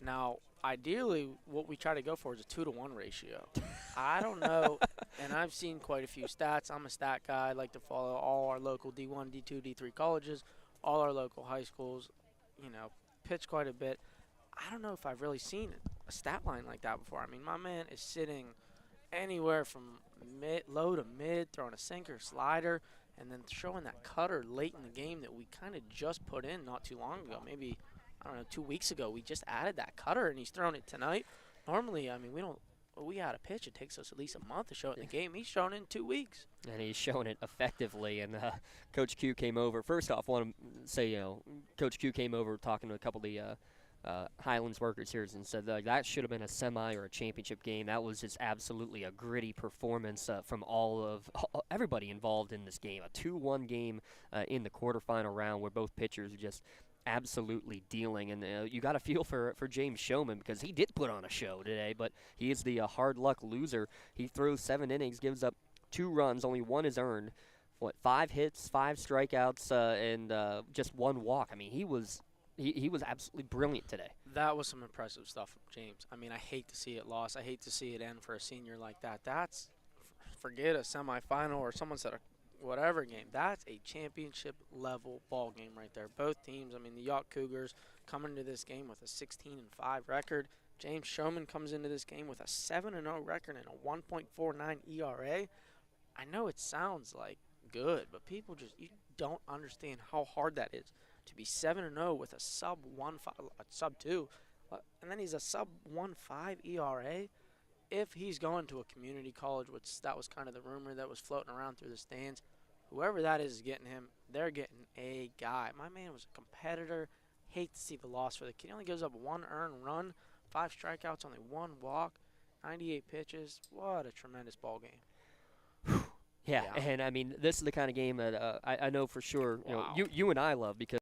Now, ideally, what we try to go for is a 2-to-1 ratio. I don't know, and I've seen quite a few stats. I'm a stat guy. I like to follow all our local D1, D2, D3 colleges, all our local high schools, pitch quite a bit. I don't know if I've really seen a stat line like that before. I mean, my man is sitting anywhere from low to mid, throwing a sinker, slider, and then showing that cutter late in the game that we kind of just put in not too long ago. Maybe, I don't know, 2 weeks ago, we just added that cutter, and he's thrown it tonight. Normally, I mean, we add a pitch, it takes us at least a month to show it in the game. He's shown it in 2 weeks. And he's showing it effectively. And Coach Q came over. First off, I want to say, Coach Q came over talking to a couple of the Highlands workers here and said that should have been a semi or a championship game. That was just absolutely a gritty performance from everybody involved in this game. A 2-1 game in the quarterfinal round where both pitchers are just absolutely dealing. And you got to feel for James Showman because he did put on a show today, but he is the hard luck loser. He throws 7 innings, gives up 2 runs, only 1 is earned. 5 hits, 5 strikeouts, and just 1 walk. I mean, he was absolutely brilliant today. That was some impressive stuff from James. I mean, I hate to see it lost. I hate to see it end for a senior like that. That's, forget a semifinal or someone said a whatever game. That's a championship level ball game right there. Both teams, I mean, the Yough Cougars coming into this game with a 16-5 record. James Showman comes into this game with a 7-0 record and a 1.49 ERA. I know it sounds like good, but people you don't understand how hard that is. To be 7-0 with a sub-2, and then he's a sub-1.5 ERA. If he's going to a community college, which that was kind of the rumor that was floating around through the stands, whoever that is getting him, they're getting a guy. My man was a competitor. Hate to see the loss for the kid. He only gives up 1 earned run, 5 strikeouts, only 1 walk, 98 pitches. What a tremendous ball game. Yeah, and I mean, this is the kind of game that I know for sure you and I love because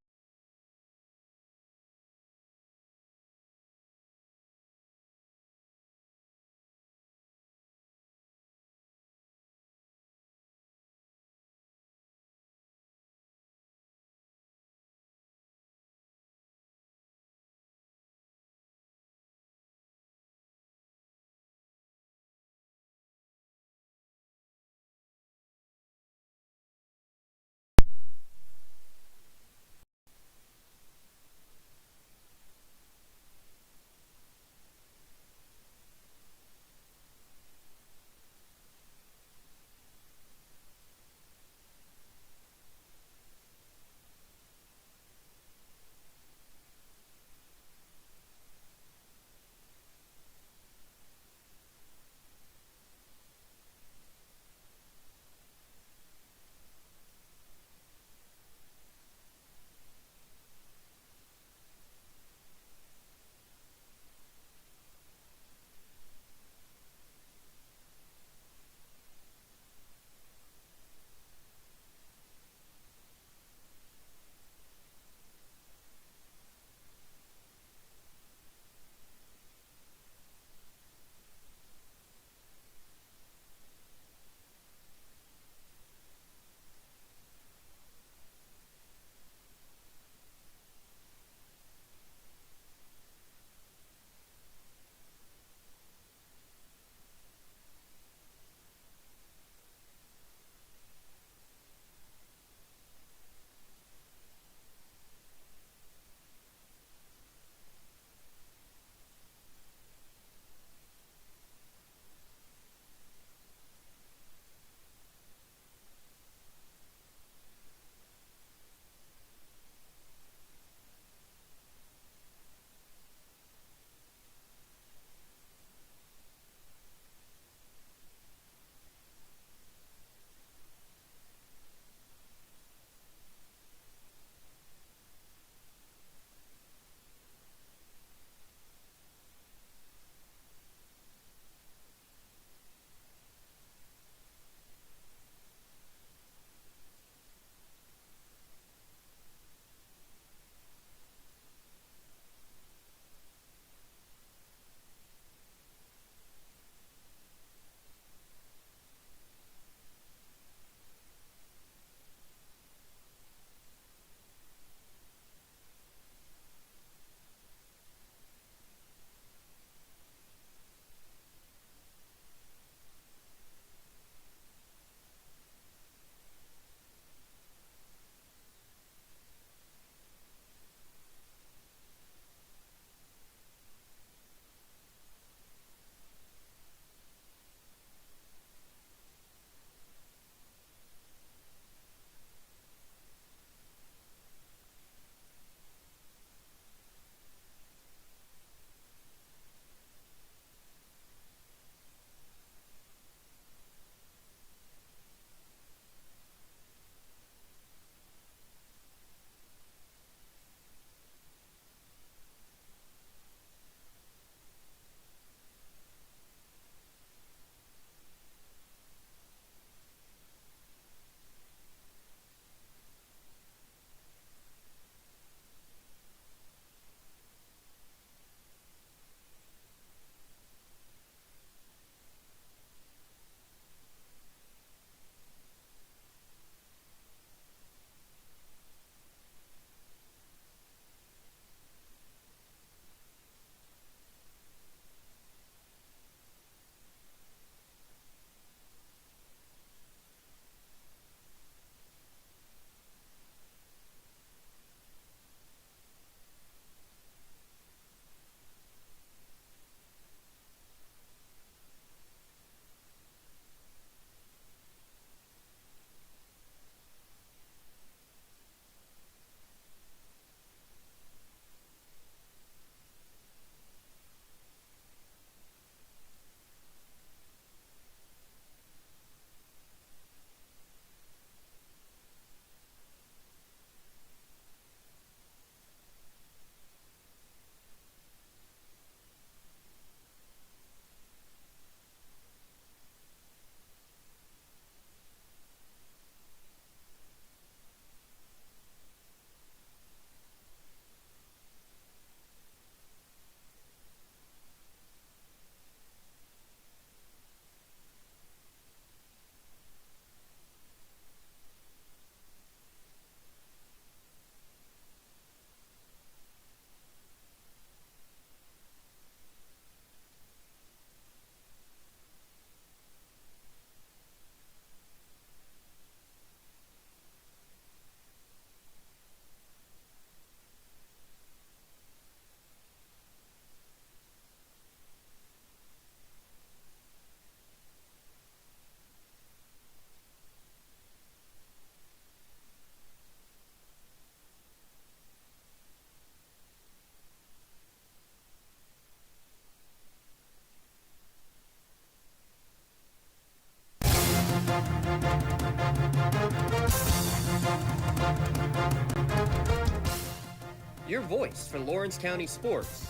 Your voice for Lawrence County sports.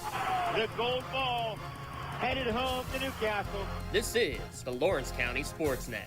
The gold ball headed home to Newcastle. This is the Lawrence County SportsNet.